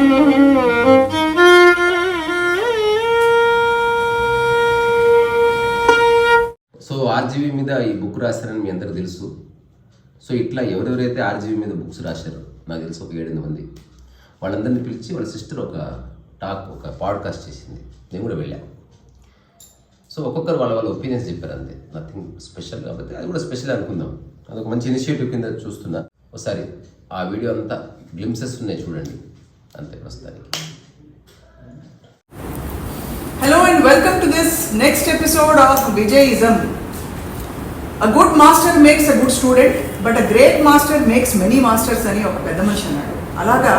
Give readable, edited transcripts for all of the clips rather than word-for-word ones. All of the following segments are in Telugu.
సో ఆర్జీవీ మీద ఈ బుక్ రాశారని మీ అందరికీ తెలుసు. సో ఇట్లా ఎవరెవరైతే ఆర్జీవీ మీద బుక్స్ రాశారో నాకు తెలుసు ఒక 7-8 మంది, వాళ్ళందరినీ పిలిచి వాళ్ళ సిస్టర్ ఒక పాడ్కాస్ట్ చేసింది. నేను కూడా వెళ్ళాను. సో ఒక్కొక్కరు వాళ్ళ ఒపీనియన్స్ చెప్పారు, అంతే, నథింగ్ స్పెషల్. కాబట్టి అది కూడా స్పెషల్ అనుకుందాం. అదొక మంచి ఇనిషియేటివ్ కింద చూస్తున్నా. ఒకసారి ఆ వీడియో అంతా గ్లింప్సెస్ ఉన్నాయి, చూడండి. అంతే ప్రస్తుతానికి. Hello and welcome to this next episode of Vijayism. A good master makes a good student, but a great master makes many masters అని ఒక పెద్ద మనిషి అన్నాడు. అలాగా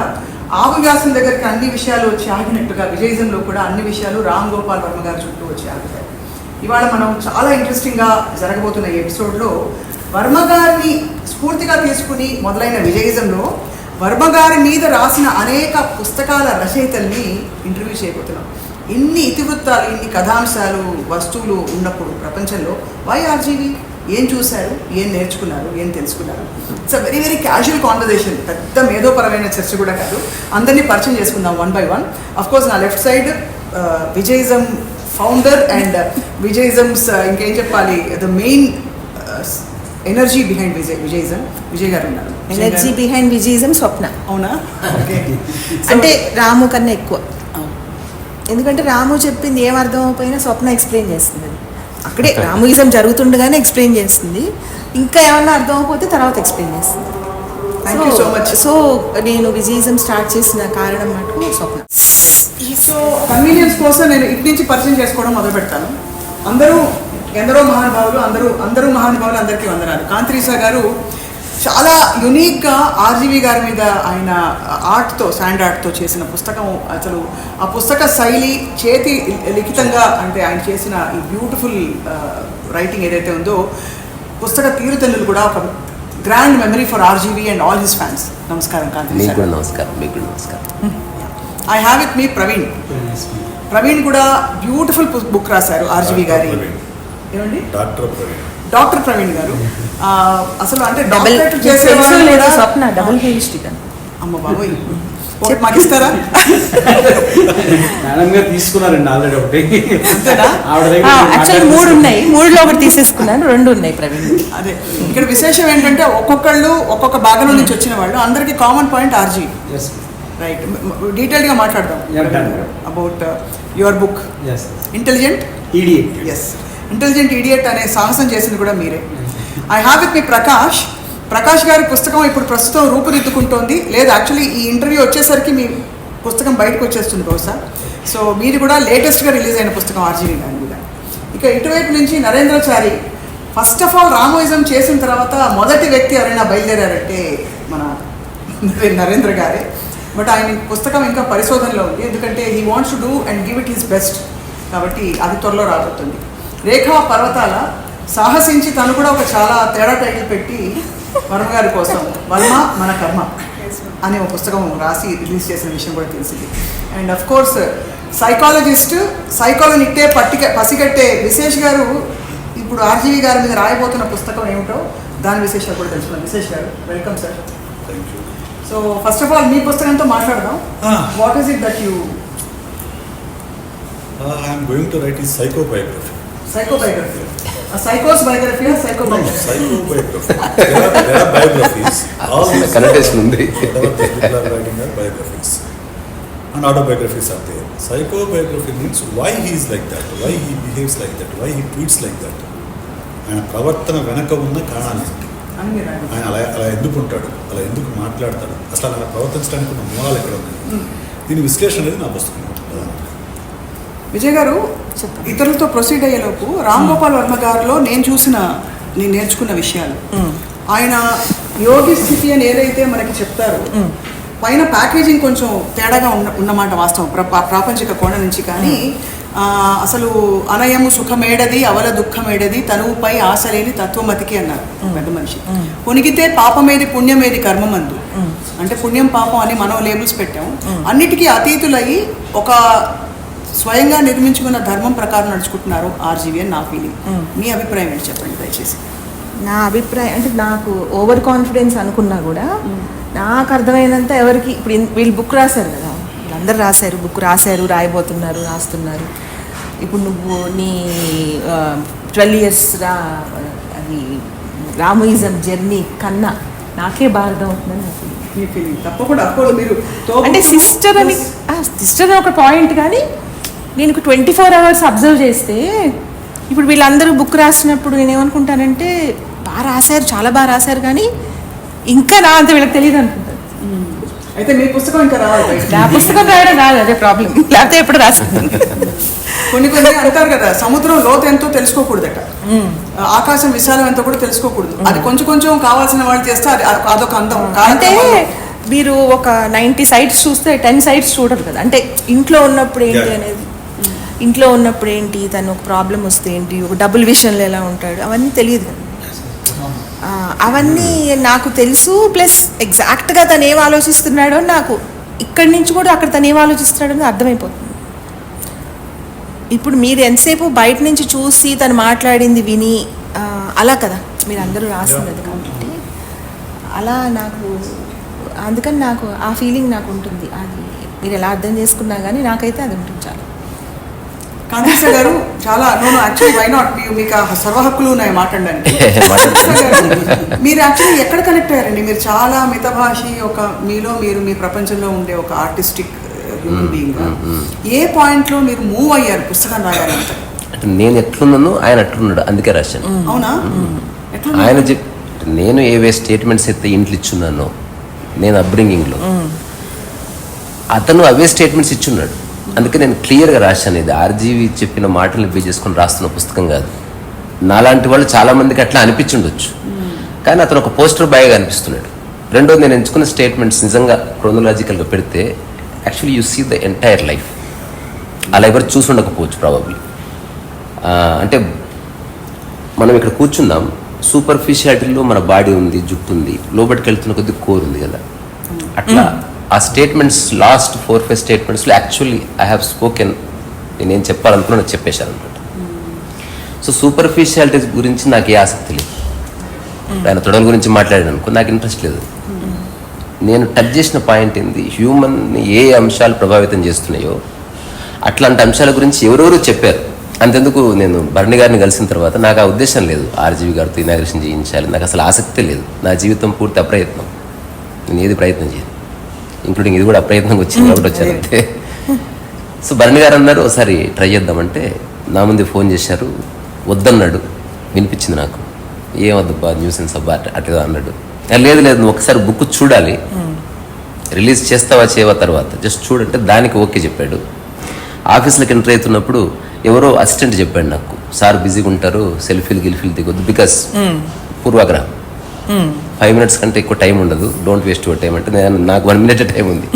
ఆవు వ్యాసం దగ్గరికి అన్ని విషయాలు వచ్చి ఆగినట్టుగా విజయిజంలో కూడా అన్ని విషయాలు రామ్ గోపాల్ వర్మ గారి చుట్టూ వచ్చి ఆగుతాయి. ఇవాళ మనం చాలా ఇంట్రెస్టింగ్గా జరగబోతున్న ఈ ఎపిసోడ్లో వర్మ గారిని స్ఫూర్తిగా తీసుకుని మొదలైన విజయిజంలో వర్మ గారి మీద రాసిన అనేక పుస్తకాల రచయితల్ని ఇంటర్వ్యూ చేయబోతున్నాం. ఇన్ని ఇతివృత్తాలు, ఇన్ని కథాంశాలు, వస్తువులు ఉన్నప్పుడు ప్రపంచంలో వై ఆర్జీవి, ఏం చూశారు, ఏం నేర్చుకున్నారు, ఏం తెలుసుకున్నారు? It's a very very casual conversation, పెద్ద మేధోపరమైన చర్చ కూడా కాదు. అందరినీ పరిచయం చేసుకుందాం one by one. Of course నా left side Vijayism founder and Vijayism's ఇంకేం చెప్పాలి, the main energy behind Vijayism Vijay గారు ఉన్నారు. Energy behind Vijayism Swapna. అవునా? ఓకే. అంటే రాము కన్నా ఎక్కువ, ఎందుకంటే రాము చెప్పింది ఏం అర్థం అయిపోయినా స్వప్న ఎక్స్ప్లెయిన్ చేస్తుంది. అక్కడే రాముయిజం జరుగుతుండగానే ఎక్స్ప్లెయిన్ చేస్తుంది. ఇంకా ఏమన్నా అర్థం అయిపోతే తర్వాత ఎక్స్ప్లెయిన్ చేస్తుంది. Thank you so much. So నేను విజయిజం స్టార్ట్ చేసిన కారణం మటుకు స్వప్న. సో కన్వీనియన్స్ కోసం నేను ఇటు నుంచి పరిచయం చేసుకోవడం మొదలు పెడతాను. ఎందరో మహానుభావులు, అందరూ మహానుభావులు, అందరికీ వందనాలు. కాంతిరీసా గారు చాలా యునీక్గా ఆర్జీవి గారి మీద ఆయన ఆర్ట్తో, శాండ్ ఆర్ట్తో చేసిన పుస్తకం, అసలు ఆ పుస్తక శైలి చేతి లిఖితంగా, అంటే ఆయన చేసిన ఈ బ్యూటిఫుల్ రైటింగ్ ఏదైతే ఉందో, పుస్తక తీరుతెన్నులు కూడా ఒక grand memory for RGV and all his fans. నమస్కారం కాంతిరీసా. నమస్కారం. ఐ హ్యావ్ విత్ మీ ప్రవీణ్ కూడా బ్యూటిఫుల్ బుక్ రాశారు ఆర్జీవి గారి. ఏమండి? డాక్టర్ ప్రవీణ్ గారు అసలు అంటే డాక్టరేట్ చేసేవాళ్ళు స్వప్న డబుల్ హిస్టరీ. అమ్మ బాబోయ్, మాకు ఇస్తారా? తీసుకున్నారండి ఆల్రెడీ ఒకటి. యాక్చువల్లీ 3 ఉన్నాయి, 3లో ఒకటి తీసేసుకున్నాను, 2 ఉన్నాయి ప్రవీణ్. అదే ఇక్కడ విశేషం ఏంటంటే ఒక్కొక్కళ్ళు ఒక్కొక్క భాగంలో నుంచి వచ్చిన వాళ్ళు, అందరికీ కామన్ పాయింట్ ఆర్జీ. రైట్, డీటెయిల్గా మాట్లాడదాం about your book intelligent idiot. Yes, intelligent idiot అనే సాహసం చేసింది కూడా మీరే. I have with me Prakash గారి పుస్తకం ఇప్పుడు ప్రస్తుతం రూపుదిద్దుకుంటోంది. లేదు, యాక్చువల్లీ ఈ ఇంటర్వ్యూ వచ్చేసరికి మీ పుస్తకం బయటకు వచ్చేస్తుంది బహుశా. సో మీది కూడా లేటెస్ట్గా రిలీజ్ అయిన పుస్తకం ఆర్జీవి గారి మీద. ఇక ఇటువైపు నుంచి నరేంద్రచారి. ఫస్ట్ ఆఫ్ ఆల్ రామోయిజం చేసిన తర్వాత మొదటి వ్యక్తి ఎవరైనా బయలుదేరారంటే మన నరేంద్ర గారే. బట్ ఆయన పుస్తకం ఇంకా పరిశోధనలో ఉంది, ఎందుకంటే he wants to do and give it his best. కాబట్టి అది త్వరలో రాబోతుంది. రేఖా పర్వతాల సాహసించి తను కూడా ఒక చాలా తేడా టైటిల్ పెట్టి వర్మ గారి కోసం వర్మ మన కర్మ అనే ఒక పుస్తకం రాసి రిలీజ్ చేసిన విషయం కూడా తెలిసింది. అండ్ అఫ్ కోర్స్ సైకాలజిస్టే పసిగట్టే విశేష్ గారు ఇప్పుడు ఆర్జీవి గారి మీద రాయబోతున్న పుస్తకం ఏమిటో దాని విశేషాలు కూడా తెలుసుకున్నాం. విశేష్ గారు, welcome sir. So first of all మీ పుస్తకంతో మాట్లాడదాం. What is it that you? I'm going to write his psychobiography. Psychobiography. A psycho's biography or psychobiography? No, psychobiography. There are biographies. All these connotation undi. People are writing their biographies. And autobiographies are there. Psychobiography means why he is like that, why he behaves like that, why he tweets like that. ఆయన ప్రవర్తన వెనక ఉన్న కారణాలు ఏంటి, ఆయన అలా ఎందుకు ఉంటాడు, అలా ఎందుకు మాట్లాడతాడు, అసలు అలా ప్రవర్తించడానికి ఉన్న మూలాలు ఎక్కడ ఉన్నాయి, దీని విశ్లేషణ అనేది నా పుస్తకం. విజయ్ గారు, ఇతరులతో ప్రొసీడ్ అయ్యేలోపు రామ్ గోపాల్ వర్మ గారిలో నేను నేర్చుకున్న విషయాలు, ఆయన యోగి స్థితి అని ఏదైతే మనకి చెప్తారో, పైన ప్యాకేజింగ్ కొంచెం తేడాగా ఉన్నమాట వాస్తవం ప్రాపంచిక కోణ నుంచి. కానీ అసలు అనయము సుఖమేడది అవల దుఃఖమేడది తనువుపై ఆశలేని తత్వమతికి అన్నారు పెద్ద మనిషి. కొనిగితే పాపమేది పుణ్యమేది కర్మమందు, అంటే పుణ్యం పాపం అని మనం లేబుల్స్ పెట్టాం. అన్నిటికీ అతీతులయ్యి ఒక స్వయంగా నిర్మించుకున్న ధర్మం ప్రకారం నడుచుకుంటున్నారు ఆర్జీవి అని నా ఫీలింగ్. మీ అభిప్రాయం ఏంటి చెప్పండి దయచేసి. నా అభిప్రాయం అంటే నాకు ఓవర్ కాన్ఫిడెన్స్ అనుకున్నా కూడా నాకు అర్థమైనంత ఎవరికి ఇప్పుడు వీళ్ళు బుక్ రాశారు కదా, వీళ్ళందరూ రాశారు, బుక్ రాశారు, రాయబోతున్నారు, రాస్తున్నారు. ఇప్పుడు నువ్వు నీ 12 years అది రామోయిజం జర్నీ కన్నా నాకే బాగా అర్థం అవుతుందని నాకు feeling. మీ ఫీలింగ్ తప్పకుండా అప్పుడు మీరు అంటే సిస్టర్ అని ఒక పాయింట్, కానీ నేను 24 hours అబ్జర్వ్ చేస్తే ఇప్పుడు వీళ్ళందరూ బుక్ రాసినప్పుడు నేనేమనుకుంటానంటే బాగా రాశారు, చాలా బాగా రాశారు, కానీ ఇంకా నా అంత వీళ్ళకి తెలియదు అనుకుంటాను. అయితే మీ పుస్తకం ఇంకా రావాలి బయటికి. నా పుస్తకం రాయడం రాదు, అదే ప్రాబ్లం. లేకపోతే ఎప్పుడు రాసుకుంటాను. కొన్ని అంటారు కదా, సముద్రం లోతు ఎంతో తెలుసుకోకూడదట, ఆకాశం విశాలం ఎంతో కూడా తెలుసుకోకూడదు. అది కొంచెం కొంచెం కావాల్సిన వాళ్ళు చేస్తే అది అదొక అందం. అంటే మీరు ఒక 90 sites చూస్తే 10 sites చూడరు కదా. అంటే ఇంట్లో ఉన్నప్పుడు ఏంటి అనేది, ఇంట్లో ఉన్నప్పుడు ఏంటి, తను ఒక ప్రాబ్లం వస్తే ఏంటి, ఒక డబుల్ విషన్లో ఎలా ఉంటాడు, అవన్నీ తెలియదు కదా. అవన్నీ నాకు తెలుసు. ప్లస్ ఎగ్జాక్ట్గా తను ఏం ఆలోచిస్తున్నాడో నాకు ఇక్కడి నుంచి కూడా అక్కడ తను ఏం ఆలోచిస్తున్నాడో అర్థమైపోతుంది. ఇప్పుడు మీరు ఎంతసేపు బయట నుంచి చూసి తను మాట్లాడింది విని అలా కదా మీరు అందరూ రాసింది కాబట్టి అలా నాకు, అందుకని నాకు ఆ ఫీలింగ్ నాకు ఉంటుంది. అది మీరు ఎలా అర్థం చేసుకున్నా కానీ నాకైతే అది ఉంటుంది చాలా. కాంతీశ గారు చాలా యాక్చువల్లీ వై నాట్, మీకు సర్వ హక్కులు ఉన్నాయి మాట్లాడడానికి. మీరు యాక్చువల్లీ ఎక్కడ కనెక్ట్ అయ్యారండి? మీరు చాలా మితభాషి, ఒక మీలో మీరు మీ ప్రపంచంలో ఉండే ఒక ఆర్టిస్టిక్ హ్యూమన్ బీయింగ్. ఏ పాయింట్ లో మీరు మూవ్ అయ్యారు పుస్తకం రాయాలంటే? అంటే నేను ఎట్లున్నాను ఆయన అట్లున్నాడు, అందుకే రాశాను. అవునా? ఆయన నేను ఏవే స్టేట్మెంట్స్ అయితే ఇంట్లో ఇచ్చున్నానో నేను అప్బ్రింగింగ్లో, అతను అవే స్టేట్మెంట్స్ ఇచ్చున్నాడు. అందుకే నేను క్లియర్గా రాశాను. ఇది ఆర్జీవి చెప్పిన మాటలను బేస్ చేసుకొని రాస్తున్న పుస్తకం కాదు. నాలాంటి వాళ్ళు చాలామందికి అట్లా అనిపించుండొచ్చు, కానీ అతను ఒక పోస్టర్ బాయ్గా అనిపిస్తున్నాడు. రెండోది, నేను ఎంచుకున్న స్టేట్మెంట్స్ నిజంగా క్రోనలాజికల్గా పెడితే actually you see the entire life. అలా ఎవరు చూసి ఉండకపోవచ్చు ప్రాబబ్లీ. అంటే మనం ఇక్కడ కూర్చున్నాం, సూపర్ఫిషియాలిటీలో మన బాడీ ఉంది, జుట్టు ఉంది, లోపలికి వెళ్తున్న కొద్ది కోర్ ఉంది కదా. అట్లా ఆ స్టేట్మెంట్స్ లాస్ట్ 4-5 స్టేట్మెంట్స్లో యాక్చువల్లీ ఐ హ్యావ్ స్పోకెన్. నేనేం చెప్పాలనుకున్నా చెప్పేశాను అనమాట. సో సూపర్ఫిషియాలిటీస్ గురించి నాకు ఏ ఆసక్తి లేదు. ఆయన తొడల గురించి మాట్లాడాను అనుకో, నాకు ఇంట్రెస్ట్ లేదు. నేను టచ్ చేసిన పాయింట్ ఏంది, హ్యూమన్ని ఏ అంశాలు ప్రభావితం చేస్తున్నాయో అట్లాంటి అంశాల గురించి ఎవరెవరు చెప్పారు. అంతెందుకు, నేను భరణి గారిని కలిసిన తర్వాత నాకు ఆ ఉద్దేశం లేదు ఆర్జీవి గారితో ఇనాగ్రేషన్ చేయించాలి, నాకు అసలు ఆసక్తి లేదు. నా జీవితం పూర్తి అప్రయత్నం, నేను ఏది ప్రయత్నం చేయను, ఇంక్లూడింగ్ ఇది కూడా అప్రయత్నంగా వచ్చింది కాబట్టి వచ్చాను అంతే. సో భరణి గారు అన్నారు ఒకసారి ట్రై చేద్దామంటే, నా ముందు ఫోన్ చేశారు, వద్దన్నాడు. వినిపించింది నాకు, ఏం వద్దబ్బా న్యూసెన్స్ అబ్బా అట్లా అన్నాడు. లేదు నువ్వు ఒకసారి బుక్ చూడాలి, రిలీజ్ చేస్తావా చేయవా తర్వాత జస్ట్ చూడంటే దానికి ఓకే చెప్పాడు. ఆఫీస్లోకి ఎంటర్ అవుతున్నప్పుడు ఎవరో అసిస్టెంట్ చెప్పాడు నాకు, సార్ బిజీగా ఉంటారు, సెల్ఫీలు గిల్ఫీలు దిగొద్దు, బికాస్ పూర్వాగ్రహం 5 minutes కంటే ఎక్కువ టైం ఉండదు, డోంట్ వేస్ట్ యువర్ టైం అంటే నాకు 1 minute టైం ఉంది.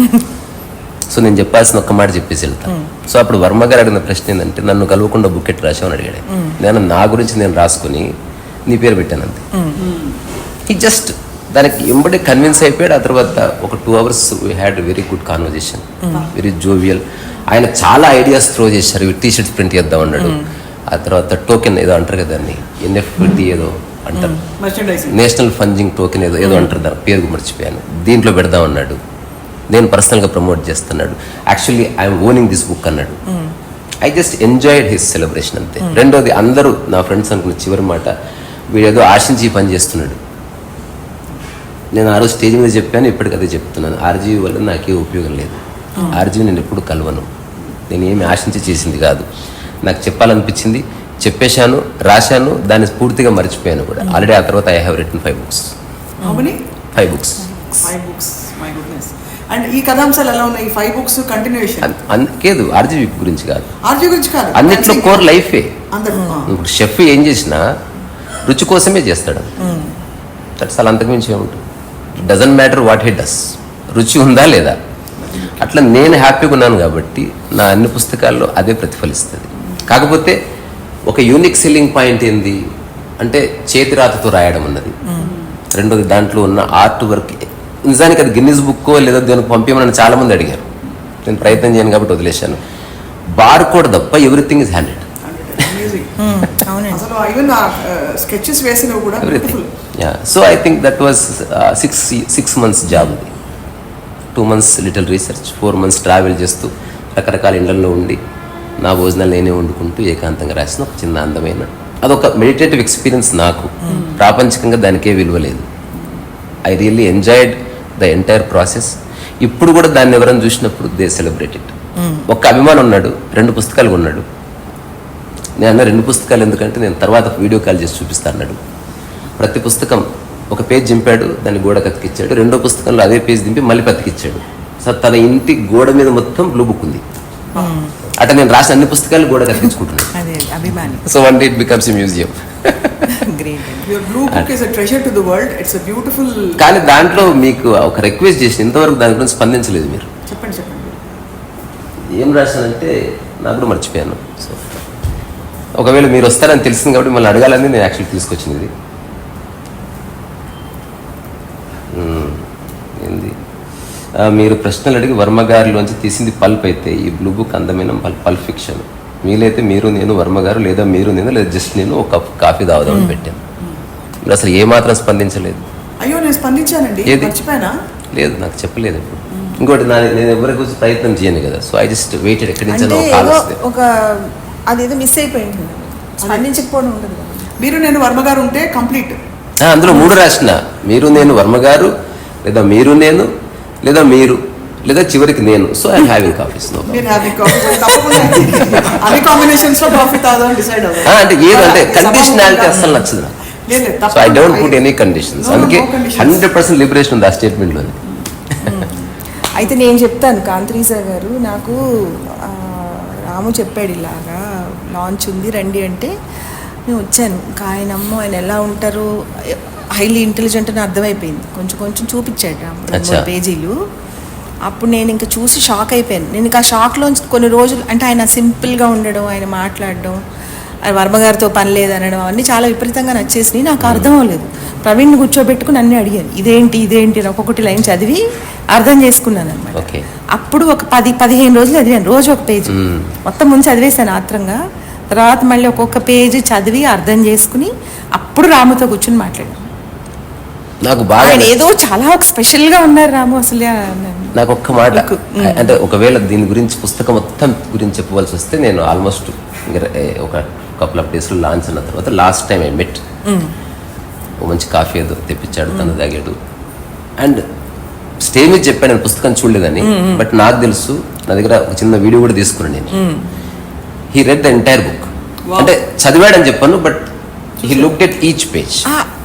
సో నేను చెప్పాల్సిన ఒక్క మాట చెప్పేసి వెళ్తాను. సో అప్పుడు వర్మ గారు అడిగిన ప్రశ్న ఏంటంటే, నన్ను కలవకుండా బుక్ ఎట్టు రాసామని అడిగాడు. నేను నా గురించి నేను రాసుకుని నీ పేరు పెట్టాను అంతే. ఈ జస్ట్ దానికి ఎంబడే కన్విన్స్ అయిపోయాడు. ఆ తర్వాత ఒక 2 hours we had very good conversation, very jovial. ఆయన చాలా ఐడియాస్ త్రో చేశారు. టీ-షర్ట్స్ ప్రింట్ చేద్దాం అన్నాడు. ఆ తర్వాత టోకెన్ ఏదో అంటారు కదా దాన్ని, NFT ఏదో అంటారు, నేషనల్ ఫండింగ్ టోకెన్ ఏదో అంటారు, దాని పేరు మర్చిపోయాను, దీంట్లో పెడదాం అన్నాడు. నేను పర్సనల్గా ప్రమోట్ చేస్తున్నాడు. Actually I'm owning this book అన్నాడు. I just enjoyed his celebration అంతే. రెండోది, అందరూ నా ఫ్రెండ్స్ అనుకున్న చివరి మాట, వీడేదో ఆశించి పని చేస్తున్నాడు. నేను ఆ రోజు స్టేజ్ మీద చెప్పాను, ఇప్పటికి అదే చెప్తున్నాను. ఆర్జీవి వల్ల నాకే ఉపయోగం లేదు. ఆర్జీవి నేను ఎప్పుడు కలవను, నేను ఏమి ఆశించి చేసింది కాదు. నాకు చెప్పాలనిపించింది చెప్పేశాను, రాశాను, దాన్ని పూర్తిగా మర్చిపోయాను కూడా. ఆల్రెడీ ఆ తర్వాత I have return 5 books. 5 books. 5 books, my goodness. And ఈ కథాంశాలు ఎలా ఉన్నాయి? 5 books కంటిన్యూషన్ లేదు, ఆర్జీవి గురించి కాదు, ఆర్జీవి గురించి కాదు, అన్నిట్లో కోర్ లైఫే. అందరూ షెఫ్ ఏం చేసినా రుచి కోసమే చేస్తాడు. దట్స్ అలా, అంతకుమించి ఏముంటుంది. It doesn't matter what he does, రుచి ఉందా లేదా. అట్లా నేను హ్యాపీగా ఉన్నాను కాబట్టి నా అన్ని పుస్తకాల్లో అదే ప్రతిఫలిస్తుంది. కాకపోతే ఒక యూనిక్ సెల్లింగ్ పాయింట్ ఏంది అంటే, చేతి రాతతో రాయడం అన్నది. రెండోది, దాంట్లో ఉన్న ఆర్ట్ వర్క్. నిజానికి అది గిన్నిస్ బుక్కో లేదా దానికి పంపించమని చాలామంది అడిగారు. నేను ప్రయత్నం చేయను కాబట్టి వదిలేశాను. బార్ కోడ్ తప్ప ఎవ్రీథింగ్ ఇస్ హ్యాండెడ్. అసలు ఈవెన్ స్కెచెస్ వేసినవి కూడా everything. So I think that was 6 months job. అది 2 months little research, 4 months travel చేస్తూ రకరకాల ఇళ్లలో ఉండి నా భోజనాలు నేనే వండుకుంటూ ఏకాంతంగా రాసిన ఒక చిన్న అందమైన అదొక మెడిటేటివ్ ఎక్స్పీరియన్స్. నాకు ప్రాపంచికంగా దానికే విలువ లేదు. I really enjoyed the entire process. ఇప్పుడు కూడా దాన్ని ఎవరైనా చూసినప్పుడు దే సెలబ్రేట్ ఇట్. ఒక్క అభిమానం ఉన్నాడు, 2 పుస్తకాలు కొన్నాడు. నేను అన్న 2 పుస్తకాలు ఎందుకంటే నేను తర్వాత వీడియో కాల్ చేసి చూపిస్తాను అన్నాడు. ప్రతి పుస్తకం ఒక పేజ్ దింపాడు, దాన్ని గోడ కతికిచ్చాడు. 2వ పుస్తకంలో అదే పేజ్ దింపి మళ్ళీ కతికిచ్చాడు. సో తన ఇంటి గోడ మీద మొత్తం బ్లూ బుక్ ఉంది. అట్లా నేను రాసిన అన్ని పుస్తకాలు గోడ కతికించుకుంటున్నాను. అదే అభిమాని. So one day it becomes a museum. Great. Your blue book is a treasure to the world. It's a beautiful. కానీ దాంట్లో మీకు ఒక రిక్వెస్ట్ చేసి ఇంతవరకు దాని గురించి స్పందించలేదు మీరు. చెప్పండి. ఏం రాశానంటే నాకు కూడా మర్చిపోయాను. సో ఒకవేళ మీరు వస్తారని తెలిసింది కాబట్టి మళ్ళీ అడగాలని నేను యాక్చువల్లీ తీసుకొచ్చింది ఇది. ఏంది, మీరు ప్రశ్నలు అడిగి వర్మగారిలోంచి తీసింది పల్ప్ అయితే ఈ బ్లూ బుక్ అందమైన పల్ప్ ఫిక్షన్. మీలైతే మీరు నేను వర్మగారు, లేదా మీరు నేను, లేదా జస్ట్ నేను ఒక కప్ కాఫీ తాగుదామని పెట్టాను. మీరు అసలు ఏమాత్రం స్పందించలేదు. అయ్యో నేను స్పందించానండి, ఏది? మర్చిపోయానా? లేదు, నాకు చెప్పలేదు ఎప్పుడు. ఇంకోటి నేను ఎవరి గురించి ప్రయత్నం చేయను కదా. సో ఐ జస్ట్ వెయిటెడ్ ఎక్కడి నుంచి అంటే కాల్ ఏదో వస్తే. ఒక అదేదో మిస్ అయిపోయింది, స్పందించకపోవడం ఉండదు కదా. మీరు నేను వర్మగారు ఉంటే కంప్లీట్. అందులో 3 రాసిన, మీరు నేను వర్మగారు, లేదా మీరు నేను, లేదా మీరు, లేదా చివరికి నేను. So I having coffees. మీరు హ్యావింగ్ కాఫీ తప్పకుండా అన్ని కాంబినేషన్స్ లో కాఫీ తాగుదాం డిసైడ్ అవుతాం. అంటే ఏదో అంటే కండిషనాలిటీ అస్సలు నచ్చదు నాకు. So I don't put any conditions. అందుకే 100% లిబరేషన్ ఉంది ఆ స్టేట్మెంట్లోని. అయితే నేను చెప్తాను, కాంత్రీజా గారు నాకు రాము చెప్పాడు ఇలాగా లాంచ్ ఉంది రండి అంటే నేను వచ్చాను. ఇంకా ఆయన ఎలా ఉంటారు, హైలీ ఇంటెలిజెంట్ అని అర్థమైపోయింది. కొంచెం చూపించాడు రాము 3 పేజీలు. అప్పుడు నేను ఇంకా చూసి షాక్ అయిపోయాను. నేను ఇంకా షాక్లోంచి కొన్ని రోజులు అంటే ఆయన సింపుల్గా ఉండడం, ఆయన మాట్లాడడం, ఆయన వర్మగారితో పని లేదనడం అవన్నీ చాలా విపరీతంగా నచ్చేసినాయి. నాకు అర్థం అవ్వలేదు. ప్రవీణ్ని కూర్చోబెట్టుకుని అన్నీ అడిగాను, ఇదేంటి ఒక్కొక్కటి లైన్ చదివి అర్థం చేసుకున్నాను అనమాట. అప్పుడు ఒక 10-15 రోజులు చదివాను, రోజు ఒక పేజీ మొత్తం ముందు చదివేశాను ఆత్రంగా. తర్వాత మళ్ళీ ఒక్కొక్క పేజీ చదివి అర్థం చేసుకుని అప్పుడు రాముతో కూర్చుని మాట్లాడాను. నాకు బాగా ఆయన ఏదో చాలా స్పెషల్గా ఉన్నారు రాము అసలు. నాకు ఒక్క మాట అంటే ఒకవేళ దీని గురించి పుస్తకం మొత్తం గురించి చెప్పవలసి వస్తే నేను ఆల్మోస్ట్ ఒక కపుల్ ఆఫ్ డేస్లో లాంచ్ అన్న తర్వాత లాస్ట్ టైం ఐ మెట్. ఓ మంచి కాఫీ ఏదో తెప్పించాడు, తను తాగాడు. అండ్ స్టే మీద చెప్పాను, నేను పుస్తకం చూడలేదని. బట్ నాకు తెలుసు, నా దగ్గర ఒక చిన్న వీడియో కూడా తీసుకున్నాను నేను. He read the entire book. అంటే చదివాడని చెప్పాను, but he looked at each page.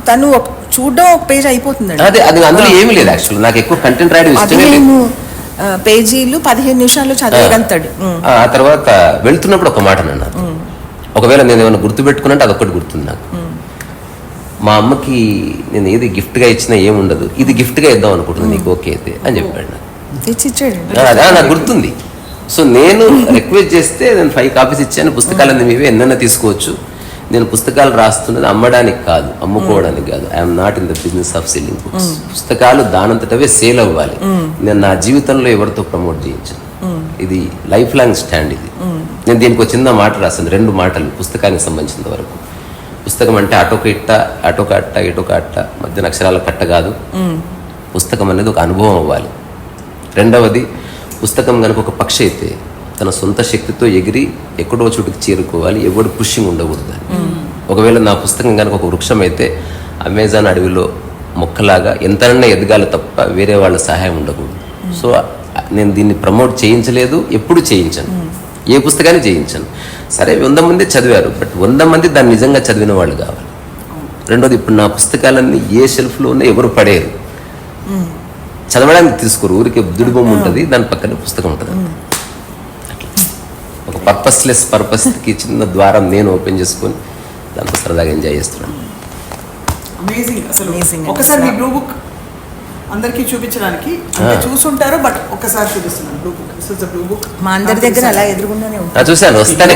తను చూడడం ఒక పేజ్ అయిపోతుంది. అదే అది అందులో ఏమీ లేదు యాక్చువల్. నాకు ఎక్కువ కంటెంట్ రాయడం ఇష్టమే లేదు. పేజీలు 15 నిమిషాల్లో చదవగలుగుతాడు. ఆ తర్వాత వెళ్తున్నప్పుడు ఒక మాట అన్నాను, ఒకవేళ నేను ఏమైనా గుర్తుపెట్టుకున్నట్టు అదొక్కటి గుర్తుంది నాకు. మా అమ్మకి నేను ఏది గిఫ్ట్గా ఇచ్చినా ఏముండదు, ఇది గిఫ్ట్గా ఇద్దాం అనుకుంటున్నాను, నీకు ఓకే అయితే అని చెప్పాడు నాకు. నాకు గుర్తుంది. సో నేను రిక్వెస్ట్ చేస్తే నేను 5 కాపీస్ ఇచ్చాను. పుస్తకాలన్నీ మీవే, ఎన్నైనా తీసుకోవచ్చు. నేను పుస్తకాలు రాస్తున్నది అమ్మడానికి కాదు, అమ్ముకోవడానికి కాదు. I'm not in the business of selling books. పుస్తకాలు దానంతటవే సేల్ అవ్వాలి. నేను నా జీవితంలో ఎవరితో ప్రమోట్ చేయించాను. ఇది లైఫ్ లాంగ్ స్టాండ్. ఇది నేను దీనికి ఒక చిన్న మాట రాశాను, 2 మాటలు పుస్తకానికి సంబంధించినంత వరకు. పుస్తకం అంటే అటొక ఇటొక అట్ట మధ్యన అక్షరాల కట్ట కాదు. పుస్తకం అనేది ఒక అనుభవం అవ్వాలి. 2వది, పుస్తకం కనుక ఒక పక్షి అయితే తన సొంత శక్తితో ఎగిరి ఎక్కడో చోటుకి చేరుకోవాలి, ఎవడు పుషింగ్ ఉండకూడదు. ఒకవేళ నా పుస్తకం కనుక ఒక వృక్షం అయితే అమెజాన్ అడవిలో మొక్కలాగా ఎంతనన్నా ఎదగాలి తప్ప వేరే వాళ్ళ సహాయం ఉండకూడదు. సో నేను దీన్ని ప్రమోట్ చేయించలేదు, ఎప్పుడు చేయించాను, ఏ పుస్తకాన్ని చేయించాను. సరే 100 మంది చదివారు, బట్ 100 మంది దాన్ని నిజంగా చదివిన వాళ్ళు కావాలి. 2వది, ఇప్పుడు నా పుస్తకాలన్నీ ఏ షెల్ఫ్లో ఉన్నా ఎవరు పడేరు, చదవడానికి తీసుకోరు. ఊరికి బుద్ధుడి బొమ్మ ఉంటుంది, దాని పక్కనే పుస్తకం ఉంటుంది. ఒక పర్పస్కి చిన్న ద్వారం నేను ఓపెన్ చేసుకొని దాంతో సరదాగా ఎంజాయ్ చేస్తున్నాను. అమేజింగ్ అసలు. ఒకసారి మీ బ్లూ బుక్ అందరికీ చూపించడానికి చూసుంటారు, బట్ ఒక్కసారి చూపిస్తున్నాను. Blue book, this is the blue book. మా అందరి దగ్గర అలా ఎదురుగుండానే ఉంటుంది. చూసాను, వస్తానే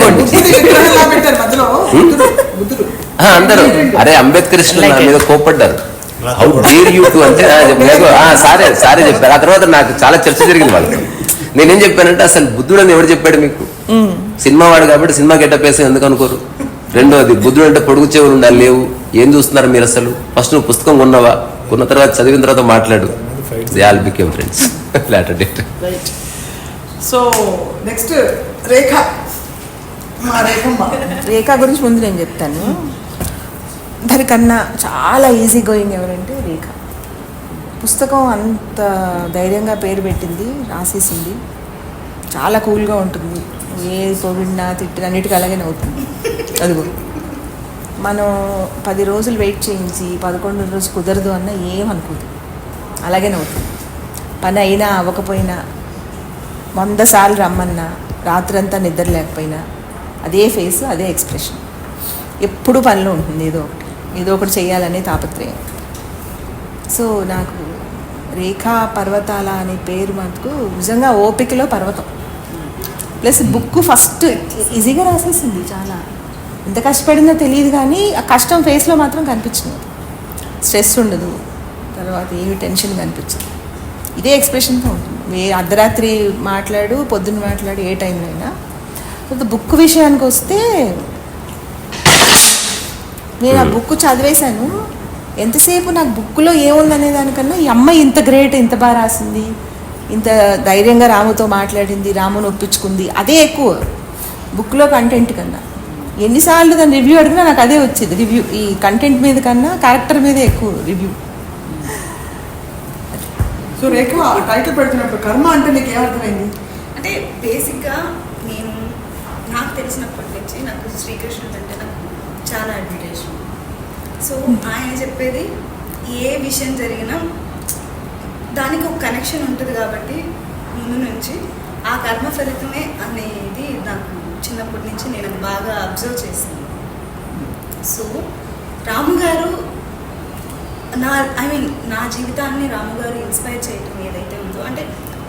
అందరూ అరే అంబేద్కర్ నా మీద కోపడ్డారు. హౌ డేర్ యూ టు అంటే సారే చెప్పారు. ఆ తర్వాత నాకు చాలా చర్చ జరిగింది వాళ్ళకి. నేనేం చెప్పానంటే, అసలు బుద్ధుడు అని ఎవరు చెప్పాడు మీకు? సినిమా వాడు కాబట్టి సినిమా గెటప్ వేసి ఎందుకు అనుకోరు? 2వది, బుద్ధుడు అంటే పొడుగు చెవులు ఉండాలి, లేవు. ఏం చూస్తున్నారు మీరు అసలు? ఫస్ట్ నువ్వు పుస్తకం కొన్నావా? కొన్న తర్వాత చదివిన తర్వాత మాట్లాడు. They all became friends later date. Right. So next Rekha, మా రేఖమ్మ. రేఖ గురించి ముందు నేను చెప్తాను. దానికన్నా చాలా ఈజీ గోయింగ్ ఎవరంటే రేఖ. పుస్తకం అంత ధైర్యంగా పేరు పెట్టింది, రాసేసింది, చాలా కూల్గా ఉంటుంది. ఏ పొగిడినా తిట్టిన అన్నిటికీ అలాగే నవ్వుతుంది. అదిగో మనం 10 రోజులు వెయిట్ చేయించి 11 రోజు కుదరదు అన్న ఏమనుకోదు, అలాగే నవ్వుతుంది. పని అయినా అవ్వకపోయినా 100 సార్లు రమ్మన్నా రాత్రంతా నిద్ర లేకపోయినా అదే ఫేస్, అదే ఎక్స్ప్రెషన్. ఎప్పుడూ పనిలో ఉంటుంది, ఏదో ఒకటి చేయాలనే తాపత్రయం. సో నాకు రేఖా పర్వతాల అనే పేరు మటుకు నిజంగా ఓపికలో పర్వతం. ప్లస్ బుక్ ఫస్ట్ ఈజీగా రాసేసింది. చాలా ఎంత కష్టపడిందో తెలియదు కానీ ఆ కష్టం ఫేస్లో మాత్రం కనిపించింది. స్ట్రెస్ ఉండదు, తర్వాత ఏమి టెన్షన్ కనిపించదు, ఇదే ఎక్స్ప్రెషన్తో ఉంటుంది. అర్ధరాత్రి మాట్లాడు, పొద్దున్న మాట్లాడు, ఏ టైంలో అయినా. తర్వాత బుక్ విషయానికి వస్తే నేను ఆ బుక్ చదివేశాను. ఎంతసేపు నాకు బుక్లో ఏముందనే దానికన్నా ఈ అమ్మాయి ఇంత గ్రేట్, ఇంత బాగా రాసింది, ఇంత ధైర్యంగా రాముతో మాట్లాడింది, రాముని ఒప్పించుకుంది, అదే ఎక్కువ బుక్లో కంటెంట్ కన్నా. ఎన్నిసార్లు దాన్ని రివ్యూ అడిగినా నాకు అదే వచ్చేది. రివ్యూ ఈ కంటెంట్ మీద కన్నా క్యారెక్టర్ మీదే ఎక్కువ రివ్యూ. సో రేఖ టైటిల్ పెడుతున్నప్పుడు కర్మ అంటే నీకు ఏమర్థమైంది? అంటే బేసిక్గా నాకు తెలిసినప్పటి నుంచి నాకు శ్రీకృష్ణుడు అంటే నాకు చాలా అడ్మిరేషన్. సో ఆయన చెప్పేది ఏ విషయం జరిగినా దానికి ఒక కనెక్షన్ ఉంటుంది కాబట్టి ముందు నుంచి ఆ కర్మ ఫలితమే అనేది నాకు చిన్నప్పటి నుంచి నేను అది బాగా అబ్జర్వ్ చేశాను. సో రాము గారు నా జీవితాన్ని రాము గారు ఇన్స్పైర్ చేయటం ఏదైతే ఉందో, అంటే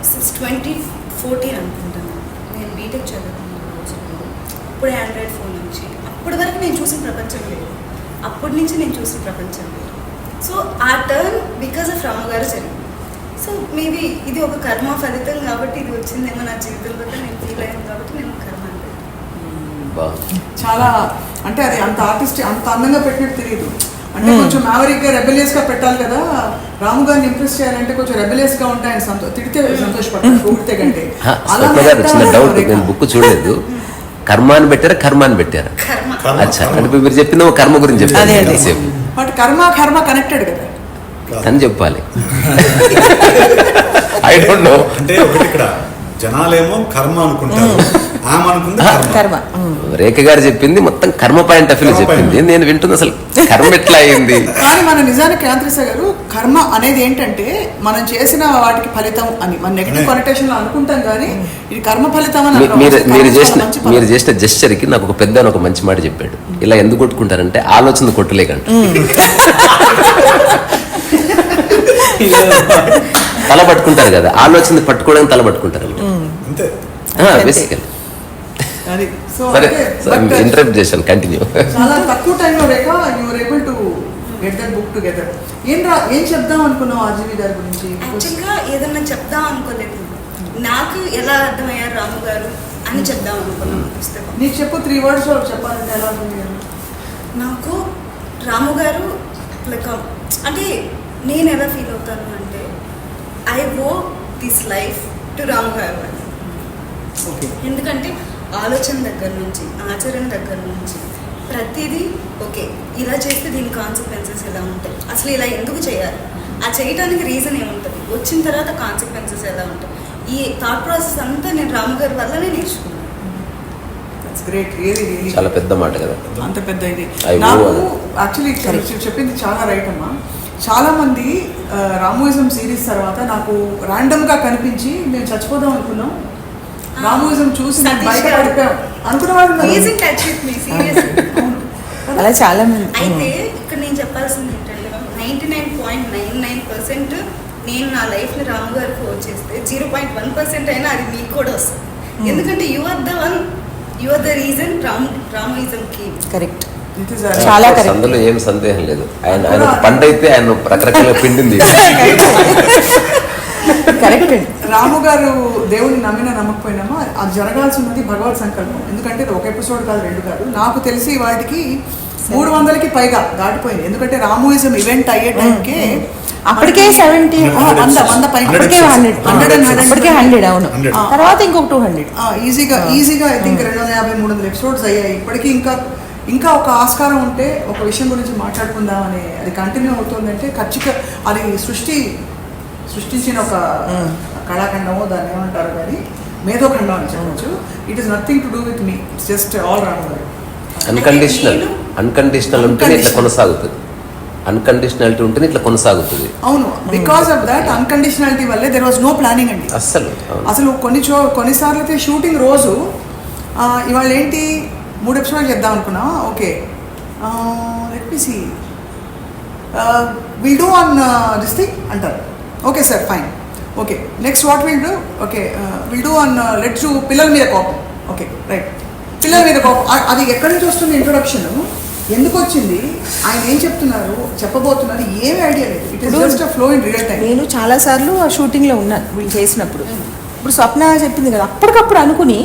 2014 అనుకుంటున్నాను నేను బీటెక్ చదువుకున్న రోజుల్లో. అప్పుడే ఆండ్రాయిడ్ ఫోన్ నుంచి అప్పటి వరకు నేను చూసిన ప్రపంచం లేదు, అప్పటి నుంచి నేను చూసిన ప్రపంచం లేదు. సో ఆ టర్న్ బికాజ్ ఆఫ్ రాము గారు జరిగింది. సో మేబీ ఇది ఒక కర్మ ఫలితం కాబట్టి ఇది వచ్చిందేమో నా జీవితంలో, నేను ఫీల్ అయ్యాను కాబట్టి నేను కర్మ అంటే చాలా, అంటే అది అంత ఆర్టిస్ట్ అంత అందంగా పెట్టినట్టు తెలియదు. అంటే కొంచెం మ్యావరిక్గా రెబెలియస్గా పెట్టాలి కదా. రాము గారిని ఇంప్రెస్ చేయాలంటే కొంచెం రెబెలియస్గా ఉంటాయి. ఆయన తిడితే సంతోషపడతారు, పొగిడితే కంటే. చిన్న డౌట్, నేను బుక్ చూడలేదు. కర్మ అని పెట్టారా, కర్మ అని పెట్టారా? అచ్చా, అంటే మీరు చెప్పిన కర్మ గురించి చెప్పారు. బట్ కర్మ కనెక్టెడ్ కదా అని చెప్పాలి. I don't know. అంటే ఒకటి ఇక్కడ జనాలేమో కర్మ అనుకుంటారు, ఆమె అనుకుంది కర్మ. రేఖ గారు చెప్పింది మొత్తం కర్మ పాయింట్ ఆఫ్ వ్యూ చెప్పింది. నేను వింటున్నా అసలు కర్మ ఎట్లా అయింది. కానీ మన నిజానికి యాంత్రిస గారు కర్మ అనేది ఏంటంటే మనం చేసిన వాటికి ఫలితం అని మన నెగటివ్ కొనటేషన్ లో అనుకుంటాం, కానీ ఇది కర్మ ఫలితం అని. మీరు చేసిన జెస్చర్ కి నాకు ఒక పెద్ద ఒక మంచి మాట చెప్పాడు. ఇలా ఎందుకు కొట్టుకుంటారంటే ఆలోచన కొట్టలేకంట. తల పట్టుకుంటారు కదా, ఆలోచన పట్టుకోవడానికి తల పట్టుకుంటారు అంతే బేసికల్. సో సరే, ఇంటరప్ట్ చేశాను, కంటిన్యూ. చాలా తక్కువ టైంలో Rekha you're able to get that book together. ఏం చెప్దాం అనుకున్నావు ఆర్జీవి గారి గురించి? యాక్చువల్గా ఏదన్నా చెప్దాం అనుకోలేదు. నాకు ఎలా అర్థమయ్యారు రాము గారు అని చెప్దాం అనుకున్నాను పుస్తకం. నీకు చెప్పు 3 words చెప్పాలంటే ఎలా ఉంటుంది? నాకు రాము గారు లైక్ అంటే నేను ఎలా ఫీల్ అవుతాను అంటే I owe this life to Ramu గారు అని. ఎందుకంటే ఆలోచన దగ్గర నుంచి ఆచరణ దగ్గర నుంచి ప్రతిదీ ఓకే, ఇలా చేస్తే దీని కాన్సిక్వెన్సెస్ ఎలా ఉంటాయి, అసలు ఇలా ఎందుకు చేయాలి, ఆ చేయడానికి రీజన్ ఏముంటుంది, వచ్చిన తర్వాత కాన్సిక్వెన్సెస్ ఎలా ఉంటాయి, ఈ థాట్ ప్రాసెస్ అంతా నేను రాము గారి వల్లనే నేర్చుకున్నాను. చాలా పెద్ద మాట కదా, అంత పెద్ద ఇది. నాకు యాక్చువల్లీ చెప్పింది చాలా రైట్ అమ్మా. చాలా మంది రామోయిజం సిరీస్ తర్వాత నాకు ర్యాండమ్ గా కనిపించి మేము చచ్చిపోదాం అనుకున్నాం, రామోయిజం చూసి బయట పడిపోయాం అనుకున్న వాళ్ళు అలా చాలా మంది. అయితే ఇక్కడ నేను చెప్పాల్సింది ఏంటంటే 99.99% నేను నా లైఫ్ని రాము గారికి వచ్చేస్తే 0.1% అయినా అది మీకు కూడా వస్తుంది. ఎందుకంటే you are the reason Ramoism came. Correct, చాలా కరెక్ట్, అందులో ఏం సందేహం లేదు. ఆయన పంట అయితే ఆయన రకరకాల పిండింది. కరెక్ట్. రాము గారు దేవుడిని నమ్మినా నమ్మకపోయినామో అది జరగాల్సి ఉన్నది భగవత్ సంకల్పం. ఎందుకంటే ఒక ఎపిసోడ్ కాదు, 2 కాదు. నాకు తెలిసి వాటికి 300కి పైగా దాటిపోయింది. ఎందుకంటే రామోయిజం ఈవెంట్ అయ్యే టైంకి అప్పటికే 70, 100 పైన అప్పటికే 100, అప్పటికే 100 అవును. తర్వాత ఇంకొక 200 ఈజీగా ఐ థింక్ 250-300 ఎపిసోడ్స్ అయ్యాయి. ఇప్పటికీ ఇంకా ఒక ఆస్కారం ఉంటే ఒక విషయం గురించి మాట్లాడుకుందామని అది కంటిన్యూ అవుతుందంటే ఖచ్చితంగా అది సృష్టించిన ఒక కళాఖండమో దాన్ని ఏమంటారు కానీ మేధోఖండం అని చెప్పచ్చు. It is nothing to do with me, it's just all Ram గారు. అన్కండిషనల్ ఉంటేనే ఇట్లా కొనసాగుతుంది. అన్కండిషనాలిటీ ఉంటేనే ఇట్లా కొనసాగుతుంది. అవును, బికాస్ ఆఫ్ దట్ అన్కండిషనాలిటీ వల్లే దెర్ వాజ్ నో ప్లానింగ్ అండి. అసలు కొన్నిసార్లు అయితే షూటింగ్ రోజు ఇవాళ ఏంటి 3 ఎపిసోడ్లు చేద్దాం అనుకున్నా. Okay, let me see, will do on this thing అంటారు. Okay sir, fine. Okay, next what will do? Okay, will do on let's do పిల్లల మీద కోపం. ఓకే, రైట్, పిల్లల మీద కోపం. అది ఎక్కడి నుంచి వస్తుంది ఇంట్రొడక్షన్, ఎందుకు వచ్చింది, ఆయన ఏం చెప్తున్నారు, చెప్పబోతున్నారు, ఏమీ ఐడియా లేదు. It is just flow in real time. నేను చాలాసార్లు ఆ షూటింగ్లో ఉన్నాను వీళ్ళు చేసినప్పుడు. ఇప్పుడు స్వప్న చెప్పింది కదా, అప్పటికప్పుడు అనుకుని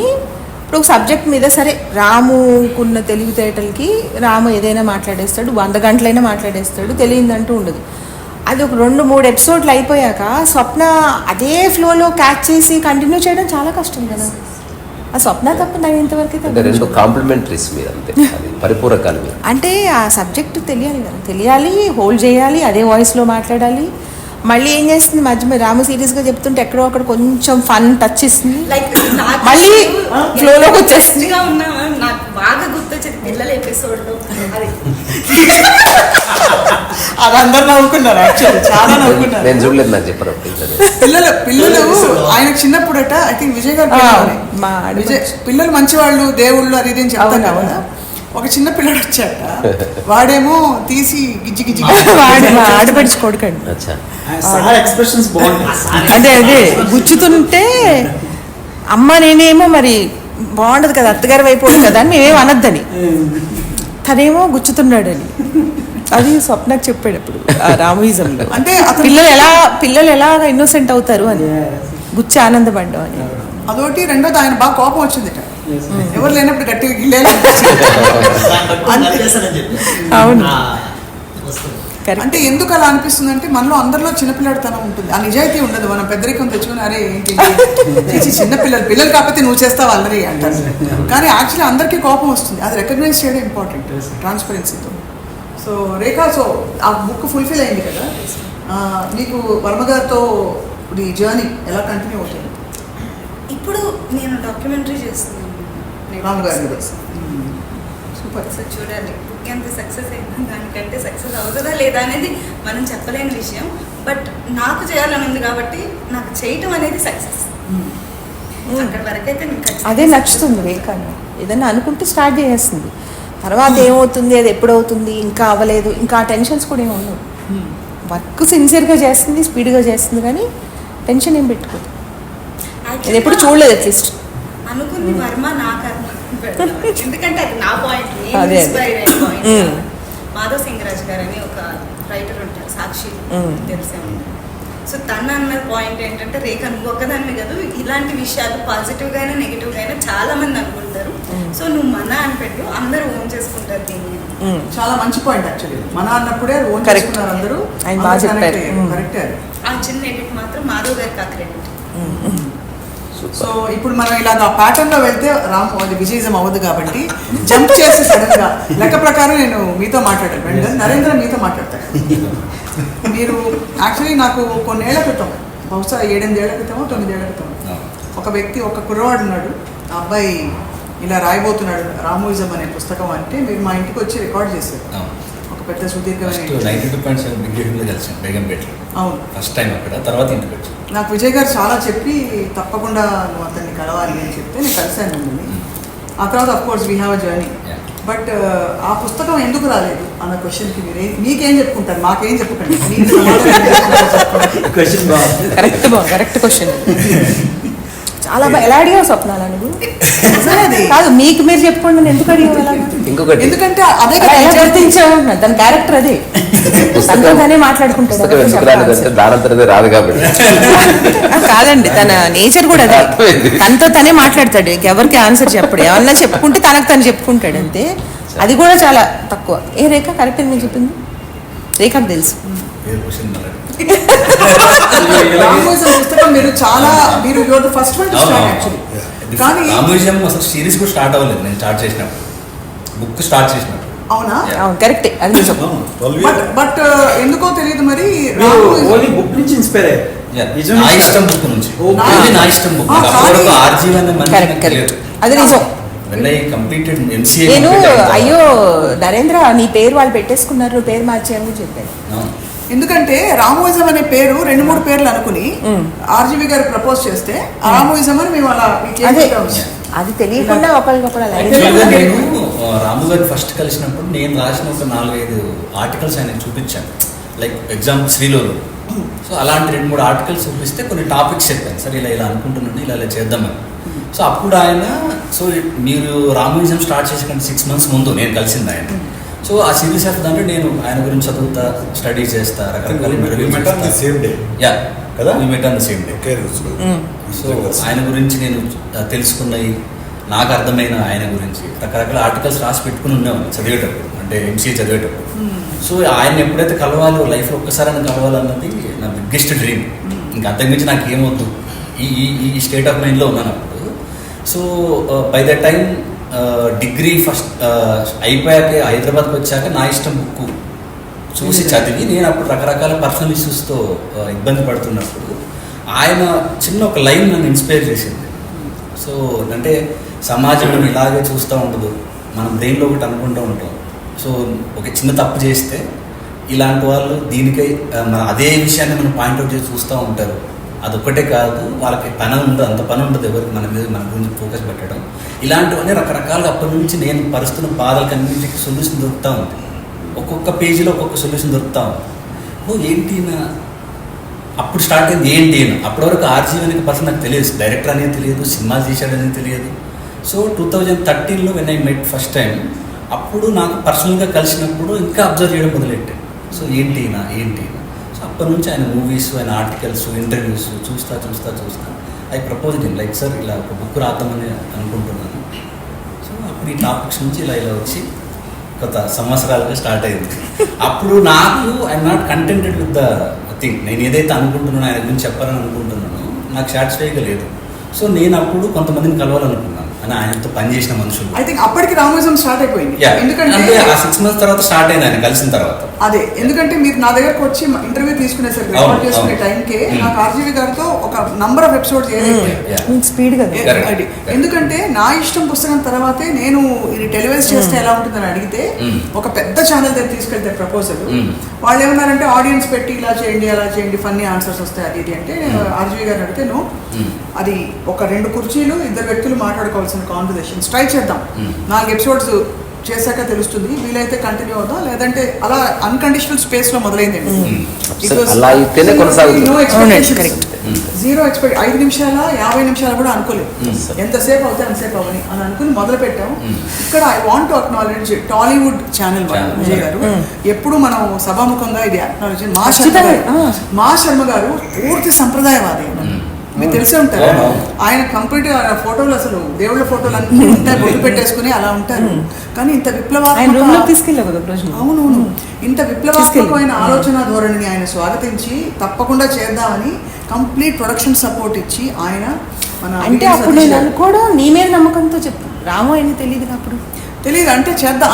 ఇప్పుడు ఒక సబ్జెక్ట్ మీద సరే రాముకున్న తెలివితేటలకి రాము ఏదైనా మాట్లాడేస్తాడు, 100 గంటలైనా మాట్లాడేస్తాడు, తెలియదంటూ ఉండదు. అది ఒక 2-3 ఎపిసోడ్లు అయిపోయాక స్వప్న అదే ఫ్లోలో క్యాచ్ చేసి కంటిన్యూ చేయడం చాలా కష్టం కదా. ఆ స్వప్న తప్ప నేను ఇంతవరకు రెండు కాంప్లిమెంటరీస్ మీరు అంతే, అది పరిపూరకాలు మీరు. అంటే ఆ సబ్జెక్ట్ తెలియాలి కదా, తెలియాలి, హోల్డ్ చేయాలి, అదే వాయిస్లో మాట్లాడాలి. మళ్ళీ ఏం చేస్తుంది మధ్య రాము సీరియస్గా చెప్తుంటే ఎక్కడో అక్కడ కొంచెం ఫన్ టచ్ ఇస్తుంది, లైక్ మళ్ళీ ఫ్లోలోకి వచ్చేస్తుంది. నాకు బాగా గుర్తొచ్చేది పిల్లల ఎపిసోడ్లో అది. అది అందరు నవ్వుకున్నారు, యాక్చువల్లీ చాలా నవ్వుకున్నారు. నేను చూడలేదు, నాకు చెప్పరు. పిల్లలు ఆయన చిన్నప్పుడట ఐ థింక్ విజయ్ గారు పిల్లలు మంచివాళ్ళు, దేవుళ్ళు అది ఇది అని చెప్తాను కదా. ఒక చిన్న పిల్లడు వచ్చాట, వాడేమో తీసి గిజ్జి గిజ్జి ఆడపడుచుకోడుకండి. ఎక్స్ప్రెషన్స్ బాగుంటాయి. అదే గుచ్చుతుంటే అమ్మ నేనేమో మరి బాగుండదు కదా, అత్తగారి వైపు కదా అని మేమేం అనొద్దని, తనేమో గుచ్చుతున్నాడని. అది స్వప్నకు చెప్పేటప్పుడు ఆ రామోయిజంలో అంటే పిల్లలు ఎలా ఇన్నోసెంట్ అవుతారు అని, గుచ్చి ఆనందపడ్డం అని. అదొకటి. రెండోది ఆయన బాగా కోపం వచ్చింది, ఎవరు లేనప్పుడు గట్టిగా గిల్లేలా. అవును, అంటే ఎందుకు అలా అనిపిస్తుంది అంటే మనలో అందరిలో చిన్నపిల్లడితనం ఉంటుంది, ఆ నిజాయితీ ఉండదు. మనం పెద్దరికం తెచ్చుకుని అరే ఏంటి పిల్లలు కాకపోతే నువ్వు చేస్తావు అల్లరి అంటారు. కానీ యాక్చువల్లీ అందరికీ కోపం వస్తుంది, అది రికగ్నైజ్ చేయడం ఇంపార్టెంట్ ట్రాన్స్పరెన్సీతో. సో రేఖా, సో ఆ బుక్ ఫుల్ఫిల్ అయింది కదా, నీకు వర్మ గారితో ఈ జర్నీ ఎలా కంటిన్యూ అవుతుంది? ఇప్పుడు నేను డాక్యుమెంటరీ చేస్తున్నాను రామ్ గారి. సూపర్. సో చూడాలి బుక్ ఎంత సక్సెస్ అయిందో, దానికంటే సక్సెస్ అవుతుందా లేదా అనేది మనం చెప్పలేని విషయం. బట్ నాకు చేయాలని ఉంది కాబట్టి నాకు చేయటం అనేది సక్సెస్. అక్కడ వరకు అయితే అదే నచ్చుతుంది రేఖను. ఏదైనా అనుకుంటే స్టార్ట్ చేసేస్తుంది, తర్వాత ఏమవుతుంది, అది ఎప్పుడవుతుంది, ఇంకా అవ్వలేదు, ఇంకా టెన్షన్స్ కూడా ఏమి ఉండవు. వర్క్ సిన్సియర్గా చేస్తుంది, స్పీడ్గా చేస్తుంది, కానీ టెన్షన్ ఏం పెట్టుకోదు. ఇది ఎప్పుడు చూడలేదు అట్లీస్ట్. అనుకుంది వర్మ నా కర్మ, ఎందుకంటే అది నా పాయింట్, అదే పాయింట్. మాధవ్ సింగరాజ్ గారు అని ఒక రైటర్ ఉంటారు, సాక్షి తెలిసే ఉంటారు. సో తను అన్న పాయింట్ ఏంటంటే, రేఖ నువ్వు ఒక్కదాన్ని కాదు, ఇలాంటి విషయాలు పాజిటివ్గా అయినా నెగిటివ్గా అయినా చాలా మంది అనుకుంటారు. సో నువ్వు మన అని పెట్టు, అందరూ ఓన్ చేసుకుంటారు దీన్ని. చాలా మంచి పాయింట్ యాక్చువల్లీ, మన అన్నప్పుడే ఓన్ చేసుకున్నారు అందరూ. కరెక్ట్. ఆ చిన్న ఎడిట్ మాత్రం మాధవ్ గారికి ఆ క్రెడిట్. సో ఇప్పుడు మనం ఇలాగ ప్యాటర్న్ లో వెళ్తే రామ్ అది విజయజం అవ్వదు కాబట్టి జంప్ చేసి సడన్ గా లెక్క ప్రకారం నేను మీతో మాట్లాడాను, నరేంద్ర మీతో మాట్లాడతాను. మీరు యాక్చువల్లీ నాకు కొన్నేళ్ల క్రితం, బహుశా 7-8 ఏళ్ల క్రితమో 9 ఏళ్ల క్రితం, ఒక వ్యక్తి, ఒక కుర్రవాడు ఉన్నాడు, ఆ అబ్బాయి ఇలా రాయబోతున్నాడు రామోయిజం అనే పుస్తకం అంటే మీరు మా ఇంటికి వచ్చి రికార్డ్ చేశారు. ఒక పెద్ద సుదీర్ఘమైన 92.7 అవును, ఫస్ట్ టైం అక్కడ, తర్వాత ఇంటికి వచ్చి నాకు విజయ్ గారు చాలా చెప్పి తప్పకుండా నువ్వు అతన్ని కలవాలి అని చెప్తే నేను కలిశాను మిమ్మల్ని. ఆ తర్వాత of course we have a journey. But ఆ పుస్తకం ఎందుకు రాలేదు అన్న క్వశ్చన్కి మీకేం చెప్పుకుంటారు, మాకేం చెప్పుకోండి. Correct question. చాలా ఎలా అడిగావు స్వప్నాలు నువ్వు? కాదు, మీకు మీరు చెప్పుకోండి, ఎందుకు అడిగావు? ఇంకొకటి, ఎందుకంటే అదే దాని క్యారెక్టర్ అదే, తనతోనే మాట్లాడుకుంటాడు. రాదు కాబట్టి కాదండి, తన నేచర్ కూడా అదే, తనతో తనే మాట్లాడతాడు, ఎవరికి ఆన్సర్ చెప్పడు. ఏమన్నా చెప్పుకుంటే తనకు తను చెప్పుకుంటాడు అంతే. అది కూడా చాలా తక్కువ. ఏ రేఖ కరెక్ట్ నేను చెప్పింది? రేఖకు తెలుసు. రామోజం పుస్తకం మీరు చాలా మీరు first one to start actually. కానీ రామోజం అసలు సిరీస్ కూడా స్టార్ట్ అవ్వలేదు నేను స్టార్ట్ చేసినప్పుడు, బుక్ స్టార్ట్ చేసినప్పుడు. అవునా? అవును కరెక్టే, అది నిజం. బట్ ఎందుకో తెలియదు మరి ఓన్లీ బుక్ నుంచి ఇన్స్పైర్ అయ్యారు. నా ఇష్టం బుక్ నుంచి, నా ఇష్టం బుక్. అప్పటివరకు ఆర్జీవన్ కరెక్ట్ కరెక్ట్, అది నిజం. Completed MCA. నేను అయ్యో నరేంద్ర నీ పేరు వాళ్ళు పెట్టేసుకున్నారు, నువ్వు పేరు మార్చేయని చెప్పాను. ఎందుకంటే రామోయిజం అనే పేరు 2-3 పేర్లు అనుకుని ఆర్జీవి గారు ప్రపోజ్ చేస్తే రామోయిజం అని మేము అలా అదే అది తెలియకుండా ఒకరికొకరు అలా నేను రాము గారు ఫస్ట్ కలిసినప్పుడు నేను రాసిన ఒక 4-5 ఆర్టికల్స్ ఆయనకు చూపించాను. Like example శ్రీలోలు. సో అలాంటి 2-3 ఆర్టికల్స్ చూపిస్తే కొన్ని టాపిక్స్ చెప్పాను, సరే ఇలా అనుకుంటున్నాను, ఇలా చేద్దామని. సో అప్పుడు ఆయన, సో మీరు రామోయిజం స్టార్ట్ చేసిన 6 months ముందు నేను కలిసింది ఆయన. సో ఆ సిరీస్ ఆఫ్ దాంట్లో నేను ఆయన గురించి చదువుతా, స్టడీ చేస్తా, రకరకాల సో ఆయన గురించి నేను తెలుసుకున్నవి, నాకు అర్థమైన ఆయన గురించి రకరకాల ఆర్టికల్స్ రాసి పెట్టుకుని ఉండేవాడిని చదివేటప్పుడు, అంటే ఎంసీఏ చదివేటప్పుడు. సో ఆయన ఎప్పుడైతే కలవాలో, లైఫ్లో ఒక్కసారైనా కలవాలన్నది నా బిగ్గెస్ట్ డ్రీమ్. ఇంకా అంతకుమించి నాకు ఏమొద్దు, ఈ స్టేట్ ఆఫ్ మైండ్లో ఉన్నాను అప్పుడు. So by the time degree first అయిపోయాక హైదరాబాద్కి వచ్చాక నా ఇష్టం బుక్ చూసి చదివి, నేను అప్పుడు రకరకాల పర్సనల్ ఇష్యూస్తో ఇబ్బంది పడుతున్నప్పుడు ఆయన చిన్న ఒక లైన్ నన్ను ఇన్స్పైర్ చేసింది. సో అంటే సమాజం ఇలాగే చూస్తూ ఉండదు, మనం బ్రెయిన్లో ఒకటి అనుకుంటూ ఉంటాం. సో ఒక చిన్న తప్పు చేస్తే ఇలాంటి వాళ్ళు దీనికై మన అదే విషయాన్ని మనం పాయింట్అవుట్ చేసి చూస్తూ ఉంటారు. అదొక్కటే కాదు, వాళ్ళకి పని ఉండదు, అంత పని ఉండదు ఎవరికి మన మీద, మన గురించి ఫోకస్ పెట్టడం. ఇలాంటివన్నీ రకరకాలుగా అప్పటి నుంచి నేను పరుస్తున్న బాధలకు అన్నింటికి సొల్యూషన్ దొరుకుతూ ఉంది. ఒక్కొక్క పేజీలో ఒక్కొక్క సొల్యూషన్ దొరుకుతూ ఉంది. ఏంటి అప్పుడు స్టార్ట్ అయింది ఏంటి అని. అప్పటి వరకు ఆర్జీవి అనే పర్సన్ నాకు తెలియదు, డైరెక్టర్ అనేది తెలియదు, సినిమా తీశాడనేది తెలియదు. సో 2013లో when I met first time, అప్పుడు నాకు పర్సనల్గా కలిసినప్పుడు ఇంకా అబ్జర్వ్ చేయడం మొదలెట్టాను. సో ఏంటి సో అప్పటి నుంచి ఆయన మూవీస్, ఆయన ఆర్టికల్స్, ఇంటర్వ్యూస్ చూస్తా I propose him like sir ఇలా ఒక బుక్ రాద్దామని అనుకుంటున్నాను. సో అప్పుడు ఈ టాపిక్స్ నుంచి ఇలా వచ్చి కొత్త సంవత్సరాలుగా స్టార్ట్ అయింది. అప్పుడు నాకు I'm not కంటెంటెడ్ with the thing. నేను ఏదైతే అనుకుంటున్నానో, ఆయన గురించి చెప్పాలని అనుకుంటున్నానో నాకు సాటిస్ఫైగా లేదు. సో నేను అప్పుడు కొంతమందిని కలవాలనుకున్నాను, అని ఆయనతో పనిచేసిన మనుషులు. ఐ థింక్ అప్పటికి రామోజం స్టార్ట్ అయిపోయింది. ఎందుకంటే ఆ 6 months తర్వాత స్టార్ట్ అయింది ఆయన కలిసిన తర్వాత. అదే ఎందుకంటే మీరు నా దగ్గరకు వచ్చి ఇంటర్వ్యూ తీసుకునేసరికి రికార్డ్ చేసుకునే టైంకే నాకు ఆర్జీవి గారితో ఒక నంబర్ ఆఫ్ ఎపిసోడ్స్ స్పీడ్ గా. ఎందుకంటే నా ఇష్టం పుస్తకం తర్వాతే నేను ఇది టెలివైజ్ చేస్తే ఎలా ఉంటుందని అడిగితే ఒక పెద్ద ఛానల్ దగ్గర తీసుకెళ్తే ప్రపోజల్, వాళ్ళు ఏమన్నారంటే ఆడియన్స్ పెట్టి ఇలా చేయండి అలా చేయండి, ఫన్నీ ఆన్సర్స్ వస్తాయి అది ఇది అంటే, ఆర్జీవి గారిని అడిగితే నో, అది ఒక 2 కుర్చీలు 2 వ్యక్తులు మాట్లాడుకోవాల్సిన కాన్వర్సేషన్స్, ట్రై చేద్దాం, 4 ఎపిసోడ్స్ చేశాక తెలుస్తుంది, వీలైతే కంటిన్యూ అవుదాం, లేదంటే అలా అన్కండిషనల్ స్పేస్ లో మొదలైందండి. జీరో ఎక్స్పెక్ట్ 5 నిమిషాల 50 నిమిషాలు కూడా అనుకోలేదు, ఎంతసేపు అవుతే అంతసేపు అవని అని అనుకుని మొదలు పెట్టాం. ఇక్కడ I want to acknowledge Tollywood channel Vijay గారు, ఎప్పుడు మనం సభాముఖంగా ఇది అక్నాలెడ్జ్. మా శర్మ గారు పూర్తి సంప్రదాయవాది, మీకు తెలిసే ఉంటారు. ఆయన కంప్లీట్ ఫోటోలు, అసలు దేవుళ్ళ ఫోటోలు అన్నీ ఉంటాయి, బొట్టు పెట్టేసుకుని అలా ఉంటారు. కానీ ఇంత అవునవును ఇంత విప్లవాత్మకమైన ఆలోచన ధోరణిని ఆయన స్వాగతించి తప్పకుండా చేద్దామని కంప్లీట్ ప్రొడక్షన్ సపోర్ట్ ఇచ్చి ఆయన మన అంటే అప్పుడు నేను అనుకోవడం నీ మీద నమ్మకంతో చెప్పు, రాము అని తెలియదు అప్పుడు తెలియదు అంటే చేద్దాం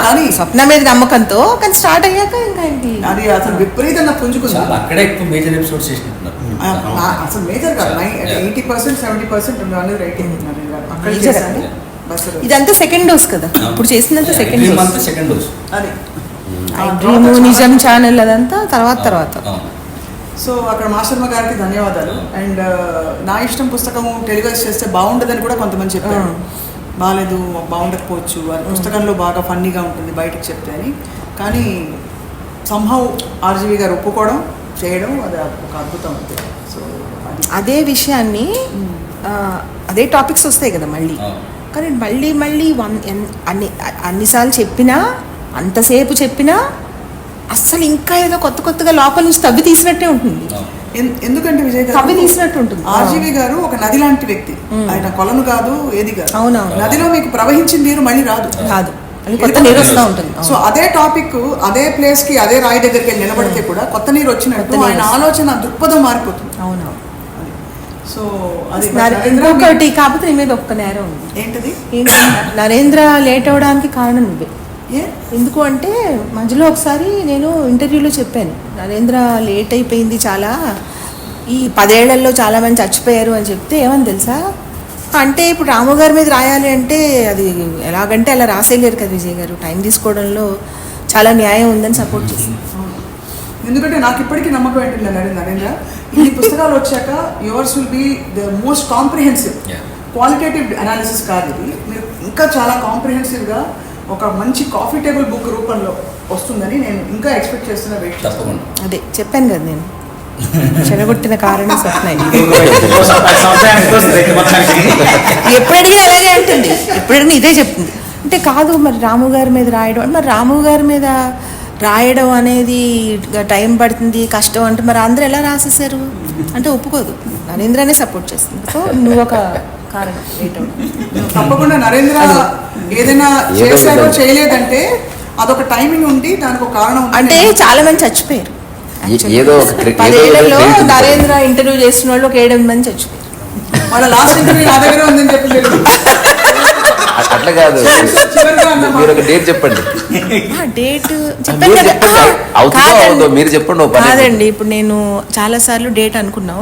కానీ స్వప్న మీద నమ్మకంతో, కానీ స్టార్ట్ అయ్యాక ఇంకా అది అసలు విపరీతంగా పుంజుకుంది. అక్కడే ఎక్కువ మేజర్ ఎపిసోడ్స్ చేసినట్టున్నారు. అసలు మేజర్ కాదు, 80% 70% అనేది రైటింగ్ అక్కడ చేశాను. ఇదంతా సెకండ్ డోస్ కదా, ఇప్పుడు చేసినంత సెకండ్ డోస్ అది నిజం ఛానల్ అదంతా తర్వాత. సో అక్కడ మాస్టర్మ గారికి ధన్యవాదాలు. అండ్ నా ఇష్టం పుస్తకం టెలివైజ్ చేస్తే బాగుండదని కూడా కొంతమంది చెప్పారు, బాగాలేదు, బాగుండకపోవచ్చు, అది పుస్తకంలో బాగా ఫన్నీగా ఉంటుంది బయటకు చెప్తే అని. కానీ సంహవ్ ఆర్జీవి గారు ఒప్పుకోవడం చేయడం అది ఒక అద్భుతం అంతే. సో అదే విషయాన్ని అదే టాపిక్స్ వస్తాయి కదా మళ్ళీ, కానీ మళ్ళీ అన్నిసార్లు చెప్పినా, అంతసేపు చెప్పినా అస్సలు ఇంకా ఏదో కొత్తగా లోపల నుంచి తవ్వి తీసినట్టే ఉంటుంది. ఎందుకంటే విజయ్ గారు తవ్వి తీసినట్టు ఉంటుంది. ఆర్జీవి గారు ఒక నది లాంటి వ్యక్తి, ఆయన కొలను కాదు ఏది కాదు. అవునవును, నదిలో మీకు ప్రవహించిన నీరు మళ్ళీ రాదు. అది కొత్త నీరు వస్తూ ఉంటుంది. సో అదే టాపిక్ అదే ప్లేస్ కి అదే రాయి దగ్గరికి వెళ్ళి నిలబడితే కూడా కొత్త నీరు వచ్చినట్టు కొత్త నీరు ఆయన ఆలోచన దృక్పథం మారిపోతుంది. అవునవును. సో అది ఇంకొకటి కాకపోతే నీ మీద ఒక్క నేరం ఉంది. ఏంటది? నరేంద్ర లేట్ అవడానికి కారణం నువ్వే. ఏ ఎందుకు అంటే మధ్యలో ఒకసారి నేను ఇంటర్వ్యూలో చెప్పాను, నరేంద్ర లేట్ అయిపోయింది చాలా, ఈ 10 ఏళ్లలో చాలా మంది చచ్చిపోయారు అని చెప్తే ఏమని తెలుసా, అంటే ఇప్పుడు రాము గారి మీద రాయాలి అంటే అది ఎలాగంటే అలా రాసేయలేరు కదా విజయ్ గారు, టైం తీసుకోవడంలో చాలా న్యాయం ఉందని సపోర్ట్ చేసింది. ఎందుకంటే నాకు ఇప్పటికీ నమ్మకం ఏంటంటే నరేంద్ర, ఈ పుస్తకాలు వచ్చాక yours will be the most comprehensive. Qualitative analysis కాదు ఇది, మీరు ఇంకా చాలా కాంప్రిహెన్సివ్గా ఒక మంచి కాఫీ టేబుల్ బుక్ రూపంలో వస్తుందని నేను ఇంకా ఎక్స్పెక్ట్ చేస్తున్నా. వెయిట్ తప్పకుండా. అదే చెప్పాను కదా నేను, చెడగొట్టిన కారణం స్వప్న. ఎప్పుడు అడిగినా అలాగే అంటుంది, ఎప్పుడు అడిగినా ఇదే చెప్తుంది. అంటే కాదు మరి రాము గారి మీద రాయడం, మరి రాము గారి మీద రాయడం అనేది టైం పడుతుంది కష్టం అంటే మరి అందరూ ఎలా రాసేసారు అంటే ఒప్పుకోదు, నరేంద్రనే సపోర్ట్ చేస్తుంది. సో నువ్వు ఒక కారణం. తప్పకుండా నరేంద్ర ఏదైనా చేశారో చేయలేదంటే అదొక టైమింగ్ ఉంది, దానికి ఒక కారణం అంటే చాలా మంది చచ్చిపోయారు. ఏదో 10 ఏళ్లలో నరేంద్ర ఇంటర్వ్యూ చేసిన వాళ్ళు ఒక 7-8 మంది చచ్చిపోయారు. వాళ్ళ లాస్ట్ ఇంటర్వ్యూ నా దగ్గర ఉందని చెప్పి అట్లా కాదు, మీరు ఒక డేట్ చెప్పండి. డేట్ మీరు చెప్పండి, అవుతుందో మీరు చెప్పండి. కాదండి, ఇప్పుడు నేను చాలా సార్లు డేట్ అనుకున్నాం,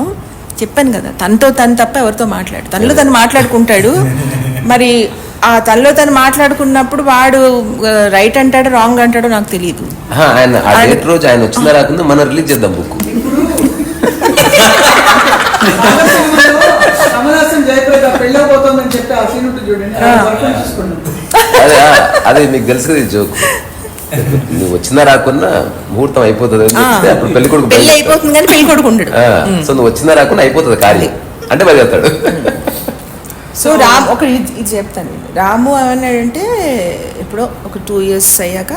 చెప్పాను కదా, తనతో తను తప్ప ఎవరితో మాట్లాడు, తనలో తను మాట్లాడుకుంటాడు. మరి ఆ తనలో తను మాట్లాడుకున్నప్పుడు వాడు రైట్ అంటాడో రాంగ్ అంటాడో నాకు తెలియదు. ఆయన ఆ డేట్ రోజు ఆయన వచ్చిందా రాకుండా మనం రిలీజ్ చేద్దాం బుక్. కమలాసన్ జయప్రద పెళ్ళిపోతుందని చెప్పి ఆ సీన్ ఉంటుంది చూడండి, అదే అదే మీకు తెలుసు కదా జోక్, నువ్వు వచ్చినా రాకున్నా ముహూర్తం అయిపోతుంది అని చెప్తే అప్పుడు పెళ్లి కొడుకు పెళ్లి అయిపోతుంది కానీ పెళ్లి కొడుకు ఉండడు. సో నువ్వు వచ్చినా రాకుండా అయిపోతుంది కార్యం అంటే బయలుదేరుతాడు. సో రామ్ ఒక ఇది చెప్తాను, రాము ఏమన్నాడంటే ఎప్పుడో ఒక 2 years అయ్యాక,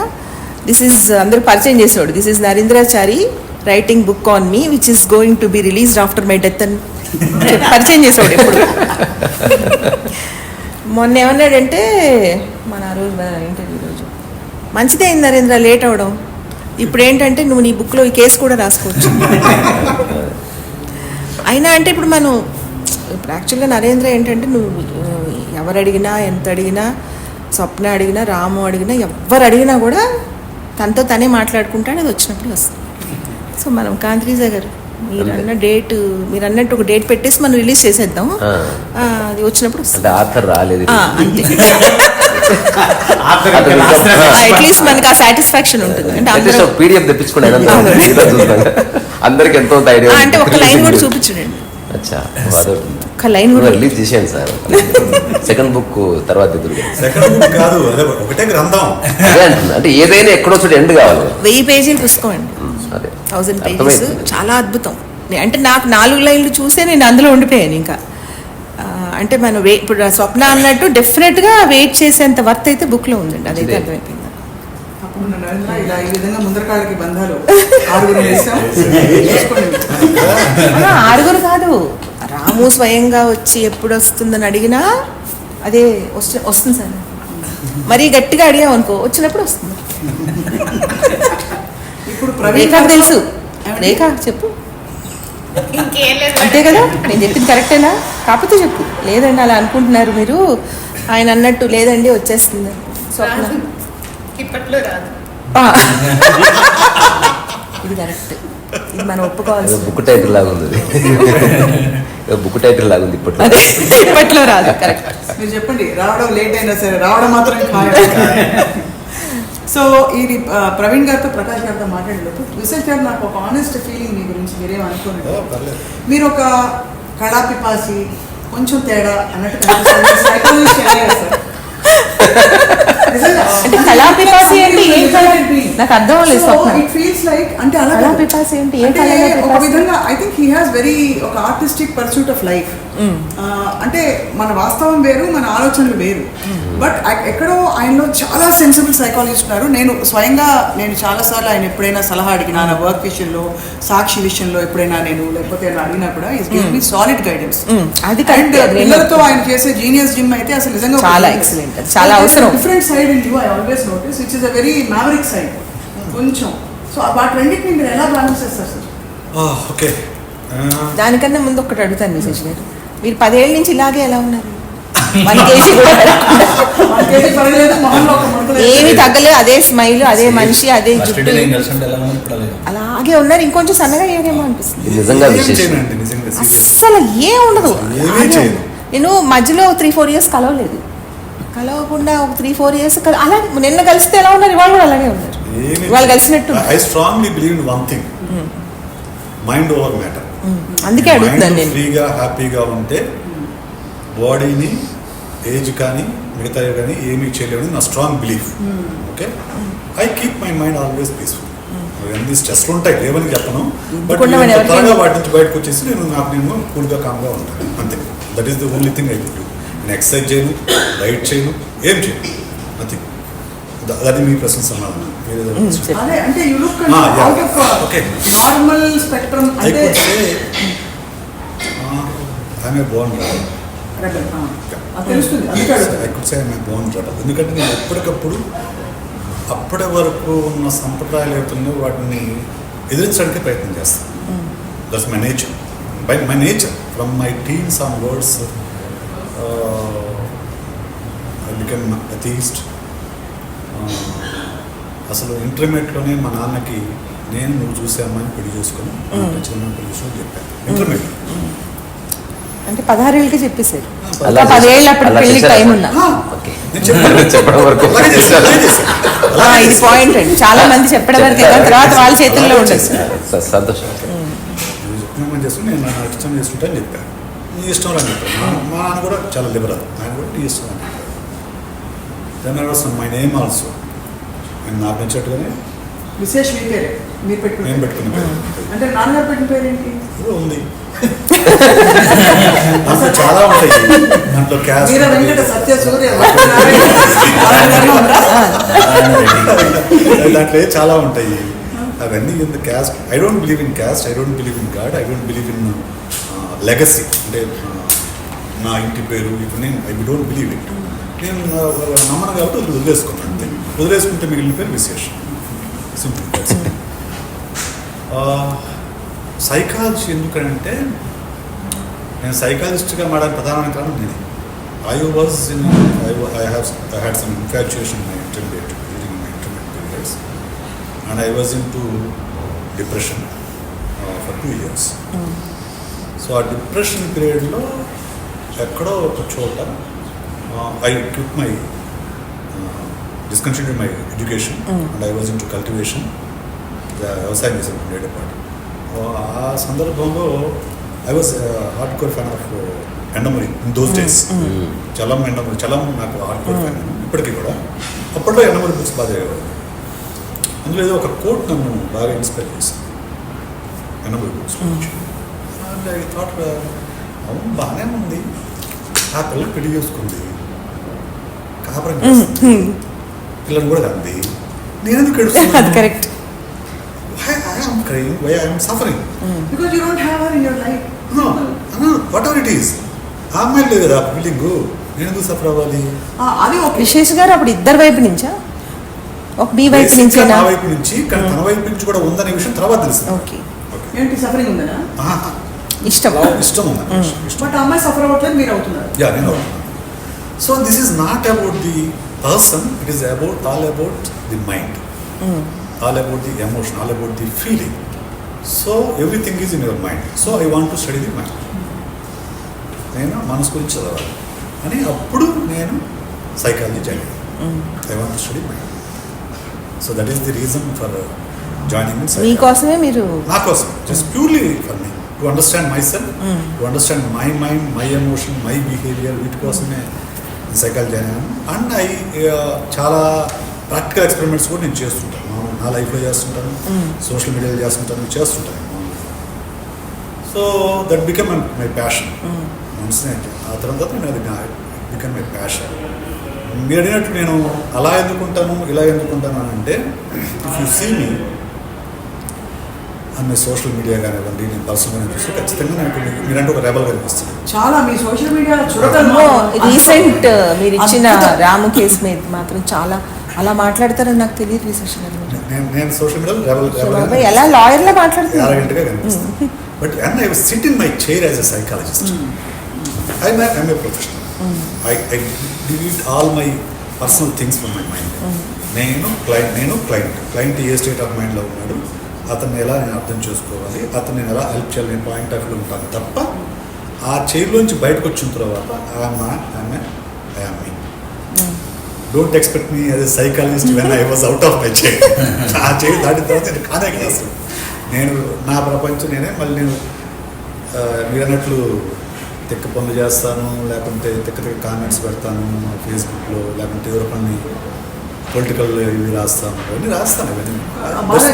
దిస్ ఈజ్ అందరూ పరిచయం చేసేవాడు, this is Narendrachari writing book on me which is going to be released after my death అని పరిచయం చేసేవాడు ఎప్పుడు. మొన్న ఏమన్నాడంటే మన ఆ రోజు ఇంటర్వ్యూ రోజు, మంచిదే అయింది నరేంద్ర లేట్ అవడం, ఇప్పుడు ఏంటంటే నువ్వు నీ బుక్లో ఈ కేసు కూడా రాసుకోవచ్చు. అయినా అంటే ఇప్పుడు యాక్చువల్గా నరేంద్ర ఏంటంటే నువ్వు ఎవరు అడిగినా ఎంత అడిగినా, స్వప్న అడిగినా రాము అడిగినా ఎవరు అడిగినా కూడా తనతో తనే మాట్లాడుకుంటాడు, అది వచ్చినప్పుడు వస్తుంది. సో మనం కాంత్రీజా గారు మీరు అన్నట్టు ఒక డేట్ పెట్టేసి మనం రిలీజ్ చేసేద్దాం, అది వచ్చినప్పుడు వస్తుంది. ఆథర్ రాలేదు అంతే, అట్లీస్ట్ మనకి ఆ సాటిస్ఫాక్షన్ ఉంటుంది. అంటే పీడిఎఫ్ తెప్పించుకోండి, అందరికి ఎంతో ఐడియా అంటే ఒక లైన్ కూడా చూపించండి. ఒక లైన్ కూడా రిలీజ్ చేసేయండి సార్, సెకండ్ బుక్ తర్వాత కాదు, ఒకటే గ్రంథం. అదే అంటున్నా, అంటే ఏదైనా ఎక్కడో చోట ఎండ్ కావాలి. 1000 పేజీలు పుస్తకం అండి, 1000 pages, చాలా అద్భుతం. అంటే నాకు 4 లైన్లు చూసే నేను అందులో ఉండిపోయాను. ఇంకా అంటే మనం ఇప్పుడు స్వప్న అన్నట్టు డెఫినెట్గా వెయిట్ చేసేంత వర్త్ అయితే బుక్లో ఉందండి, అదైతే అర్థమైపోయింది. ఇలా ఈ విధంగా ముందరకాళ్ళకి బంధాలు 6 కాదు, రాము స్వయంగా వచ్చి ఎప్పుడు వస్తుందని అడిగినా అదే వస్తుంది సార్. మరీ గట్టిగా అడిగాం అనుకో, వచ్చినప్పుడు వస్తుంది. ఇప్పుడు రేఖ తెలుసు, రేఖ చెప్పు, అంతే కదా నేను చెప్పింది కరెక్టేనా? కాకపోతే చెప్పు, లేదండి అలా అనుకుంటున్నారు మీరు, ఆయన అన్నట్టు లేదండి వచ్చేస్తుంది స్వప్న, ఇప్పట్లో రాదు. ఇది కరెక్ట్, ఇది మనం ఒప్పుకోవాలి. బుక్ టైటిల్ లాగా ఉంది, బుక్ టైటిల్ లాగా ఉంది ఇప్పట్లో రాదు. కరెక్ట్, మీరు చెప్పండి, రావడం లేట్ అయినా సరే రావడం మాత్రం ఖాయం. సో ఇది ప్రవీణ్ గారితో ప్రకాష్ గారితో మాట్లాడేటప్పుడు విశాల్ గారు నాకు ఒక ఆనెస్ట్ ఫీలింగ్ మీ గురించి మీరేం అనుకోండి, మీరు ఒక కళాపిపాసి కొంచెం తేడా అన్నట్టు అంటే కళాపిపాసి అంటే ఏం కళ నాకు అర్థం లేదు. ఇట్ ఫీల్స్ లైక్ అంటే అలా కళాపిపాసి అంటే ఏ కళ? ఒక విధంగా I think he has very ఒక ఆర్టిస్టిక్ పర్సూట్ ఆఫ్ లైఫ్. అంటే మన వాస్తవం వేరు, మన ఆలోచనలు వేరు. బట్ ఎక్కడో ఆయనలో చాలా సెన్సిబుల్ సైకాలజిస్ట్ ఉన్నారు. నేను స్వయంగా చాలాసార్లు ఆయన ఎప్పుడైనా సలహా అడిగినా, నా వర్క్ విషయంలో, సాక్షి విషయంలో ఎప్పుడైనా నేను లేకపోతే అడిగినా కూడా is give me solid guidance. And పిల్లలతో ఆయన చేసే జీనియస్ జిమ్ అయితే అసలు నిజంగా చాలా ఎక్సలెంట్, చాలా అవసరం. Different side in you I always notice it is a very maverick side కొంచెం. సో వాటి రెండింటిని మీరు ఎలా బ్యాలెన్స్ చేస్తారు సార్? ఓకే. దానికన్నా ముందు ఒకటి అడుగుతాను విశేష్ గారు, మీరు 10 ఏళ్ళ నుంచి ఇలాగే ఎలా ఉన్నారు? 1 కేజీ కూడా పెరగకుండా. మనకేది పడలేదు, మొహంలో ఒక ముడత లేదు. ఏమి తగ్గలేదు, అదే స్మైల్, అదే మనిషి, అదే ఫస్ట్ జుట్టు, నేను కలిసి ఉంటే ఎలా ఉంది ఇప్పుడు అలాగే. అలాగే ఉన్నారు. ఇంకొంచెం సన్నగా అయ్యారేమో అనిపిస్తుంది. ఇది నిజంగా ఏం విశేషం. చేయనండి, నిజంగా serious. అస్సలు ఏం ఉండదు. ఏమీ అలాగే చేయను. నేను మధ్యలో 3-4 ఇయర్స్ కలవకుండా ఒక 3-4 ఇయర్స్ అలా నిన్న కలిస్తే ఎలా ఉన్నారు, ఇవాళ కూడా అలాగే ఉన్నారు. ఏమీ ఇవాళ కలిసినట్టు. I strongly believe in one thing, mind over matter. అందుకే అడుగుతున్నాను నేను. ఫ్రీగా హ్యాపీగా ఉంటే బాడీని ఏజ్ కానీ మిగతా కానీ ఏమీ చేయలేమని నా strong belief. Okay, I keep my mind always peaceful. ఎన్ని స్ట్రెస్లు ఉంటాయి లేవని చెప్పను, బట్ ఇందుకున్న వాడు ఎవరికైనా- త్వరగా వాటి నుంచి బయటకు వచ్చేసి నేను కూల్గా కామ్గా ఉంటాను అంతే. That is the only thing I can do. నేను ఎక్సర్సైజ్ చేయను, డైట్ చేయను, ఏం చేయను, నథింగ్. అది మీ ప్రశ్న సమాధానం. అదే అంటే you look yeah. Out of Okay. Normal spectrum. I అంటే could say I'm a born rebel. rebel, అది తెలుస్తుంది అందుకే I అడుగుతాను. could say I'm a born rebel. ఎందుకంటే నేను ఎప్పటికప్పుడు అప్పటి వరకు ఉన్న సంప్రదాయాలు ఏవైతున్నాయో వాటిని ఎదిరించడానికి ప్రయత్నం చేస్తాను. That's my nature. By my nature from my teens on words I become అథీస్ట్. అసలు ఇంటర్మీడియట్లోనే మా నాన్నకి నువ్వు చూసే అమ్మాయిని పెళ్లి చేసుకుని చిన్న పెళ్లి చేసుకుని చెప్పాను. ఇంటర్మీడియట్ అంటే 16 ఏళ్ళకి చెప్పేశారు. అలా ఇంకా 10 ఏళ్ళు అప్పుడు అలా పెళ్లి చేశారా? టైం ఉన్నా. ఓకే. నేను చెప్పాను. చెప్పడం వరకు అలాగే చేశాను, అలాగే చేశాను. ఇది పాయింట్ అండి. చాలా మంది చెప్పడం వరకే కానీ తర్వాత వాళ్ళ చేతుల్లో ఉండదు. సంతోషం. చెప్పిన చేసుకుని నేను నా ఇష్టం చేసుకుంటా అని చెప్పాను. నీ ఇష్టం అని చెప్పాను. మా నాన్న కూడా చాలా లిబరల్, ఆయన కూడా నీ ఇష్టం అని చెప్పారు. Then I was my name also. నేను నాకు నచ్చినట్టుగానే విశేష్ మీ పేరే మీరు పెట్టుకున్న నేను పేరు. పెట్టుకున్న పేరు అంటే నాన్నగారు పెట్టిన పేరు ఏంటి? ఏదో ఉంది. దాంట్లో చాలా ఉంటాయి. దాంట్లో క్యాస్ట్ వీర వెంకట సత్య సూర్య నారాయణ ఉందా? దాంట్లో చాలా ఉంటాయి. అవన్నీ in the cast. I don't believe in caste, I don't believe in God, I don't believe in legacy. అంటే నా ఇంటి పేరు ఇప్పుడు నేను ఐ డోంట్ బిలీవ్ ఇట్. నేను నమ్మను కాబట్టి వదిలేసుకున్నాను అంతే. వదిలేసుకుంటే మిగిలిన పేరు విశేషం. సింపుల్. సైకాలజీ ఎందుకంటే నేను సైకాలజిస్ట్గా మారడానికి ప్రధానమైన కారణం నేనే. I had some infatuation in my intermediate periods, and I was into depression for 2 years. So ఆ డిప్రెషన్ పీరియడ్లో ఎక్కడో ఒక చోట I quit my discontinued my education and I was into cultivation. వ్యవసాయం చేశాను ఉండేటప్పుడు. ఆ సందర్భంలో I was hard core fan of Yandamuri in those days. Chalam Yandamuri, Chalam నాకు హార్డ్ కోర్ ఫ్యాన్ ఇప్పటికీ కూడా. అప్పట్లో ఎండమూరి బుక్స్ బాగా చదివేవాడు. అందులో ఏదో ఒక కోట్ నన్ను బాగా ఇన్స్పైర్ చేశాను ఎండమూరి బుక్స్ నుంచి. అండ్ ఐ థాట్ అవును బాగానే ఉంది, ఆ పిల్లలు పెళ్లి చేసుకుంది, కాపురం చేస్తుంది, పిల్లలు కూడా కంది, నేను ఎందుకు అది ఏడుస్తున్నాను? Correct. Why I am crying? Why I am suffering? Because you don't have her in your life. No, whatever it is. ఆ అమ్మాయి లేదు కదా ఫీలింగ్, నేను ఎందుకు సఫర్ అవ్వాలి? అది ఓకే. విశేష్ గారు అప్పుడు ఇద్దరు వైపు నుంచా, ఒక మీ వైపు Basically నుంచేనా? నా వైపు నుంచి, కానీ తన వైపు నుంచి కూడా ఉందనే విషయం తర్వాత తెలిసింది. ఓకే. ఏంటి సఫరింగ్ ఉందనా? ఇష్టం. ఇష్టం ఉంది. ఇష్టం. బట్ అమ్మాయి సఫర్ అవ్వట్లేదు, మీరు అవుతున్నారు. యా, నేను అవుతున్నాను. So this is not about the person, it is all about the mind, all about the emotion, all about the feeling. So everything is in your mind. So I want to study the mind. నేను మనసు గురించి చదవాలి అని అప్పుడు నేను సైకాలజీ జాయిన్ అయ్యాను. I want to study mind. So that is the reason for joining in psychology. మీకోసమే మీరు? నా కోసం, just purely for me to understand my self, to understand my mind, my emotion, my behaviour, వీటి కోసమే సైకాలజీ జాయిన్ అయ్యాను. అండ్ చాలా ప్రాక్టికల్ ఎక్స్పెరిమెంట్స్ కూడా నేను చేస్తుంటాను. నా లైఫ్లో చేస్తుంటాను, సోషల్ మీడియాలో చేస్తుంటాను. So that become my passion. మనసునే ఆ తర్వాత నేను అది బికమ్ మై ప్యాషన్. మీరు అడిగినట్టు నేను అలా ఎందుకుంటాను, ఇలా ఎందుకుంటాను అని అంటే, ఇఫ్ యూ సీ మీ, అన్ని సోషల్ మీడియా కానివ్వండి, నేను పర్సనల్గా చూస్తే ఖచ్చితంగా నాకు మీరంటే ఒక రెబల్ కనిపిస్తుంది. చాలా మీ సోషల్ మీడియా చురకలు రీసెంట్ మీరు ఇచ్చిన రాము కేసు మీద మాత్రం చాలా అలా మాట్లాడతారని నాకు తెలియదు రీసెర్చ్ నేను సోషల్ మీడియాలో రెబల్ ఎలా లాయర్లా మాట్లాడుతున్నారు. అరగంటగా కనిపిస్తుంది. But and I SIT in my chair as a psychologist. I'm a professional. I delete all my personal things from my mind. నేను క్లయింట్ ఏ స్టేట్ ఆఫ్ మైండ్లో ఉన్నాడు, అతన్ని ఎలా నేను అర్థం చేసుకోవాలి, అతన్ని నేను ఎలా హెల్ప్ చేయాలి, నేను పాయింట్ ఆఫ్ వ్యూలో ఉంటాను తప్ప ఆ చైర్లోంచి బయటకు వచ్చిన తర్వాత I'm me. Don't expect me as a psychologist when I was out of my chair. ఆ చైర్ దాటిన తర్వాత నేను కానే కాదు. నేను నా ప్రపంచం నేనే. మళ్ళీ నేను మీరు అన్నట్లు తిక్క పనులు చేస్తాను, లేకుంటే తిక్క కామెంట్స్ పెడతాను ఫేస్బుక్లో, లేకుంటే ఎవరి పని పొలిటికల్ ఇవి రాస్తాను, అవన్నీ రాస్తాను.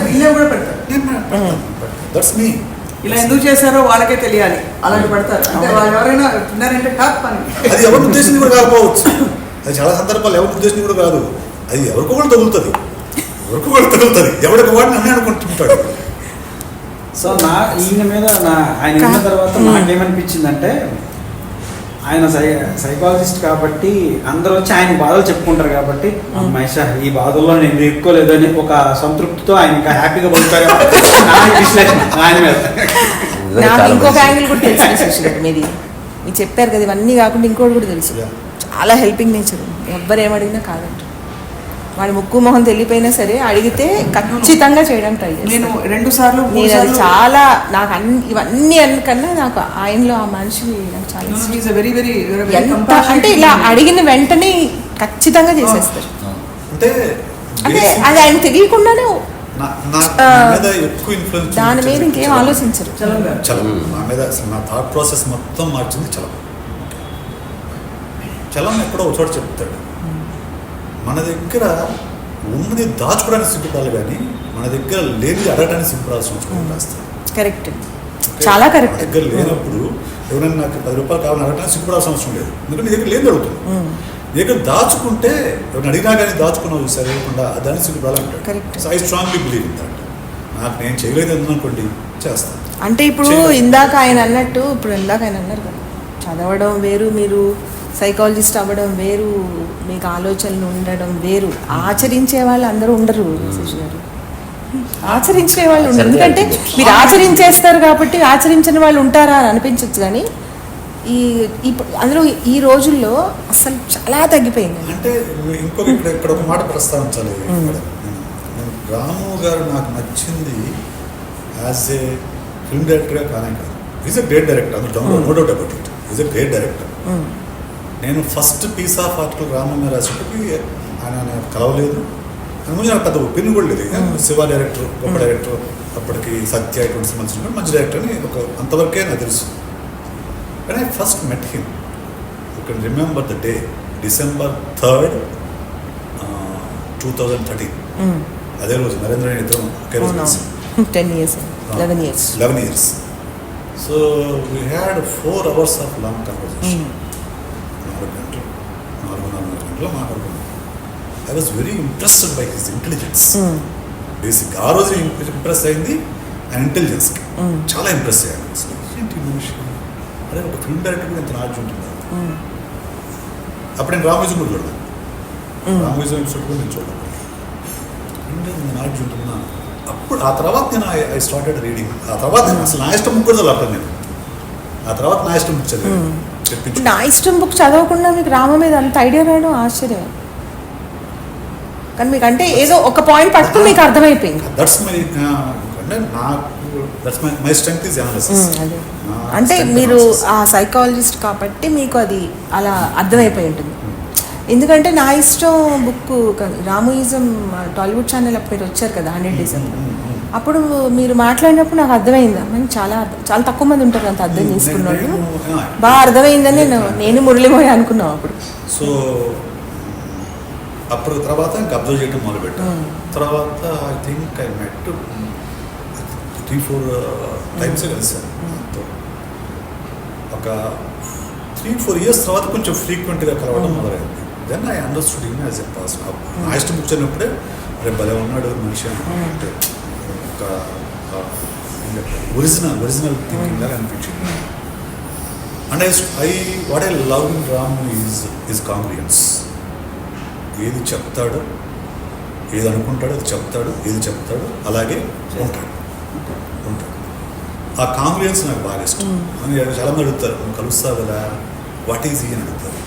వీళ్ళే కూడా పెడతారు. That's me. ఇలా ఎందుకు చేశారో వాళ్ళకే తెలియాలి, అలాంటి పెడతారు. అంటే వాళ్ళు ఎవరైనా తిన్నారంటే టాప్ పని. అది ఎవరి ఉద్దేశం కూడా కాకపోవచ్చు. అది చాలా సందర్భాలు ఎవరి ఉద్దేశం కూడా కాదు. అది ఎవరికో కూడా తగులుతుంది, ఎవరికి వాడిని అన్నీ అనుకుంటుంటాడు. సో ఈయన మీద ఆయన విన్న తర్వాత నాకేమనిపించిందంటే, ఆయన సైకాలజిస్ట్ కాబట్టి అందరూ వచ్చి ఆయన బాధలు చెప్పుకుంటారు కాబట్టి మహేష్ ఈ బాధల్లో నేను ఎక్కోలేదు అని ఒక సంతృప్తితో ఆయన ఇంకా హ్యాపీగా బతుకుతారు. ఆయన మీద నాకు ఇంకొక యాంగిల్ కూడా తెలుసు మీది. మీరు చెప్పారు కదా ఇవన్నీ కాకుండా ఇంకోటి కూడా తెలుసు. చాలా హెల్పింగ్ నేచర్. ఎవ్వరు ఏమడిగినా కాదంట. వాడి ముక్కు మొహం తెలియపోయినా సరే అడిగితే ఖచ్చితంగా చేయడానికి ట్రై చేస్తాను. నేను 2 సార్లు అది చాలా నాకు ఇవన్నీ అన్నికన్నా నాకు ఆయనలో ఆ మనిషి నాకు చాలా వెరీ వెరీ ఎంత అంటే ఇలా అడిగిన వెంటనే ఖచ్చితంగా చేసేస్తారు. అంటే అది ఆయన తెలియకుండానే ఎక్కువ ఇన్ఫ్లుయెన్స్ దాని మీద ఇంకేం ఆలోచించరు. చలం నా మీద నా థాట్ ప్రాసెస్ మొత్తం మార్చింది చలం ఎక్కడో ఒక చోట చెప్తాడు, మన దగ్గర ఉన్నది దాచుకోవడానికి సిగ్గుపడాలి కానీ మన దగ్గర లేనిది అడగడానికి సిగ్గుపడాల్సిన అవసరం రాస్తాను. కరెక్ట్, చాలా కరెక్ట్. దగ్గర లేనప్పుడు ఎవరైనా నాకు 10 రూపాయలు కావాలని అడగడానికి సిగ్గుపడాల్సిన అవసరం లేదు. ఎందుకంటే నీ దగ్గర లేని అడుగుతుంది. నీ దగ్గర దాచుకుంటే ఎవరిని అడిగినా కానీ దాచుకున్నావు సరే లేకుండా దాన్ని సిగ్గుపడాలంటాడు. So I strongly believe in that. నాకు నేను చేయలేదు అనుకోండి చేస్తాను. అంటే ఇప్పుడు ఇందాక ఆయన అన్నట్టు ఆయన అన్నారు కదా, చదవడం వేరు, మీరు సైకాలజిస్ట్ అవ్వడం వేరు, మీకు ఆలోచనలు ఉండడం వేరు. ఆచరించే వాళ్ళు అందరూ ఉండరు గారు. ఆచరించే వాళ్ళు ఉండరు. ఎందుకంటే మీరు ఆచరించేస్తారు కాబట్టి ఆచరించని వాళ్ళు ఉంటారా అని అనిపించవచ్చు. కానీ అందులో ఈ రోజుల్లో అసలు చాలా తగ్గిపోయింది. అంటే ఇంకొక ఇక్కడ ఒక మాట ప్రస్తావించాలి. రాము గారు నాకు నచ్చింది యాజ్ ఏ ఫిల్మ్ డైరెక్టర్గా కానే కాదు. ఈజ్ ఎ గ్రేట్ డైరెక్టర్, అందులో no doubt about it. Is a great director. నేను first piece of article Ramanna రాసేటప్పటికి ఆయన కలవలేదు. దాని గురించి నాకు పెద్ద ఒపీనియన్ కూడా లేదు. శివ డైరెక్టర్, గొప్ప డైరెక్టర్, అప్పటికి సత్య ఇటువంటి సంబంధించిన మంచి డైరెక్టర్ అని అంతవరకే నాకు తెలుసు. కానీ I first met him. You can remember the day, December 3rd, 2013. అదే రోజు నరేంద్ర ఇద్దరం ఒకే రోజు 11 years. So we had 4 hours of long conversation. 4 గంటలు మాట్లాడుకున్నాం. I was very interested by his intelligence. Basic ఆ రోజు ఇంప్రెస్ అయింది ఆయన ఇంటెలిజెన్స్కి. చాలా ఇంప్రెస్ అయ్యాను. ఏంటి మనిషి, అదే ఒక ఫిల్మ్ డైరెక్టర్ కూడా ఇంత నాలెడ్జ్ ఉంటుంది. అప్పుడు నేను రామోజీం కూడా చూడలేదు. రామోజీం ఎపిసోడ్ కూడా నేను చూడలేదు. నాలెడ్జ్ ఉంటుందా అప్పుడు. ఆ తర్వాత నేను ఐ స్టార్టెడ్ రీడింగ్. ఆ తర్వాత నేను అసలు నా ఇష్టం బుక్ కూడా చదవలేదు నేను. ఆ తర్వాత నా ఇష్టం బుక్ చదివాను. నా ఇష్టం బుక్ చదవకుండా మీకు రామ మీద అంత ఐడియా రాయడం ఆశ్చర్యం. కానీ మీకు అంటే ఏదో ఒక పాయింట్ పట్టుకుని మీకు అర్థమైపోయింది. That's my my strength is analysis. అంటే మీరు ఆ సైకాలజిస్ట్ కాబట్టి మీకు అది అలా అర్థమైపోయి ఉంటుంది. ఎందుకంటే నా ఇష్టం బుక్ రామోయిజం టాలీవుడ్ ఛానల్ అప్పుడు మీరు వచ్చారు కదా 100 days అప్పుడు మీరు మాట్లాడినప్పుడు నాకు అర్థమైంది. మనకి చాలా చాలా తక్కువ మంది ఉంటారు అంత అర్థం చేసుకున్నాడు. బాగా అర్థమైందని నేను మురళిమోయ అనుకున్నాను అప్పుడు. సో అప్పుడు తర్వాత ఇంకా అబ్జర్వ్ చేయడం మొదలుపెట్టాను. తర్వాత I think I met 3-4 times కలిసాను. ఒక 3-4 years తర్వాత కొంచెం ఫ్రీక్వెంట్గా కలవడం మొదలైంది. Then I understood him as a person. నా ఇష్టం కూర్చున్నప్పుడే రేపు భలే ఉన్నాడు మనిషి అంటే ఒక ఒరిజినల్ థింకింగ్ లాగా అనిపించింది. And what I love in Ram is congruence. ఏది చెప్తాడో, ఏది అనుకుంటాడో అది చెప్తాడు, ఏది చెప్తాడో అలాగే ఉంటాడు. ఆ కాంగ్రియన్స్ నాకు బాగా ఇష్టం. అని చాలామంది అడుగుతారు, నువ్వు కలుస్తావు కదా, వాట్ ఈజ్ హీ అని అడుగుతారు.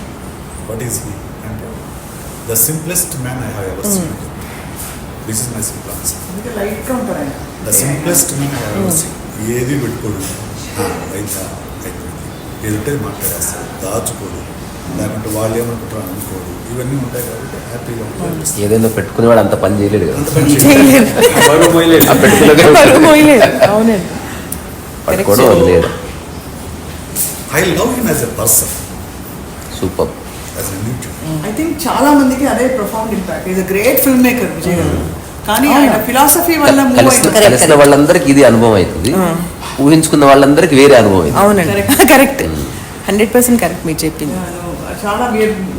వాట్ ఈజ్ హీ అంటే the simplest man I have ever seen. This is my simple answer. అందుకే లైట్గా ఉంటారు ఆయన. The simplest man I have ever seen. ఏది పెట్టుకోడు, అయితే అయిపోయింది, ఏది ఉంటే మాట్లాడేస్తాడు, దాచుకోడు, లేకుంటే వాళ్ళు ఏమనుకుంటారు అనుకోడు. ఇవన్నీ ఉంటాయి కాబట్టి హ్యాపీగా ఉంటాయి. ఏదైనా పెట్టుకునేవాడు అంత పని చేయలేడు కదా. అంత పని చేయలేదు. బరువు మోయలేదు. ఆ పెట్టుకునే అవునండి. పట్టుకోవడం వదిలేదు. I love him as a person, super. As a individual. I think చాలా మందికి అదే profound impact. Is a great film maker Vijay గారు. కానీ ఆయన ఫిలాసఫీ వల్ల మూవ్ కలిసిన వాళ్ళందరికీ ఇది అనుభవం అవుతుంది, ఊహించుకున్న వాళ్ళందరికీ వేరే అనుభవం అవుతుంది. అవునండి, కరెక్ట్, 100% కరెక్ట్ మీరు చెప్పింది. చాలా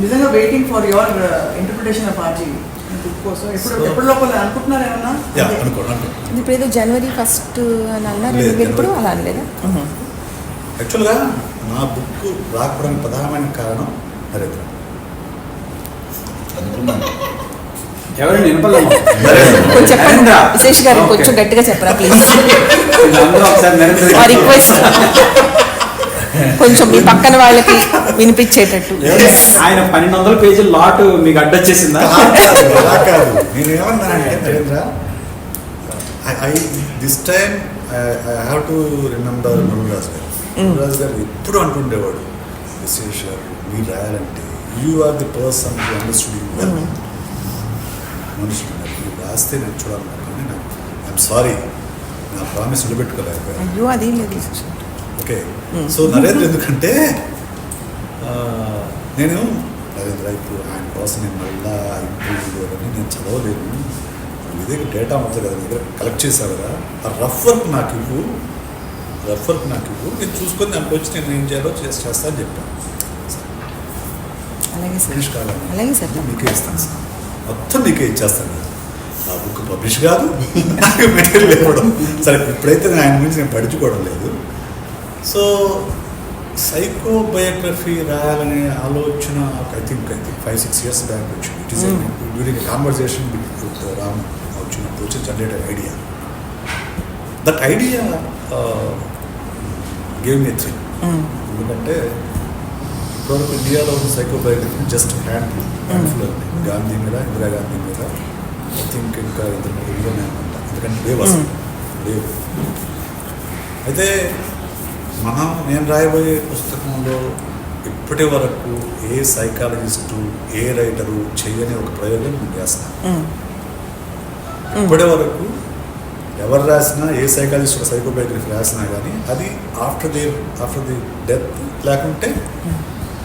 నిజంగా waiting for your interpretation of RGV కోసం. ఎప్పుడు లోపల అనుకుంటున్నారు ఏమన్నా? అనుకోండి. ఇప్పుడు ఏదో January 1st అని అన్నారు, ఎప్పుడు అలా అనలేదా? యాక్చువల్గా నా బుక్ రాకపోవడానికి ప్రధానమైన కారణం నరేంద్ర. ఎవరైనా వినపడలేదు. కొంచెం చెప్పండి విశేష్ గారు, కొంచెం గట్టిగా చెప్పరా ప్లీజ్. వీళ్ళందరూ ఒకసారి నరేంద్ర రిక్వెస్ట్ కొంచెం మీ పక్కన వాళ్ళకి వినిపించేటట్టు. ఆయన 1200 పేజీల లాట్ మీకు అడ్డొచ్చేసిందా? అలా కాదు, నేను ఏమన్నానంటే Narendra, this time I have to remember Murugaraju గారు. మురుగరాజు గారు ఎప్పుడు అంటుండేవాడు, విశేష్ గారు మీరు రాయాలంటే you are the person who understood you well. మనుషులు మీరు రాస్తే నేను చూడాలన్నారు, కానీ నాకు ఐఎమ్ సారీ, నా ప్రామిస్ నిలబెట్టుకోలేకపోయాను. అయ్యో అదేం లేదు. ఓకే, సో నరేంద్ర ఎందుకంటే నేను నరేంద్ర ఇప్పుడు ఆయన కోసం నేను మళ్ళా ఇంప్రూవ్ అని నేను చదవలేను, ఇదే డేటా అవుతుంది కదా, దగ్గర కలెక్ట్ చేశావు కదా, ఆ రఫ్ వర్క్ నాకు ఇవ్వు, నేను చూసుకొని దాంట్లో వచ్చి నేను ఏం చేయాలో చేస్తా అని చెప్పాను. అలాగే సార్, ఫినిష్ కావాలి, అలాగే సార్. మీకే ఇస్తాను సార్, మొత్తం మీకే ఇచ్చేస్తాను. ఆ బుక్ పబ్లిష్ కాదు, నాకు మెటీరియల్ ఇవ్వడం. సరే ఇప్పుడైతే ఆయన గురించి నేను పడుచుకోవడం లేదు. సో సైకోబయోగ్రఫీ రాయాలనే ఆలోచన ఐ థింక్ 5-6 years బ్యాక్ వచ్చింది. It is during conversation with Ram వచ్చినప్పుడు వచ్చి generated idea. That idea gave me thrill. ఎందుకంటే ఇప్పటివరకు ఇండియాలో ఉన్న సైకోబయోగ్రఫీ జస్ట్ హ్యాండ్ఫుల్ అండి. గాంధీ మీద, ఇందిరాగాంధీ మీద, ఐ థింక్ ఇంకా 2-3 అనమాట. ఎందుకంటే లేవు. అయితే నేను రాయబోయే పుస్తకంలో ఇప్పటి వరకు ఏ సైకాలజిస్టు, ఏ రైటరు చేయని ఒక ప్రయోగం నేను చేస్తాను. ఇప్పటి వరకు ఎవరు రాసినా, ఏ సైకాలజిస్ట్ ఒక సైకోబయోగ్రఫీ రాసినా కానీ అది ఆఫ్టర్ ది డెత్, లేకుంటే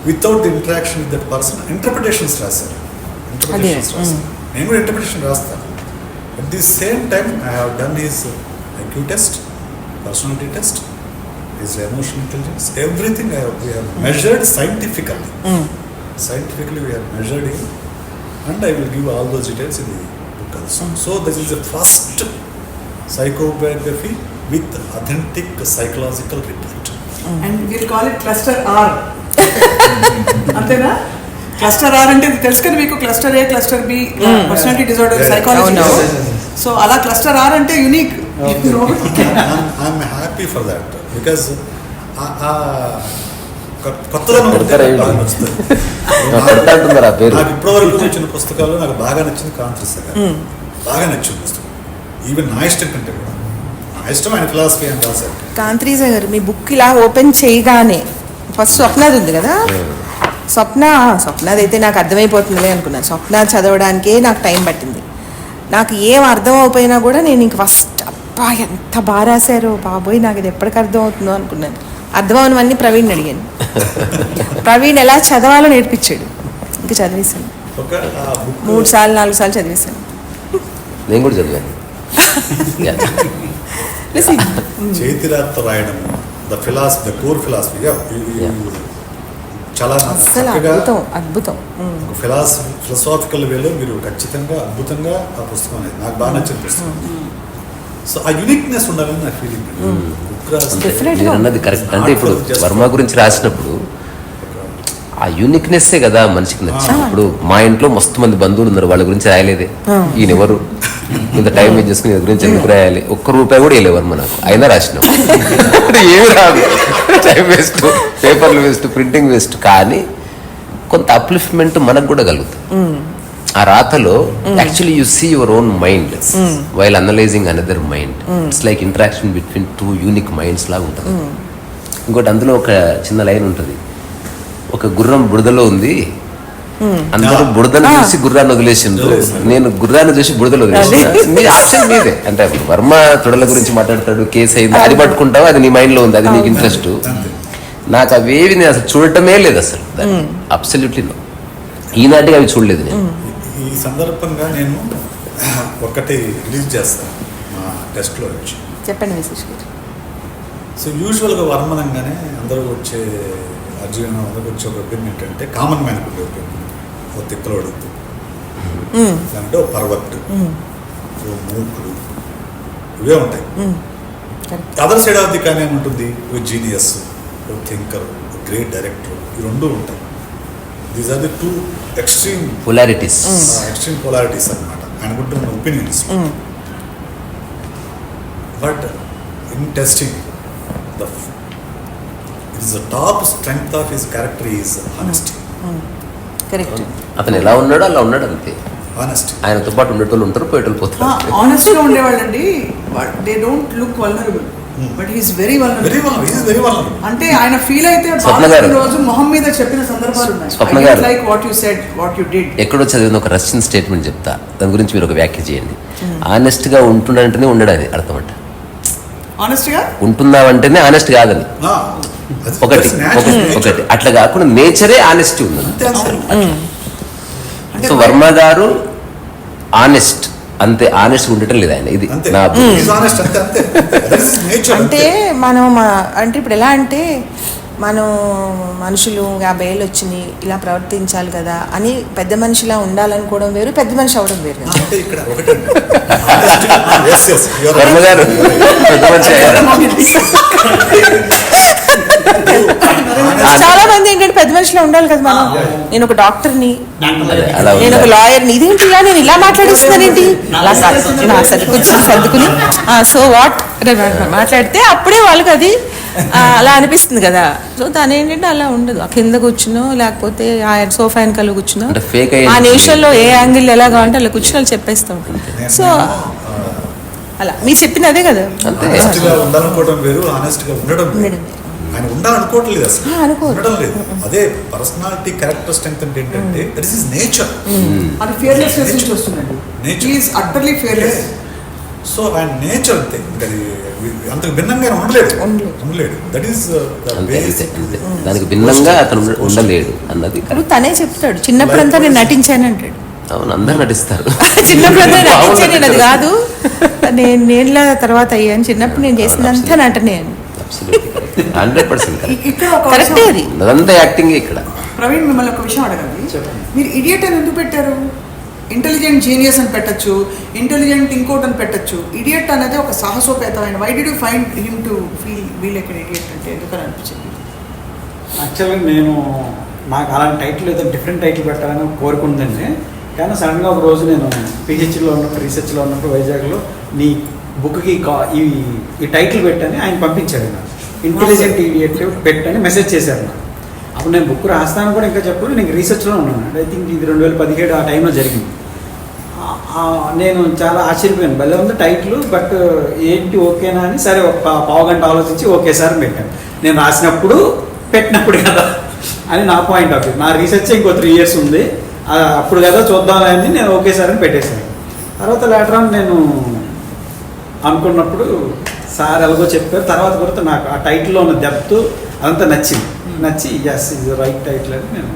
without the interaction with that person interpretations రాశారు. నేను కూడా ఇంటర్ప్రిటేషన్ రాస్తాను. At the same time I have done his IQ test, personality test, his emotional intelligence, everything we have measured scientifically. Scientifically we have measured him, and I will give all those details in the book also. So this is the first psychobiography with authentic psychological report. And we'll call it cluster R. అంతేనా? క్లస్టర్ ఆర్ అంటే తెలుసు కదా మీకు, cluster A, cluster B, personality disorder psychology. So అలా క్లస్టర్ ఆర్ అంటే unique. I'm happy for that because కొత్తదనం బాగా నచ్చుతుంది. నాకు ఇప్పటివరకు వచ్చిన పుస్తకాల్లో నాకు బాగా నచ్చింది కాంత్రిస గారు. బాగా నచ్చిన పుస్తకం, ఈవెన్ నా ఇష్టం కంటే కూడా. నా ఇష్టం ఆయన ఫిలాసఫీ అని రాశారు. కాంత్రీజ గారు మీ బుక్ ఇలా ఓపెన్ చేయగానే ఫస్ట్ స్వప్నది ఉంది కదా, స్వప్నది అయితే నాకు అర్థమైపోతుందిలే అనుకున్నాను. స్వప్న చదవడానికే నాకు టైం పట్టింది. నాకు ఏం అర్థం అయిపోయినా కూడా నేను ఇంక ఫస్ట్ అబ్బా ఎంత బాగా రాశారో బాబోయ్, నాకు ఇది ఎప్పటికి అర్థం అవుతుందో అనుకున్నాను. అర్థం అవన్నీ ప్రవీణ్ అడిగాను. ప్రవీణ్ ఎలా చదవాలో నేర్పించాడు, ఇంకా చదివేశాను. 3-4 సార్లు చదివేశాను. నేను కూడా చదివాను. చేతిరాత్తో రాయడం, ద కోర్ ఫిలాసఫీ చాలా అద్భుతం. ఫిలాసఫికల్ వేలో మీరు ఖచ్చితంగా అద్భుతంగా ఆ పుస్తకం అనేది నాకు బాగా నచ్చిన పుస్తకం. సో ఆ యూనిక్నెస్ ఉండాలని నా ఫీలింగ్. Definitely. మీరు అన్నది కరెక్ట్. అంటే ఇప్పుడు వర్మ గురించి రాసినప్పుడు ఆ యూనిక్నెస్సే కదా మనిషికి నచ్చింది. ఇప్పుడు మా ఇంట్లో మస్తు మంది బంధువులు ఉన్నారు, వాళ్ళ గురించి రాయలేదే. ఈయన ఎవరు, ఇంత టైం వేస్ట్ చేసుకుని ఈయన గురించి ఎందుకు రాయాలి, ఒక్క రూపాయి కూడా వేయలే వర్మ నాకు, అయినా రాసినాం. ఏమి రాదు, టైం వేస్ట్, పేపర్లు వేస్ట్, ప్రింటింగ్ వేస్ట్. కానీ కొంత అప్లిఫ్ట్మెంట్ మనకు కూడా కలుగుతుంది ఆ రాతలో. Actually you see your own mind while analysing another mind. It's like interaction between two unique minds లాగా ఉంటుంది. ఇంకోటి అందులో ఒక చిన్న లైన్ ఉంటుంది, ఒక గుర్రం బురదలో ఉంది, అందరూ బురదను చూసి గుర్రాన్ని వదిలేసిండ్రు, నేను గుర్రాన్ని చూసి బురదలు వదిలేసిన. మీ ఆప్షన్ మీదే. అంటే వర్మ తొడల గురించి మాట్లాడతాడు, కేసు అయింది, అది పట్టుకుంటావు, అది నీ మైండ్ లో ఉంది, అది నీకు ఇంట్రెస్ట్. నాకు అవేవి నేను అసలు చూడటమే లేదు అసలు, అబ్సల్యూట్లీ నో. ఈనాటికి అవి చూడలేదు నేను. ఈ సందర్భంగా నేను ఒకటి రిలీజ్ చేస్తాను మా టెస్ట్లో వచ్చి. చెప్పండి విశేష్ గారు. సో యూజువల్గా వర్మనంగానే అందరూ వచ్చే అర్జున్ అందరికి వచ్చే ఒక ఒపీనియన్ ఏంటంటే, కామన్ మ్యాన్ ఉండే ఒపీనియన్, ఓ తిక్కలోడు అంటే ఓ పర్వట్, ఓ మూకుడు, ఇవే ఉంటాయి. అదర్ సైడ్ ఆఫ్ ది కానీ ఏముంటుంది, ఓ జీనియస్, ఓ థింకర్, ఓ గ్రేట్ డైరెక్టర్, ఈ రెండు ఉంటాయి. These are the two extreme polarities అన్నమాట అనుకుంటున్న opinions. But in testing the top strength of his character is honesty. Correct. అతను ఎలా ఉన్నాడో అలా ఉన్నాడు అంతే. Honesty. ఆయనతో పాటు ఉండేటోళ్ళు ఉంటారు, పోయేటోళ్ళు పోతారు. ఆనెస్ట్ గా ఉండేవాళ్ళండి. They don't look vulnerable, but he's very Very vulnerable. well. He is very vulnerable. అంటే ఆయన ఫీల్ అయితే స్వప్న గారు. రోజు మొహం మీద చెప్పిన సందర్భాలు స్వప్న ఉన్నాయి. గారు. Like what you said, what you did. ఎక్కడో చదివిన ఒక రష్యన్ స్టేట్మెంట్ చెప్తా, దాని గురించి మీరు ఒక వ్యాఖ్య చేయండి. ఆనెస్ట్ గా ఉంటున్నాడంటేనే ఉండడని అర్థం అంట. ఆనెస్ట్ గా ఉంటున్నావంటేనే ఆనెస్ట్ కాదని. That's ఒకటి natural nature. ఒకటి అట్లా కాకుండా నేచరే ఆనెస్టీ ఉన్నది. అంటే సో వర్మ గారు ఆనెస్ట్, అంతే. ఆనెస్ట్ ఉండటం లేదు ఆయన. ఇది అంతే. నా He is honest, అంతే. That is his nature. అంటే అంతే. మనం అంటే ఇప్పుడు ఎలా అంటే మనం మనుషులు 50 ఏళ్ళు వచ్చినాయి ఇలా ప్రవర్తించాలి కదా అని పెద్ద మనిషిలా ఉండాలనుకోవడం వేరు, పెద్ద మనిషి అవడం వేరు కదా. అంటే ఇక్కడ ఒకటండి. Yes, yes. You are Varma right. గారు పెద్ద మనిషి అయ్యారు. చాలా మంది ఏంటంటే పెద్ద మనిషిలో ఉండాలి కదా మనం. నేను ఒక డాక్టర్ని, అలా నేను ఒక ఉండాలి. లాయర్ని, ఇదేంటి ఇలా నేను ఇలా మాట్లాడిస్తున్నానేంటి, అలా కాదు. నేను ఆ సర్దుకుని సో వాట్ మాట్లాడితే అప్పుడే వాళ్ళకి అది అలా అనిపిస్తుంది కదా. సో తను ఏంటంటే అలా ఉండదు. ఆ కింద కూర్చునో లేకపోతే ఆ సోఫా వెనకాల కూర్చునో అంటే fake ఆ identity. నిమిషంలో ఏ యాంగిల్ ఎలా కావాలంటే అలా కూర్చుని వాళ్ళు చెప్పేస్తూ ఉంటారు. సో అలా మీరు చెప్పింది అదే కదా. అంతే. Honest గా ఉండాలనుకోవడం వేరు, ఆనెస్ట్ గా ఉండడం వేరు. ఉండడం. ఆయన ఉండాలనుకోవట్లేదు అసలు, అనుకోరు. ఉండడం లేదు. అదే పర్సనాలిటీ క్యారెక్టర్ స్ట్రెంగ్త్ అంటే ఏంటంటే దట్ ఇస్ హిస్ నేచర్. అది ఫియర్లెస్నెస్ నుంచి వస్తుందండి. Nature. He is utterly fearless. So ఆయన నేచర్ అంతే. ఇంకా అది అంతకు భిన్నంగా ఉండలేడు. దట్ ఈస్ అంతే అంతే అంతే. దానికి భిన్నంగా అతను ఉండలేడు అన్నది ఇప్పుడు తనే చెప్తాడు, చిన్నప్పుడంతా నేను నటించాను అంటాడు. అవును, అందరు నటిస్తారు. చిన్నప్పుడంతా నటించాను నేను, అది కాదు నేనులా తర్వాత అయ్యాను, చిన్నప్పుడు నేను చేసినంతా నటనే అని. 100% ఇక్కడ ఒక కరెక్టే విషయం- అది. అదంతా యాక్టింగ్ ఇక్కడ. ప్రవీణ్ మిమ్మల్ని ఒక విషయం అడగాలి. మీరు ఇడియట్ అని ఎందుకు పెట్టారు? ఇంటెలిజెంట్ జీనియస్ అని పెట్టచ్చు, ఇంటెలిజెంట్ ఇంకోట్ అని పెట్టచ్చు. ఇడియట్ అనేది ఒక సాహసోపేతమైన. Why did you find him to feel well idiot అంటే ఎందుకని అనిపించింది? యాక్చువల్గా నేను నాకు అలాంటి టైటిల్ ఏదో డిఫరెంట్ టైటిల్ పెట్టాలని కోరుకుందండి. కానీ సడన్గా ఒక రోజు నేను పిహెచ్లో ఉన్నప్పుడు, రీసెర్చ్లో ఉన్నప్పుడు వైజాగ్లో నీ బుక్కి ఈ టైటిల్ పెట్టని ఆయన పంపించాడు నాకు. ఇంటెలిజెంట్ ఇడియట్ పెట్టని మెసేజ్ చేశారు నాకు. అప్పుడు నేను బుక్ రాస్తాను కూడా ఇంకా చెప్పాను, నేను రీసెర్చ్లో ఉన్నాను. ఐ థింక్ ఇది 2017 ఆ టైంలో జరిగింది. నేను చాలా ఆశ్చర్యపోయాను, భలే ఉంది టైటిల్, బట్ ఏంటి ఓకేనా అని సరే ఒక పావుగంట ఆలోచించి ఓకే సార్ పెట్టాను. నేను రాసినప్పుడు పెట్టినప్పుడు కదా అని నా పాయింట్ ఆఫ్ వ్యూ. నా రీసెర్చ్ ఇంకో 3 years ఉంది, అప్పుడు కదా చూద్దామని నేను ఓకే సార్ అని పెట్టేశాను. తర్వాత లేటర్ ఆన్ నేను అనుకున్నప్పుడు సార్ ఎలాగో చెప్పారు. తర్వాత కూడా నాకు ఆ టైటిల్లో ఉన్న డెప్త్ అదంతా నచ్చి ఎస్ ఇది రైట్ టైటిల్ అని నేను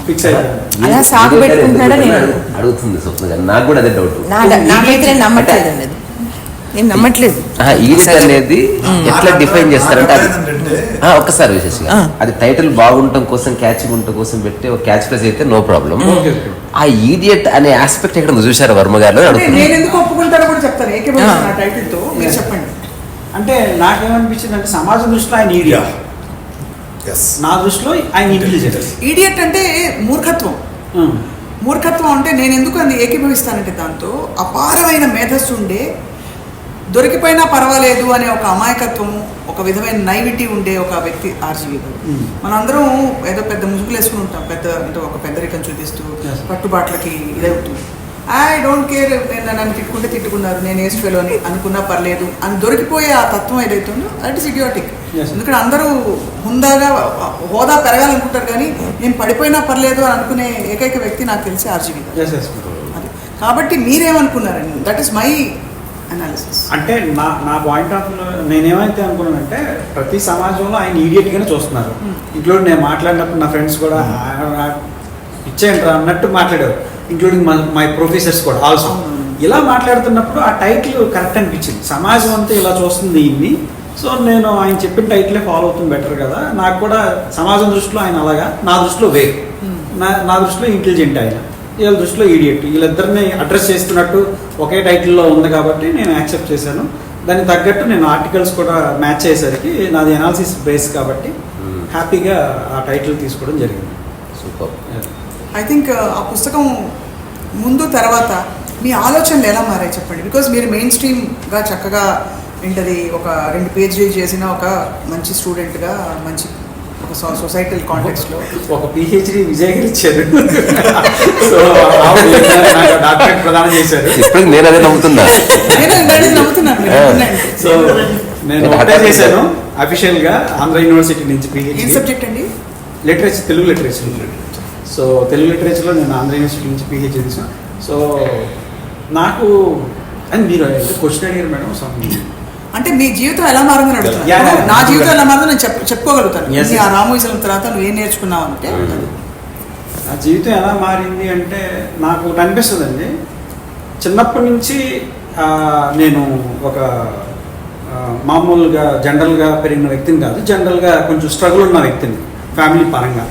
ఫిక్స్ అయిపోయాను. అలా సాగు పెట్టుకుంటున్నాడా నేను అడుగుతుంది స్వప్న గారు. నాకు కూడా అదే డౌట్. నాకైతే నేను నమ్మట్లేదు అండి, అది నేను నమ్మట్లేదు. ఈడిట్ అనేది ఎట్లా డిఫైన్ చేస్తారంటే అది ఒక్కసారి విశేషంగా అది టైటిల్ బాగుండటం కోసం, క్యాచింగ్ ఉండటం కోసం పెట్టే ఒక క్యాచ్ ఫ్రేజ్ అయితే నో ప్రాబ్లం. ఆ ఈడియట్ అనే ఆస్పెక్ట్ ఎక్కడ చూసారు వర్మ గారు అంటే నేను ఎందుకు ఒప్పుకుంటానో కూడా చెప్తాను. ఏకేమైనా టైటిల్ తో మీరు చెప్పండి. అంటే నాకేమనిపించింది అంటే సమాజం దృష్టిలో ఆయన ఈడియట్, ఎస్. నా దృష్టిలో ఆయన ఇంటెలిజెంట్. ఈడియట్ అంటే మూర్ఖత్వం. మూర్ఖత్వం అంటే నేను ఎందుకు అది ఏకీభవిస్తానంటే దాంతో అపారమైన మేధస్సు ఉండే, దొరికిపోయినా పర్వాలేదు అనే ఒక అమాయకత్వం, ఒక విధమైన నైవిటీ ఉండే ఒక వ్యక్తి ఆర్జీవి గారు. మనందరం ఏదో పెద్ద ముసుగులు వేసుకుని ఉంటాం, పెద్ద అంటే ఒక పెద్దరికం చూపిస్తూ పట్టుబాట్లకి ఇదవుతుంది. ఐ డోంట్ కేర్, నేను నన్ను తిట్టుకుంటే తిట్టుకున్నారు, నేను ఏసు ఫెలోని అనుకున్నా పర్లేదు అని దొరికిపోయే ఆ తత్వం ఏదైతే ఉందో దట్ ఈస్ ఇడియాటిక్. ఎందుకంటే అందరూ హుందాగా హోదా పెరగాలనుకుంటారు, కానీ నేను పడిపోయినా పర్లేదు అని అనుకునే ఏకైక వ్యక్తి నాకు తెలిసి ఆర్జీవి గారు. అది కాబట్టి మీరేమనుకున్నారండి? That is my analysis. అంటే నా పాయింట్ ఆఫ్ నేనేమైతే అనుకున్నానంటే ప్రతి సమాజంలో ఆయన ఈడియట్గానే చూస్తున్నారు. ఇంక్లూడింగ్ నేను మాట్లాడినప్పుడు నా ఫ్రెండ్స్ కూడా ఇచ్చేయండి అన్నట్టు మాట్లాడారు, ఇంక్లూడింగ్ మై ప్రొఫెసర్స్ కూడా ఆల్సో. ఇలా మాట్లాడుతున్నప్పుడు ఆ టైటిల్ కరెక్ట్ అనిపించింది, సమాజం అంతా ఇలా చూస్తుంది ఇన్ని. సో నేను ఆయన చెప్పిన టైటిలే ఫాలో అవుతుంది బెటర్ కదా. నాకు కూడా సమాజం దృష్టిలో ఆయన అలాగా, నా దృష్టిలో నా దృష్టిలో ఇంటెలిజెంట్ ఆయన, వీళ్ళ దృష్టిలో ఈడియట్. వీళ్ళిద్దరిని అడ్రస్ చేస్తున్నట్టు ఒకే టైటిల్లో ఉంది కాబట్టి నేను యాక్సెప్ట్ చేశాను. దానికి తగ్గట్టు నేను ఆర్టికల్స్ కూడా మ్యాచ్ అయ్యేసరికి నాది అనాలిసిస్ బేస్ కాబట్టి హ్యాపీగా ఆ టైటిల్ తీసుకోవడం జరిగింది. సూపర్. ఐ థింక్ ఆ పుస్తకం ముందు తర్వాత మీ ఆలోచనలు ఎలా మారాయి చెప్పండి. బికాజ్ మీరు మెయిన్ స్ట్రీమ్గా చక్కగా ఏంటది ఒక 2 PhD చేసిన ఒక మంచి స్టూడెంట్గా మంచి ఒక సొసైటల్ కాంటెక్స్లో ఒక PhD విజయ్ గారు ఇచ్చారు. సో డాక్టరేట్ ప్రదానం చేశారు. ఇప్పుడు నేను అదే నమ్ముతున్నా. సో నేను అప్లై చేశాను అఫీషియల్గా ఆంధ్ర యూనివర్సిటీ నుంచి ఏం PhD సబ్జెక్ట్ అండి? Literature, Telugu literature. So Telugu లిటరేచర్లో నేను ఆంధ్ర యూనివర్సిటీ నుంచి PhD చేశాను. సో నాకు అండ్ మీరు క్వశ్చన్ అడిగారు మేడం సంథింగ్, అంటే మీ జీవితం ఎలా మారిందని అడుగుతున్నాను. Yeah, yeah. నా జీవితం ఎలా మారిందో నేను చెప్పుకోగలుగుతాను. Yes, yes. ఆ రామోయిజం తర్వాత నువ్వు ఏం నేర్చుకున్నావు అంటే నా జీవితం ఎలా మారింది అంటే నాకు ఒకటి అనిపిస్తుందండి, చిన్నప్పటి నుంచి నేను ఒక మామూలుగా జనరల్గా పెరిగిన వ్యక్తిని కాదు, జనరల్గా కొంచెం స్ట్రగుల్ ఉన్న వ్యక్తిని ఫ్యామిలీ పరంగా.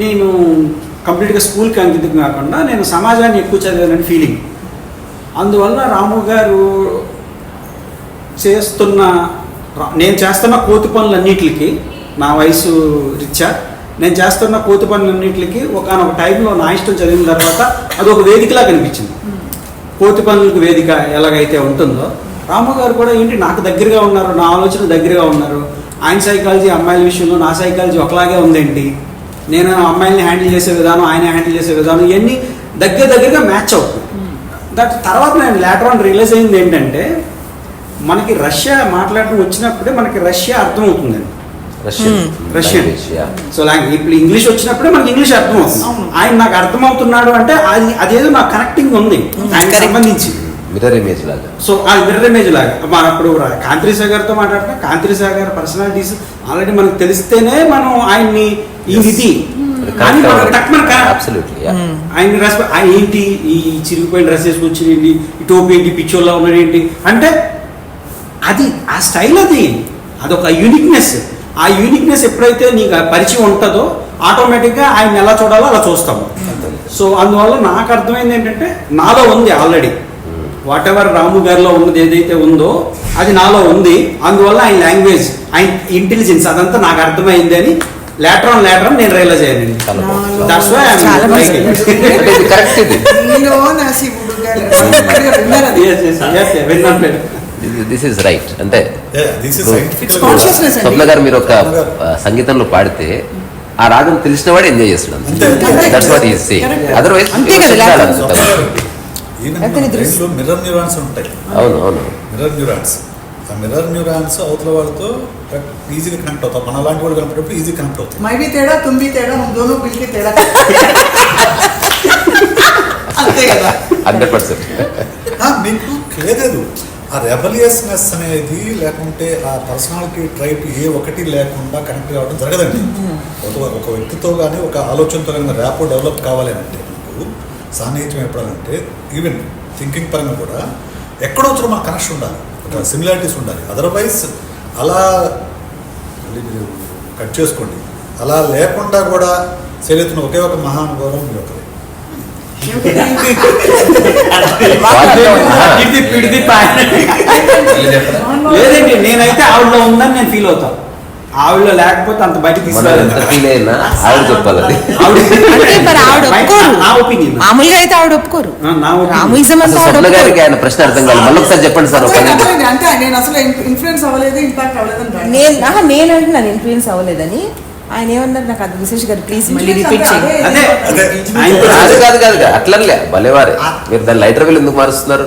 నేను కంప్లీట్గా స్కూల్కి అంకితం కాకుండా నేను సమాజాన్ని ఎక్కువ చదివానని ఫీలింగ్. అందువల్ల రాము గారు నేను చేస్తున్న కోతి పనులన్నిటికి, నా వయసు రీత్యా నేను చేస్తున్న కోతి పనులన్నిటికి ఒకనొక టైంలో నా ఇష్టం చదివిన తర్వాత అదొక వేదికలా కనిపించింది. కోతి పనులకు వేదిక ఎలాగైతే ఉంటుందో రాము గారు కూడా ఏంటి నాకు దగ్గరగా ఉన్నారు, నా ఆలోచన దగ్గరగా ఉన్నారు. ఆయన సైకాలజీ అమ్మాయిల విషయంలో నా సైకాలజీ ఒకలాగే ఉందేంటి, నేను అమ్మాయిల్ని హ్యాండిల్ చేసే విధానం, ఆయన హ్యాండిల్ చేసే విధానం, ఇవన్నీ దగ్గరగా మ్యాచ్ అవుతుంది. దట్ తర్వాత నేను లేటర్ ఆన్ రియలైజ్ అయింది ఏంటంటే మనకి రష్యా మాట్లాడడం వచ్చినప్పుడే మనకి రష్యా అర్థమవుతుందండి. రష్యన్. సో ఇప్పుడు ఇంగ్లీష్ వచ్చినప్పుడే మనకి ఇంగ్లీష్ అర్థమవుతుంది. ఆయన నాకు అర్థమవుతున్నాడు అంటే అదేదో నాకు కనెక్టింగ్ ఉంది ఆయనకి సంబంధించి. మిర్రర్ ఇమేజ్ లాగా. సో ఆ మిర్రర్ ఇమేజ్ లాగా మనం అప్పుడు కాంతిరేశా గారితో మాట్లాడుతున్నాం, కాంతిరేశా గారి పర్సనాలిటీస్ ఆల్రెడీ మనకు తెలిస్తేనే మనం ఆయన్ని ఇది కానీ ఆయన్ని ఆయన ఏంటి ఈ చిరిగిపోయిన డ్రెస్ వేసుకొచ్చి ఈ టోపీ ఏంటి, పిచ్చోళ్ళ ఉన్నాడు ఏంటి అంటే అది ఆ స్టైల్, అదొక యూనిక్నెస్. ఆ యూనిక్నెస్ ఎప్పుడైతే నీకు పరిచయం ఉంటుందో ఆటోమేటిక్గా ఆయన ఎలా చూడాలో అలా చూస్తాము. సో అందువల్ల నాకు అర్థమైంది ఏంటంటే నాలో ఉంది ఆల్రెడీ, వాట్ ఎవర్ రాము గారిలో ఉన్నది ఏదైతే ఉందో అది నాలో ఉంది. అందువల్ల ఆయన లాంగ్వేజ్, ఆయన ఇంటెలిజెన్స్ అదంతా నాకు అర్థమైంది అని లేటర్ ఆన్ నేను రియలైజ్ అయ్యానండి. This is right. అంటే కాన్షియస్నెస్ స్వప్న గారు మీరు ఒక సంగీతంలో పాడితే ఆ రాగం తెలిసిన వాడు ఎంజాయ్ చేస్తున్నాడు. That's what is say. Otherwise mirror neurons ఉంటాయి. అవును అవును, మిర్రర్ న్యూరాన్స్. ఆ మిర్రర్ న్యూరాన్స్ అవతల వాళ్ళతో ఈజీగా కనెక్ట్ అవుతాం. మన అలాంటి వాళ్ళు కనెక్ట్ ఈజీ కనెక్ట్ అవుతాం. మైబీ తేడా, తుంబి తేడా, దోనో పిల్కి తేడా, అంతే కదా. 100%. మీకు లేదు ఆ రెబలియస్నెస్ అనేది లేకుంటే ఆ పర్సనాలిటీ ట్రైట్ ఏ ఒకటి లేకుండా కనెక్ట్ కావడం జరగదండి. ఒక వ్యక్తితో కానీ ఒక ఆలోచనతో కానీ ర్యాపో డెవలప్ కావాలి అంటే మీకు సాన్నిహిత్యం ఎప్పుడంటే ఈవెన్ థింకింగ్ పరంగా కూడా ఎక్కడో వచ్చి మన కనెక్షన్ ఉండాలి, ఒక సిమిలారిటీస్ ఉండాలి. అదర్వైజ్ అలా కట్ చేసుకోండి, అలా లేకుండా కూడా చేయలేతున్న ఒకే ఒక మహానుభావం మీ ఒకరి ఇది పిడిది పాయన. లేదండి, నేనైతే ఆవిడలో ఉందని నేను ఫీల్ అవుతాను. ఆవిడలో లేకపోతే అంత బయటకు మనం ఎంత తీసుకురాలేదు. ఫీల్ అయినా ఆవిడ చెప్పాలి అది. అంటే మరి ఆవిడ ఒప్పుకోరు. నా ఒపీనియన్. మామూలుగా అయితే ఆవిడ ఒప్పుకోరు. నా ఒపీనియన్. రాముయిజం అసలు అంటే ఆవిడ స్వప్న గారికి ఒప్పుకోరు. ఆయన ప్రశ్న అర్థం కాదు. మళ్ళీ ఒకసారి చెప్పండి సార్. ఒక అర్థమైంది. అంటే నేను అసలు ఇన్ఫ్లుయెన్స్ అవ్వలేదు, ఇంపాక్ట్ అవ్వలేదు. నేను అంటున్నాను ఇన్ఫ్లుయెన్స్ అవ్వలేదని. ఆయన ఏమన్నారు నాకు అది విశేష్ గారు ప్లీజ్ మళ్ళీ రిపీట్ చేయండి. అదే అదే. ఆయన కాదు కాదు కాదు కాదు. అట్లనే భలేవారే. మీరు దాన్ని లైటర్ వీళ్ళు ఎందుకు మారుస్తున్నారు?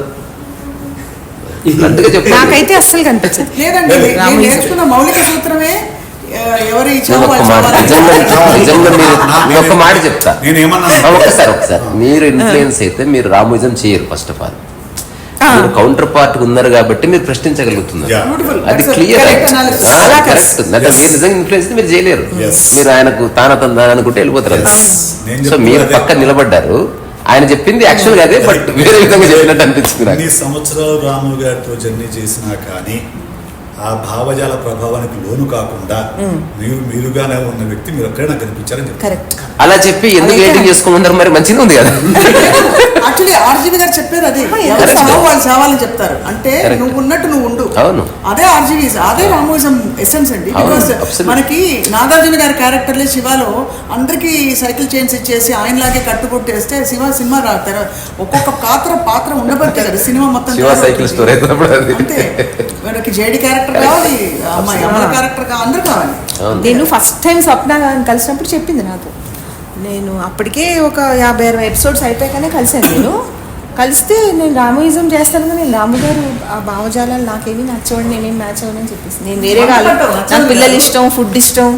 అందుకే చెప్పు. నాకైతే అస్సలు కనిపించదు. లేదండి, నేను రాముయిజం. నేర్చుకున్న మౌలిక సూత్రమే ఎవరి నేను ఒక్క మాట నిజంగా మీరు ఒక్క మాట చెప్తా. నేనేమన్నా ఒకసారి మీరు ఇన్ఫ్లుయెన్స్ అయితే మీరు రాముయిజం చేయరు. ఫస్ట్ ఆఫ్ ఆల్ మీరు కౌంటర్ పార్ట్ ఉన్నారు కాబట్టి మీరు ప్రశ్నించగలుగుతున్నారు. Yeah. Beautiful. అది That's a clear. correct analysis. Correct. అంటే మీరు నిజంగా ఇన్ఫ్లుయెన్స్ మీరు చేయలేరు. Yes. మీరు ఆయనకు తాన అనుకుంటే వెళ్ళిపోతారు. Yes. నేను సో మీరు చెప్తున్నదే. పక్కన నిలబడ్డారు. ఆయన చెప్పింది యాక్చువల్గా అదే, బట్ వేరే విధంగా చెప్పినట్టు అనిపించింది నాకు. ఇన్ని సంవత్సరాలు రాములు గారితో జర్నీ చేసినా కానీ ఆ భావజాల ప్రభావానికి లోను కాకుండా మీరుగానే ఉన్న వ్యక్తి మీరు ఎక్కడైనా కనిపించారని చెప్తారు. కరెక్ట్. అలా చెప్పి ఎందుకు ఎడిటింగ్ చేసుకోమన్నారు? మరి మంచిగా ఉంది కదా. యాక్చువల్లీ ఆర్జీవి గారు చెప్పారు అది. ఎవరు Correct. సావు వాళ్ళు చావాలని చెప్తారు. అంటే Correct. నువ్వు ఉన్నట్టు నువ్వు ఉండు. అవును. అదే ఆర్జీవి, అదే రామోయిజం ఎసెన్స్ అండి. అవును, బికాస్ absolutely. మనకి నాగార్జున గారి క్యారెక్టర్లే శివాలో అందరికీ సైకిల్ చైన్స్ ఇచ్చేసి ఆయనలాగే కట్టుకొట్టేస్తే శివ సినిమా రాతారు. ఒక్కొక్క పాత్ర ఉండబట్టే కదా సినిమా మొత్తం శివ సైకిల్ స్టోరీ అయినప్పుడు అది. అంతే. మనకి జేడి క్యారెక్టర్ కావాలి, అమ్మాయి అమ్మ క్యారెక్టర్ కావాలి, అందరూ కావాలి. అవును. నేను ఫస్ట్ టైం స్వప్న గారిని కలిసినప్పుడు చెప్పింది నాతో. నేను అప్పటికే ఒక 50-60 ఎపిసోడ్స్ అయిపోయాకనే కలిసాను. నేను కలిస్తే నేను రామోయిజం చేస్తాను కానీ రాము గారు ఆ భావజాలాలు నాకేమీ నచ్చవండి, నేనేం మ్యాచ్ అవ్వనని చెప్పేసి నేను వేరేగా నాకు పిల్లలు ఇష్టం, ఫుడ్ ఇష్టం,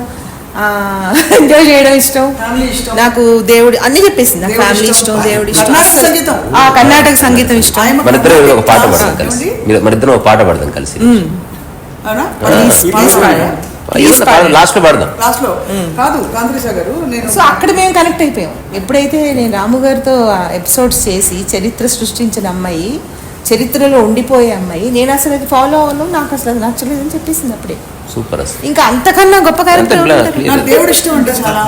ఎంజాయ్ చేయడం ఇష్టం, ఫ్యామిలీ ఇష్టం, నాకు దేవుడు అన్ని చెప్పేసింది. నాకు దేవుడి ఫ్యామిలీ ఇష్టం, ఇష్టం, దేవుడి ఇష్టం, కర్ణాటక సంగీతం. కర్ణాటక సంగీతం ఇష్టం. మన ఇద్దరం ఒక పాట Class. పాడదాం కలిసి. ఏమండి? మన ఇద్దరం ఒక పాట పాడదాం కలిసి. అవునా? లాస్ట్ లో పాడదాం. క్లాస్ లో కాదు కాంతరీష గారు, నేను సో అక్కడ మేము కనెక్ట్ అయిపోయాం. ఎప్పుడైతే నేను రాము గారితో ఎపిసోడ్స్ చేసి చరిత్ర సృష్టించిన అమ్మాయి, చరిత్రలో ఉండిపోయే అమ్మాయి, నేను అసలు అది ఫాలో అవ్వను, నాకు అసలు అది నచ్చలేదని చెప్పేసింది అప్పుడే. సూపర్ అసలు. ఇంకా అంతకన్నా గొప్ప క్యారెక్టర్ అంతే ఉంటుంది. clear. నాకు దేవుడు ఇష్టం అంటే చాలా,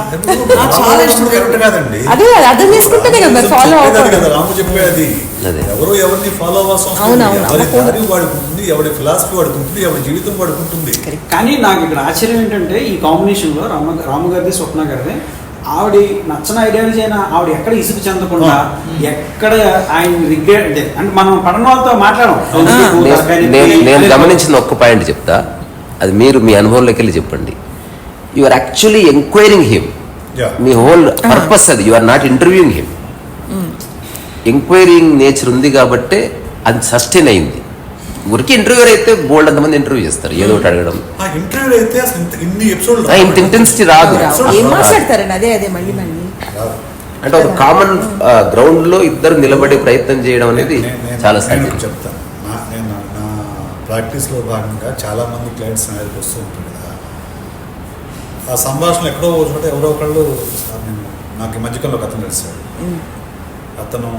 నాకు చాలా ఇష్టం దేవుడు. కాదండి. అదే అర్థం చేసుకుంటేనే కదా మరి ఫాలో చెప్పేది అవ్వకూడదు. కదా, రాము చెప్పేది. అదే. ఎవరు ఎవరిని ఫాలో అవ్వాల్సిన అవసరం అవును, లేదు. అవును. ఎవరి దారి వాడికి ఉంటుంది, ఎవరి ఫిలాసఫీ వాడికి ఉంటుంది, ఎవరి జీవితం వాడికి ఉంటుంది. కానీ నాకు ఇక్కడ ఆశ్చర్యం ఏంటంటే ఈ కాంబినేషన్ లో రాము గారిది స్వప్న గారిది ఆవిడ నచ్చని ఐడియాలజీ అయినా ఆవిడ ఎక్కడ ఇసుకు చెందకుండా ఎక్కడ ఆయన రిగ్రెట్ అంటే మనం పడన వాళ్ళతో మాట్లాడడం. నేను గమనించిన ఒక్క పాయింట్ చెప్తా. అది మీరు మీ అనుభవంలోకి వెళ్ళి చెప్పండి. You are actually enquiring him. Yeah. మీ హోల్ పర్పస్ అది. You are not interviewing him. Enquiring nature ఉంది కాబట్టే అది సస్టైన్ అయింది. ఊరికి ఇంటర్వ్యూర్ అయితే బోల్డ్ అంతమంది ఇంటర్వ్యూ చేస్తారు, ఏదో ఒకటి అడగడం. ఆ ఇంటర్వ్యూ అయితే అసలు ఇన్ని ఎపిసోడ్లు ఇంత ఇంటెన్సిటీ రాదు. ఏం మాట్లాడతారండి? అదే మళ్ళీ అంటే ఒక కామన్ గ్రౌండ్ లో ఇద్దరు నిలబడే ప్రయత్నం చేయడం అనేది చాలా నేను సాధ్యం. చెప్తాను. నేను నా ప్రాక్టీస్లో భాగంగా చాలామంది క్లయింట్స్ నా దగ్గరికి వస్తూ ఉంటారు కదా. ఆ సంభాషణ ఎక్కడో ఒక చోట ఎవరో ఒకళ్ళు నాకు ఈ మధ్యకాలంలో ఒక అతను కలిశాడు. అతను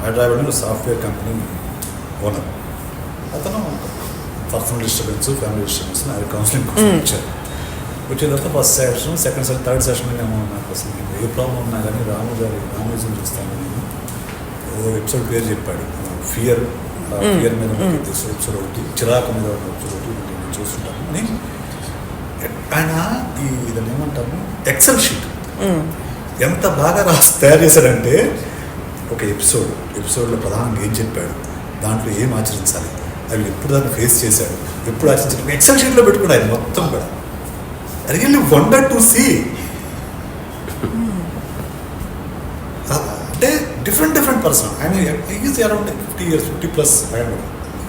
హైదరాబాద్లో సాఫ్ట్వేర్ కంపెనీ ఓనర్. అతను పర్సనల్ డిస్టర్బెన్స్, ఫ్యామిలీ డిస్టర్బెన్స్ ఆయన కౌన్సిలింగ్ కోసం వచ్చారు. వచ్చిన తర్వాత first session, second session, third session ఏమో నాకు అసలు ఏ ప్రాబ్లం ఉన్నా కానీ రామోయిజం చూస్తాను. నేను ఏదో ఎపిసోడ్ పేరు చెప్పాడు. ఫియర్ మీద ఎపిసోడ్ ఒకటి, చిరాకు మీద ఎపిసోడ్ ఒకటి నేను చూస్తుంటాను అని. ఆయన ఇదని ఏమంటాము ఎక్సెల్ షీట్ ఎంత బాగా తయారు చేశారంటే, ఒక ఎపిసోడ్లో ప్రధానంగా ఏం చెప్పాడు, దాంట్లో ఏం ఆచరించాలి, అవి ఎప్పుడు దాన్ని ఫేస్ చేశాడు, ఎప్పుడు ఆచరించాడు, ఎక్సెల్ షీట్లో పెట్టుకుని ఆయన మొత్తం కూడా. Really wonder to see. అంటే డిఫరెంట్ పర్సన్. ఆయన ఈజ్ అరౌండ్ 50 years, 50+ ఆయన.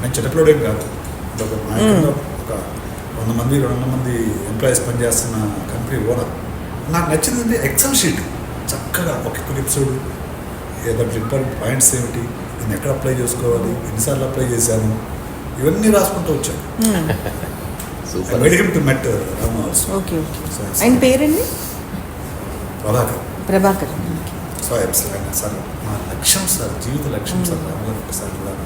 నేను చిన్నపిల్లడేం కాదు. ఒక 100 మంది 200 మంది ఎంప్లాయీస్ పనిచేస్తున్న కంపెనీ ఓనర్. నాకు నచ్చింది ఎక్సెల్ షీట్. చక్కగా ఒక్కొక్క ఎపిసోడ్ ఏదో ఇంపార్టెంట్ పాయింట్స్ ఏమిటి, నేను ఎక్కడ అప్లై చేసుకోవాలి, ఎన్నిసార్లు అప్లై చేశాను, ఇవన్నీ రాసుకుంటూ వచ్చాను. సూపర్. రాము ఆల్సో. ఓకే. ఆయన పేరండి ప్రభాకర్. సార్ మా లక్ష్యం సార్, జీవిత లక్ష్యం సార్ రాముగారు ఒకసారి చూడాలి.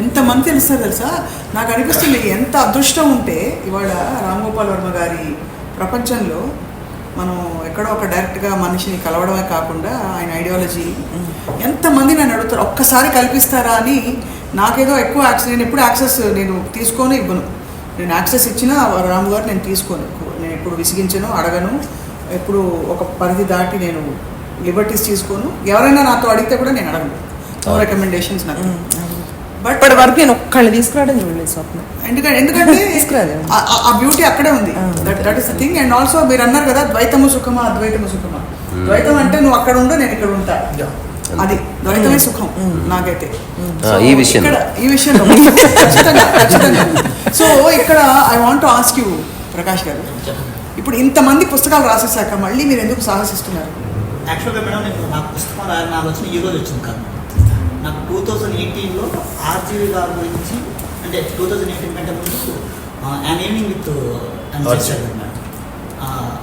ఎంతమంది తెలుస్తారు తెలుసా? నాకు అనిపిస్తుంది ఎంత అదృష్టం ఉంటే ఇవాళ రామ్ గోపాల్ వర్మ గారి ప్రపంచంలో మనం ఎక్కడో ఒక డైరెక్ట్గా మనిషిని కలవడమే కాకుండా ఆయన ఐడియాలజీ ఎంతమంది నన్ను అడుగుతారు ఒక్కసారి కల్పిస్తారా అని. నాకేదో ఎక్కువ యాక్సెస్, నేను ఎప్పుడు యాక్సెస్ నేను తీసుకొని ఇవ్వను. నేను యాక్సెస్ ఇచ్చినా రాము గారు నేను తీసుకోను. నేను ఎప్పుడు విసిగించను, అడగను. ఎప్పుడు ఒక పరిధి దాటి నేను లిబర్టీస్ తీసుకోను. ఎవరైనా నాతో అడిగితే కూడా నేను అడగను. నో రికమెండేషన్స్ నాకు. బట్ ఇప్పటి వరకు నేను ఒక్కళ్ళు తీసుకురావడం చూడలేదు స్వప్న. ఎందుకంటే తీసుకురాలేదు. ఆ బ్యూటీ అక్కడే ఉంది. That is the thing. And also మీరు అన్నారు కదా ద్వైతము సుఖమా అద్వైతము సుఖమా. ద్వైతం అంటే నువ్వు అక్కడ ఉండు, నేను ఇక్కడ ఉంటా. అది ద్వైతమే సుఖం నాకైతే ఈ విషయంలో ఖచ్చితంగా. సో ఇక్కడ I want to ask you Prakash గారు, ఇప్పుడు ఇంతమంది పుస్తకాలు రాసేసాక మళ్ళీ మీరు ఎందుకు సాహసిస్తున్నారు? యాక్చువల్గా మేడం నేను నాకు పుస్తకం రాయాలని ఆలోచన ఈరోజు వచ్చింది కాదు. నాకు 2018లో ఆర్జీవి గారి గురించి, అంటే 2018 కంటే ముందు యాన్ ఈవినింగ్ విత్ అని చేశారు మేడం.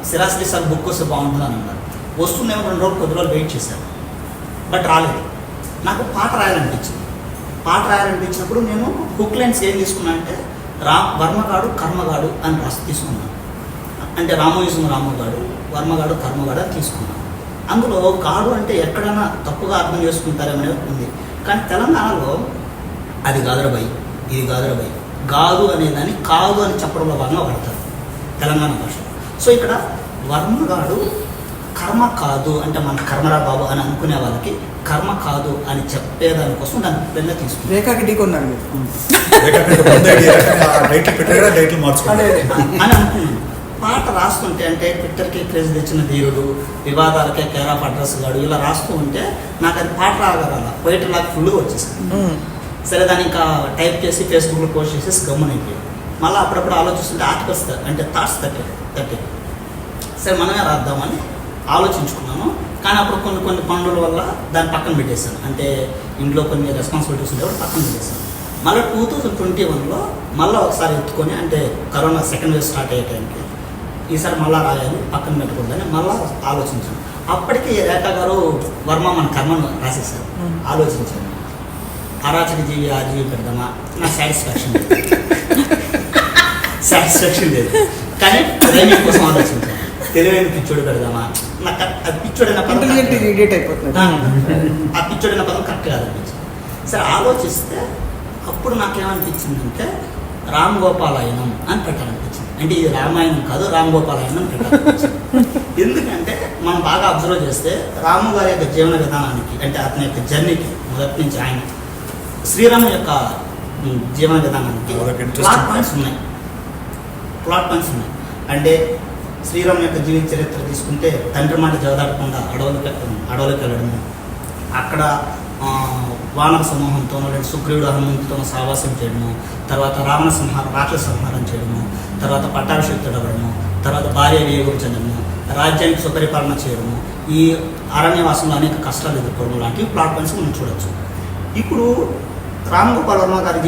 సిరాస్లీ సార్ బుక్ వస్తే బాగుంటుంది అని అన్నారు. వస్తుందేమో 2 రోజులు కొద్ది రోజులు వెయిట్ చేశాను, బట్ రాలేదు. నాకు పాట రాయాలనిపించినప్పుడు నేను బుక్ లైన్స్ ఏం తీసుకున్నాను అంటే వర్మగాడు కర్మగాడు అని తీసుకున్నాను. అంటే రామోయిజం రామగాడు, వర్మగాడు కర్మగాడు అని తీసుకున్నాను. అందులో గాడు అంటే ఎక్కడైనా తప్పుగా అర్థం చేసుకుంటారేమనే ఉంది. కానీ తెలంగాణలో అది గాదరబాయి, ఇది గాదరబాయి, గాదు అనేదాన్ని కాదు అని చెప్పడంలో భాగంగా వాడతారు తెలంగాణ భాషలో. సో ఇక్కడ వర్మగాడు కర్మ కాదు అంటే మన కర్మరా బాబు అని అనుకునే వాళ్ళకి కర్మ కాదు అని చెప్పేదానికోసం దాన్ని పెద్ద తీసుకుంటారు. రేఖాకి ఢీకొన్నారు అని అనుకున్నాను. పాట రాస్తుంటే అంటే ట్విట్టర్కి క్రేజ్ తెచ్చిన ధీరుడు, వివాదాలకే కేర్ ఆఫ్ అడ్రస్ గాడు ఇలా రాస్తూ ఉంటే నాకు అది పాట రాగల పోయిటర్ నాకు ఫుల్గా వచ్చేసింది. సరే దాన్ని ఇంకా టైప్ చేసి ఫేస్బుక్లో పోస్ట్ చేసేసి గమ్మునైపోయాయి. మళ్ళీ అప్పుడప్పుడు ఆలోచిస్తుంటే ఆర్టికల్స్ అంటే థాట్స్ తట్టే సరే మనమే రాద్దామని ఆలోచించుకున్నాను. కానీ అప్పుడు కొన్ని పనుల వల్ల దాన్ని పక్కన పెట్టేశాను. అంటే ఇంట్లో కొన్ని రెస్పాన్సిబిలిటీస్ ఉంటే కూడా పక్కన పెట్టేశాను. మళ్ళీ 2021లో మళ్ళీ ఒకసారి ఎత్తుకొని, అంటే కరోనా సెకండ్ వేవ్ స్టార్ట్ అయ్యే టైంకి ఈసారి మళ్ళీ రాయాలి పక్కన పెట్టకూడదని మళ్ళీ ఆలోచించాను. అప్పటికి రేఖా గారు వర్మ మన కర్మను రాసేసారు. ఆలోచించాను, అరాచక జీవి ఆజీవి పెడదామా, నా సాటిస్ఫాక్షన్ లేదు. కానీ రైమింగ్ కోసం ఆలోచించాను. తెలివైన పిచ్చోడు పెడదామా, నాకు అది పిచ్చోడైన పదం అయిపోతుంది. ఆ పిచ్చోడైన పదం కరెక్ట్ కాదనిపించింది. సరే ఆలోచిస్తే అప్పుడు నాకేమనిపించిందంటే రామ్ గోపాలాయనం అని పెట్టాలనిపించింది. అంటే ఇది రామాయణం కాదు, రామ్ గోపాలాయనం అని పెట్టాలనిపించింది. ఎందుకంటే మనం బాగా అబ్జర్వ్ చేస్తే రాము గారి యొక్క జీవన విధానానికి, అంటే అతని యొక్క జర్నీకి మొదటి నుంచి ఆయన శ్రీరాము యొక్క జీవన విధానానికి ప్లాట్ పాయింట్స్ ఉన్నాయి. అంటే శ్రీరాము యొక్క జీవిత చరిత్ర తీసుకుంటే తండ్రి మాట జవదాటకుండా అడవులకు వెళ్ళడము, అక్కడ వానర సమూహంతోనూ లేదా సుగ్రీవుడు హనుమంతుతోనూ సావాసం చేయడము, తర్వాత రాక్షస సంహారం చేయడము, తర్వాత పట్టాభిషేక్తుడు అవ్వడము, తర్వాత భార్య వియోగం చెందడము, రాజ్యానికి సుపరిపాలన చేయడము, ఈ అరణ్యవాసంలో అనేక కష్టాలు ఎదుర్కోవడం లాంటివి ప్లాట్ పాయింట్స్ మనం చూడొచ్చు. ఇప్పుడు రామ్ గోపాల్ వర్మ గారి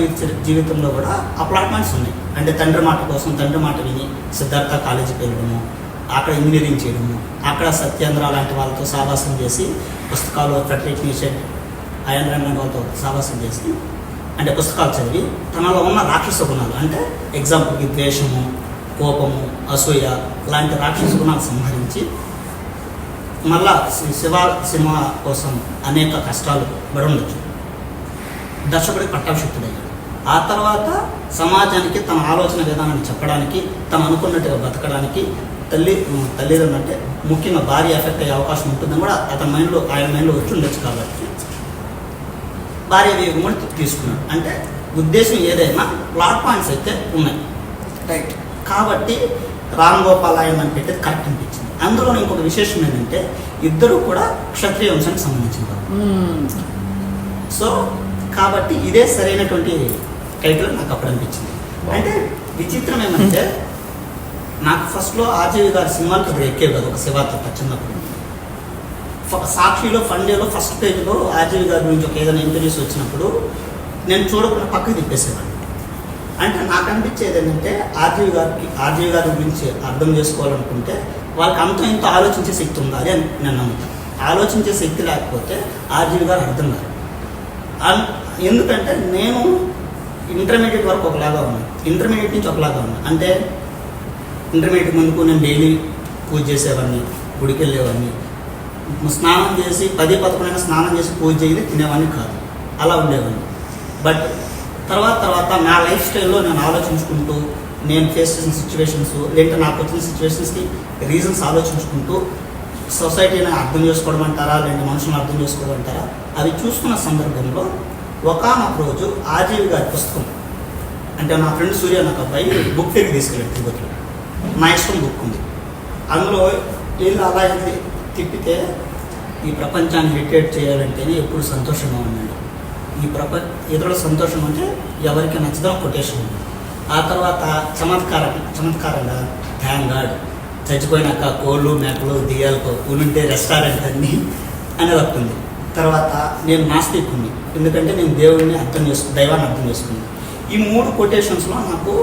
జీవితంలో కూడా ఆ ప్లాట్ పాయింట్స్ ఉన్నాయి. అంటే తండ్రి మాట కోసం తండ్రి మాట విని సిద్ధార్థ కాలేజీకి వెళ్ళడము, అక్కడ ఇంజనీరింగ్ చేయడము, అక్కడ సత్యేంద్ర లాంటి వాళ్ళతో సావాసం చేసి పుస్తకాలు ఫ్రెడరిక్ నీషే అయన్ రంగన్ వాళ్ళతో సావాసం చేసి, అంటే పుస్తకాలు చదివి తనలో ఉన్న రాక్షస గుణాలు, అంటే ఎగ్జాంపుల్కి ద్వేషము, కోపము, అసూయ లాంటి రాక్షస గుణాలు సంహరించి మళ్ళా సినిమా కోసం అనేక కష్టాలు పడి ఉండొచ్చు. దర్శకుడికి పట్టాభిషిక్తుడయ్యాడు. ఆ తర్వాత సమాజానికి తన ఆలోచన విధానాన్ని చెప్పడానికి, తను అనుకున్నట్టుగా బతకడానికి తల్లిదండ్రులు అంటే ముఖ్యంగా భార్య ఎఫెక్ట్ అయ్యే అవకాశం ఉంటుందని కూడా ఆయన మైండ్లో వచ్చి ఉండొచ్చు. కాబట్టి భార్య వియోగం కూడా తీసుకున్నాడు. అంటే ఉద్దేశం ఏదైనా ప్లాట్ పాయింట్స్ అయితే ఉన్నాయి, రైట్. కాబట్టి రామ్ గోపాలాయన్ అని పెట్టేది కరెక్ట్ అనిపించింది. అందులో ఇంకొక విశేషం ఏంటంటే ఇద్దరు కూడా క్షత్రియ వంశానికి సంబంధించిన వారు. సో కాబట్టి ఇదే సరైనటువంటి టైటిల్ నాకు అప్పుడు అనిపించింది. అంటే విచిత్రం ఏమంటే నాకు ఫస్ట్లో ఆర్జీవి గారి సినిమాలు అప్పుడు ఎక్కేవి కదా, ఒక శివార్త చిన్నప్పుడు. సాక్షిలో ఫండేలో ఫస్ట్ పేజ్లో ఆర్జీవి గారి గురించి ఒక ఏదైనా ఇంటర్వ్యూస్ వచ్చినప్పుడు నేను చూడకుండా పక్కకి తిప్పేసేవాడిని. అంటే నాకు అనిపించేది ఏంటంటే ఆర్జీవి గారి గురించి అర్థం చేసుకోవాలనుకుంటే వాళ్ళకి అంత ఇంత ఆలోచించే శక్తి ఉండాలి అని నేను నమ్ముతాను. ఆలోచించే శక్తి లేకపోతే ఆర్జీవి గారు అర్థం కాదు. ఎందుకంటే నేను ఇంటర్మీడియట్ వరకు ఒకలాగా ఉన్నాను, ఇంటర్మీడియట్ నుంచి ఒకలాగా ఉన్నాను. అంటే ఇంటర్మీడియట్ ముందుకు నేను డైలీ పూజ చేసేవాడిని, గుడికి వెళ్ళేవాడిని. స్నానం చేసి 10-11 స్నానం చేసి పూజ చేయని తినేవాడిని కాదు, అలా ఉండేవాడిని. బట్ తర్వాత నా లైఫ్ స్టైల్లో నేను ఆలోచించుకుంటూ, నేను ఫేస్ చేసిన సిచ్యువేషన్స్, లేదంటే నాకు వచ్చిన సిచ్యువేషన్స్కి రీజన్స్ ఆలోచించుకుంటూ సొసైటీని అర్థం చేసుకోవడం అంటారా, లేదంటే మనుషులను అర్థం చేసుకోవడం అంటారా, అవి చూసుకున్న సందర్భంలో ఒకానొక రోజు ఆర్జీవి గారి పుస్తకం, అంటే నా ఫ్రెండ్ సూర్య నాకు అబ్బాయి బుక్ ఫేర్కి తీసుకెళ్ళాడు తిరుపతిలో. నా ఇష్టం బుక్ ఉంది, అందులో వీళ్ళు అలా తిప్పితే ఈ ప్రపంచాన్ని రిటేట్ చేయాలంటేనే ఎప్పుడు సంతోషంగా ఉన్నాడు. ఇతరుల సంతోషం అంటే ఎవరికి నచ్చదో కొటేషన్ ఉంది. ఆ తర్వాత చమత్కారంగా థ్యాంక్ గాడ్ చచ్చిపోయినాక కోళ్ళు మేకలు దియ్యాలకు ఉంటే రెస్టారెంట్ అన్నీ అనేది వస్తుంది. తర్వాత నేను నాస్తికుని, ఎందుకంటే నేను దైవాన్ని అర్థం చేసుకున్నాను. ఈ 3 కొటేషన్స్లో నాకు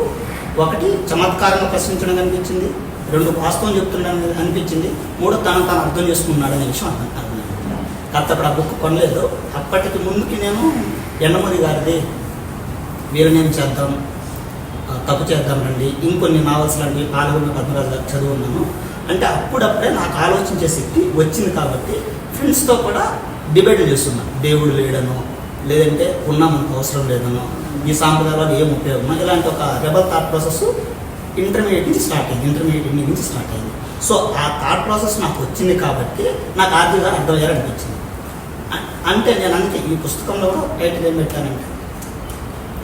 ఒకటి చమత్కారంగా ప్రశ్నించడం అనిపించింది, 2 వాస్తవం చెప్తుండడం అనిపించింది, 3 తను అర్థం చేసుకున్నాడు అనే విషయం అర్థమైంది. కాకపోతే అప్పుడు ఆ బుక్ కొనలేదు. అప్పటికి ముందుకి నేను ఎండమూరి గారిది వీరనేం చేద్దాం, తప్పు చేద్దాం రండి, ఇంకొన్ని నావల్స్ లాంటి పాల్గొన్న పద్మరాజు గారు చదువున్నాను. అంటే అప్పుడప్పుడే నాకు ఆలోచించే శక్తి వచ్చింది కాబట్టి ఫ్రెండ్స్తో కూడా డిబేట్లు చేస్తున్నాను. దేవుడు లేడనో, లేదంటే ఉన్నా మనకు అవసరం లేదనో, ఈ సాంప్రదాయాలు ఏం ఉపయోగమో, ఇలాంటి ఒక రెబల్ థాట్ ప్రాసెస్ ఇంటర్మీడియట్ నుంచి స్టార్ట్ అయింది. సో ఆ థాట్ ప్రాసెస్ నాకు వచ్చింది కాబట్టి నాకు ఆర్జీగా అర్థమయ్యారనిపించింది. అంటే నేను అందుకే ఈ పుస్తకంలో కూడా టైటిల్ ఏం పెట్టానంటే,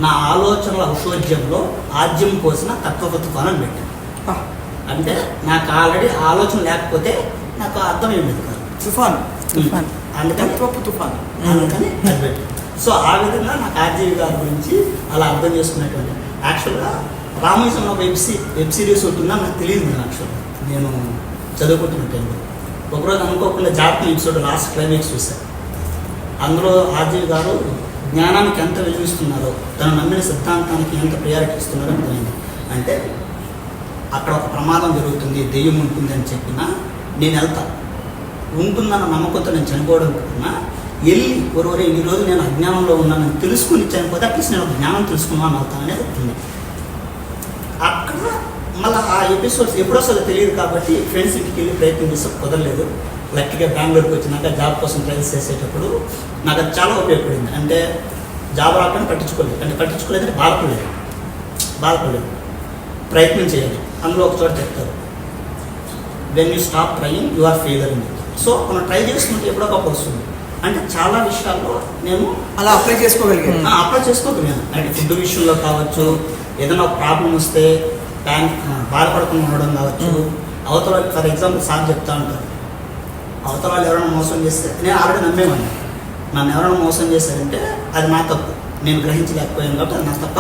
నా ఆలోచనల ఔషోధ్యంలో ఆజ్యం పోసిన తత్వపు తుఫాను పెట్టాను. అంటే నాకు ఆల్రెడీ ఆలోచన లేకపోతే నాకు అర్థం ఏమి కాదు, తుఫాన్, అందుకని తుఫాన్, అందుకని అది పెట్టాను. సో ఆ విధంగా నాకు ఆర్జీవి గారి గురించి అలా అర్థం చేసుకునేటువంటి, యాక్చువల్గా రామోజీలో వెబ్ సిరీస్ ఉంటుందని నాకు తెలియదు. నేను చదువుకుంటున్న టైంలో ఒకరోజు అనుకోకుండా జాతీయ ఎపిసోడ్ లాస్ట్ క్లైమాక్స్ చూశాను. అందులో ఆర్జీవి గారు జ్ఞానానికి ఎంత విలువిస్తున్నారో, తను నమ్మిన సిద్ధాంతానికి ఎంత ప్రయారిటీ ఇస్తున్నారో అర్థమైంది. అంటే అక్కడ ఒక ప్రమాదం జరుగుతుంది, దెయ్యం ఉంటుంది అని చెప్పినా నేను వెళ్తా, ఉంటుందన్న నమ్మకంతో నేను చనిపోవడం కన్నా వెళ్ళి ఒరవరే ఈ రోజు నేను అజ్ఞానంలో ఉన్నానని తెలుసుకుని చనిపోతే అట్లీస్ట్ నేను జ్ఞానం తెలుసుకున్నాను అవుతాను అనేది ఉంటుంది. అక్కడ మళ్ళీ ఆ ఎపిసోడ్స్ ఎప్పుడో అసలు తెలియదు కాబట్టి ఫ్రెండ్స్ ఇంటికి వెళ్ళి ప్రయత్నం చేస్తే కుదరలేదు. లక్కీగా బెంగళూరుకి వచ్చినాక జాబ్ కోసం ట్రైల్స్ చేసేటప్పుడు నాకు అది చాలా ఉపయోగపడింది. అంటే జాబ్ రాకుండా పట్టించుకోలేదంటే బాధపడలేదు, ప్రయత్నం చేయాలి. అందులో ఒక చోట చెప్తారు, when you stop trying you are failure అని. సో మనం ట్రై చేస్తుంటే ఎప్పుడో ఒక వస్తుంది. అంటే చాలా విషయాల్లో నేను అలా అప్లై చేసుకోగలిగాను. అంటే ఫుడ్ విషయంలో కావచ్చు, ఏదైనా ఒక ప్రాబ్లం వస్తే బాధపడకుండా ఉండడం కావచ్చు. అవతల ఫర్ ఎగ్జాంపుల్ సార్ చెప్తా ఉంటారు, అవతల వాళ్ళు ఎవరైనా మోసం చేస్తే నేను ఆల్రెడీ నమ్మేవాడిని. నన్ను ఎవరైనా మోసం చేశారంటే అది నా తప్పు, నేను గ్రహించలేకపోయాను కాబట్టి అది నా తప్పు.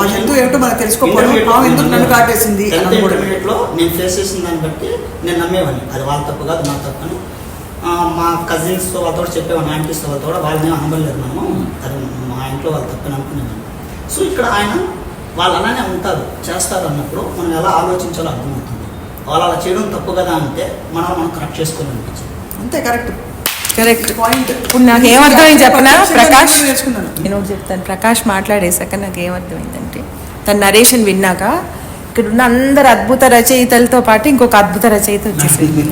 ఇంటర్మీడియట్లో నేను ఫేస్ చేసిన దాన్ని బట్టి నేను నమ్మేవాడిని, అది వాళ్ళ తప్పు కాదు నా తప్పు అని. మా కజిన్స్తో వాళ్ళతో చెప్పేవాడిని, ఆంటీస్తో వాళ్ళతో కూడా వాళ్ళని అనబడలేదు మనము, అది మా ఇంట్లో వాళ్ళ తప్పని అనుకునేవాడిని. సో ఇక్కడ ఆయన వాళ్ళు అలానే ఉంటారు, చేస్తారు అన్నప్పుడు మనం ఎలా ఆలోచించాలో అర్థమవుతుంది. వాళ్ళు అలా చేయడం తప్పు కదా అంటే మనం కరెక్ట్ చేసుకోవాలని అనిపించింది. అంతే, కరెక్ట్ పాయింట్. ఇప్పుడు నాకు ఏమర్థమైంది చెప్పనా ప్రకాష్, నేను ఒకటి చెప్తాను. ప్రకాష్ మాట్లాడేశాక నాకు ఏమర్థమైందంటే, తన నరేషన్ విన్నాక ఇక్కడ ఉన్న అందరు అద్భుత రచయితలతో పాటు ఇంకొక అద్భుత రచయిత వచ్చేసింది.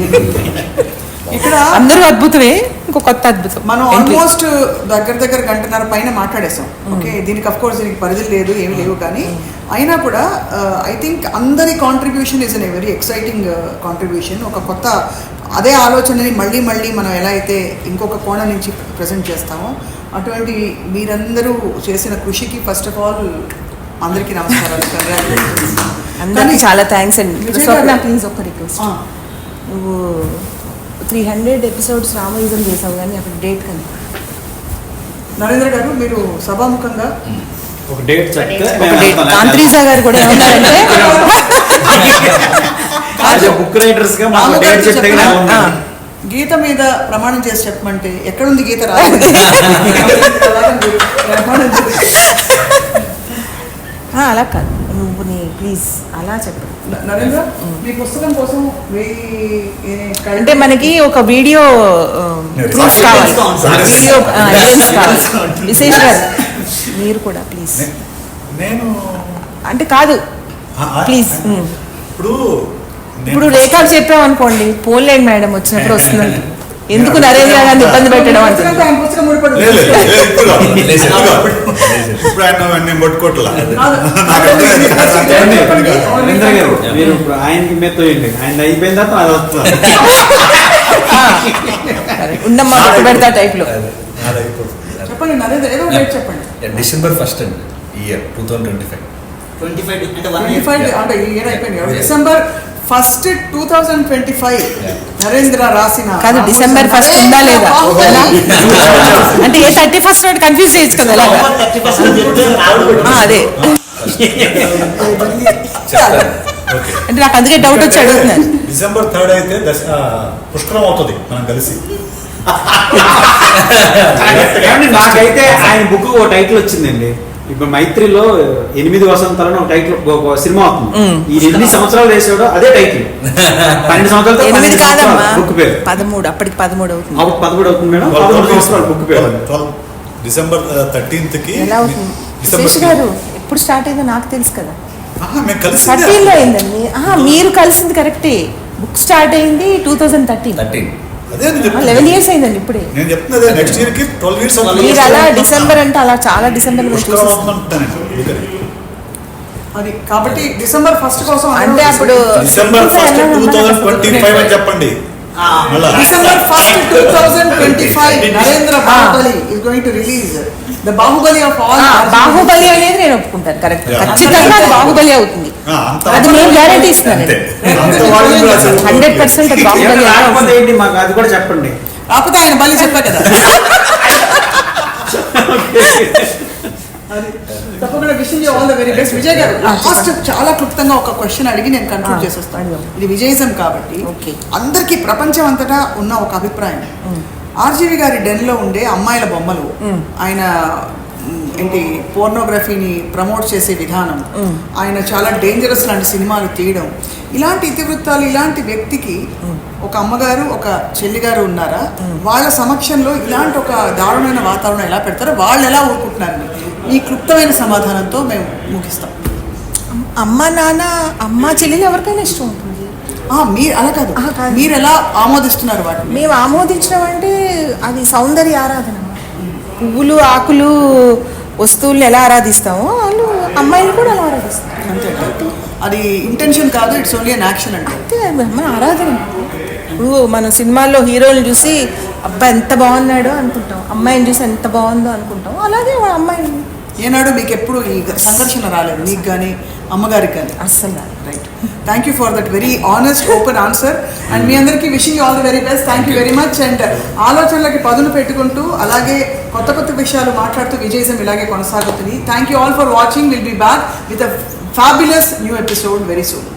ఇక్కడ అందరూ అద్భుతమే, ఇంకో కొత్త అద్భుతం. మనం ఆల్మోస్ట్ దగ్గర గంటన్నర పైన మాట్లాడేసాం. ఓకే, దీనికి అఫ్ కోర్స్ దీనికి పరిధులు లేదు, ఏమి లేవు, కానీ అయినా కూడా ఐ థింక్ అందరి contribution is a very exciting contribution. ఒక కొత్త అదే ఆలోచనని మళ్ళీ మనం ఎలా అయితే ఇంకొక కోణం నుంచి ప్రజెంట్ చేస్తామో, అటువంటి మీరందరూ చేసిన కృషికి ఫస్ట్ ఆఫ్ ఆల్ అందరికీ నమస్కారాలు, కంగ్రాచులేషన్స్. అందరికీ చాలా థ్యాంక్స్ అండి. స్వప్న ప్లీజ్ ఒక రిక్వెస్ట్, నువ్వు 300 ఎపిసోడ్స్ రామోయిజం చేసావు కానీ అక్కడ డేట్ కానీ నరేంద్ర గారు మీరు సభాముఖంగా ఒక డేట్ చెప్తే కాంత్రీజా గారు కూడా ఏమన్నారంటే బుక్ రైటర్స్ గా మాకు డేట్ చెప్తే గీత మీద ప్రమాణం చేసి చెప్పమంటే ఎక్కడుంది గీత రాదు. అలా కాదు, నువ్వు ప్లీజ్ అలా చెప్పు. నరేంద్ర, మీ పుస్తకం కోసం అంటే మనకి ఒక వీడియో ప్రూఫ్ కావాలి, వీడియో ఎవిడెన్స్ కావాలి. విశేష్ గారు మీరు కూడా ప్లీజ్. నేను అంటే కాదు ప్లీజ్. ఇప్పుడు ఇప్పుడు రేఖకు చెప్పామనుకోండి పోన్లేండి మేడం వచ్చినప్పుడు వస్తుందండి ఎందుకు నరేంద్ర గారిని ఇబ్బంది పెట్టడం అంటే ఆయన పుస్తకం ముడిపడి లేదు, లేదు, లేదు, ఇప్పుడు కాదు. లేదు, ఇప్పుడు ఆయన నేను పట్టుకోవట్లా. నరేంద్ర గారు మీరు ఇప్పుడు ఆయనకి మెత్తోయండి ఆయన అయిపోయిన తర్వాత అది వస్తుంది. ఉన్నమ్మా పెడతా టైప్ లో అది అయిపోతుంది. చెప్పండి నరేంద్ర ఏదో డేట్ చెప్పండి. December 1st అండి ఈ ఇయర్ 2025. 25 అంటే 1 year 25 అంటే ఈ ఇయర్ అయిపోయింది కదా. December 1st 2025 నరేంద్ర రాసిన కాదు December 1st ఉందా లేదా అంటే ఏ 31st నాడు కన్ఫ్యూజ్ చేయొచ్చు కదా అలాగా. 31st చెప్తే ఆవిడ అదే చెప్తాను. ఓకే. అంటే నాకు అందుకే డౌట్ వచ్చి అడుగుతున్నాను. December 3rd అయితే పుష్కరం అవుతుంది మనం కలిసి. ఏమండి, నాకైతే ఆయన బుక్ ఓ టైటిల్ వచ్చిందండి. ఇప్పుడు మైత్రిలో 8 వసంతాలను ఒక టైటిల్ ఒక సినిమా అవుతుంది. ఈ 8 సంవత్సరాలు వేసాడు అదే టైటిల్. 12 సంవత్సరాలతో 8 కాదమ్మా బుక్ పేరు 13 అప్పటికి 13 అవుతుంది. అప్పుడు 11 అవుతుంది మేడం. 11 సంవత్సరాలు బుక్ పేరు. December 13th కి ఎలా అవుతుంది December శేష్ గారు ఎప్పుడు స్టార్ట్ అయిందో నాకు తెలుసు కదా. మేము కలిసి 13 లో అయిందండి. మీరు కలిసింది కరెక్టే. బుక్ స్టార్ట్ అయింది 2013. 13. అదే నేను చెప్తున్నా. 11 years అయిందండి ఇప్పుడే. నేను చెప్తున్నదే నెక్స్ట్ ఇయర్ కి 12 years అవుతుంది. మీరు అలా డిసెంబర్ అంటే అలా చాలా డిసెంబర్ లో పుష్కరం చూసేస్తాం. అవుతుందంటానండి. అందుకని. అది కాబట్టి December 1st కోసం అంటే అప్పుడు December 1st 2025 అని చెప్పండి. మళ్ళా. December 1st 2025 Narendra Baahubali is going to release the Baahubali of all Baahubali అనేది నేను ఒప్పుకుంటాను కరెక్ట్. Yeah. ఖచ్చితంగా అది బాహుబలి అవుతుంది. అంత అది నేను గ్యారెంటీ ఇస్తున్నాను. అంతే. అంత వాళ్ళు కూడా అసలు 100% అది బాహుబలి రాకపోతే ఏంటి మాకు అది కూడా చెప్పండి. కాకపోతే ఆయన బలి చెప్పా కదా. అది తప్పకుండా విషయం all the very best. Vijay గారు లాస్ట్ చాలా క్లుప్తంగా ఒక క్వశ్చన్ అడిగి నేను కన్క్లూడ్ చేసేస్తాను. ఇది విజయిజం కాబట్టి Okay. అందరికీ ప్రపంచం అంతటా ఉన్న ఒక అభిప్రాయం ఆర్జీవి గారి డెన్ లో ఉండే అమ్మాయిల బొమ్మలు ఆయన ఏంటి పోర్నోగ్రఫీని ప్రమోట్ చేసే విధానం ఆయన చాలా డేంజరస్ లాంటి సినిమాలు తీయడం ఇలాంటి ఇతివృత్తాలు ఇలాంటి వ్యక్తికి ఒక అమ్మగారు ఒక చెల్లిగారు ఉన్నారా వాళ్ళ సమక్షంలో ఇలాంటి ఒక దారుణమైన వాతావరణం ఎలా పెడతారో వాళ్ళు ఎలా ఊరుకుంటున్నారు ఈ క్లుప్తమైన సమాధానంతో మేము ముగిస్తాం. అమ్మ నాన్న అమ్మ చెల్లెలు ఎవరికైనా ఇష్టం ఉంటుంది. మీరు అలా కాదు కాదు. మీరు ఎలా ఆమోదిస్తున్నారు వాటిని? మేము ఆమోదించడం అంటే అది సౌందర్య ఆరాధన. పువ్వులు ఆకులు వస్తువుల్ని ఎలా ఆరాధిస్తామో వాళ్ళు అమ్మాయిలు కూడా అలా ఆరాధిస్తారు. అంతే అది ఇంటెన్షన్ కాదు, ఇట్స్ ఓన్లీ అన్ యాక్షన్ అంటే. అంతే మన ఆరాధన. ఇప్పుడు మనం సినిమాల్లో హీరోని చూసి అబ్బాయి ఎంత బాగున్నాడో అనుకుంటాం, అమ్మాయిని చూసి ఎంత బాగుందో అనుకుంటాం. అలాగే అమ్మాయిని ఏనాడు మీకు ఎప్పుడు ఈ సంఘర్షణ రాలేదు మీకు కానీ అమ్మగారికి కానీ? అస్సలు right. Thank you for that very honest open answer and మీ అందరికీ wishing all the very best. Thank you very much. And ఆలోచనలకి పదును పెట్టుకుంటూ అలాగే కొత్త కొత్త విషయాలు మాట్లాడుతూ విజయజం ఇలాగే కొనసాగుతుంది. Thank you all for watching. Will be back with a fabulous new episode very soon.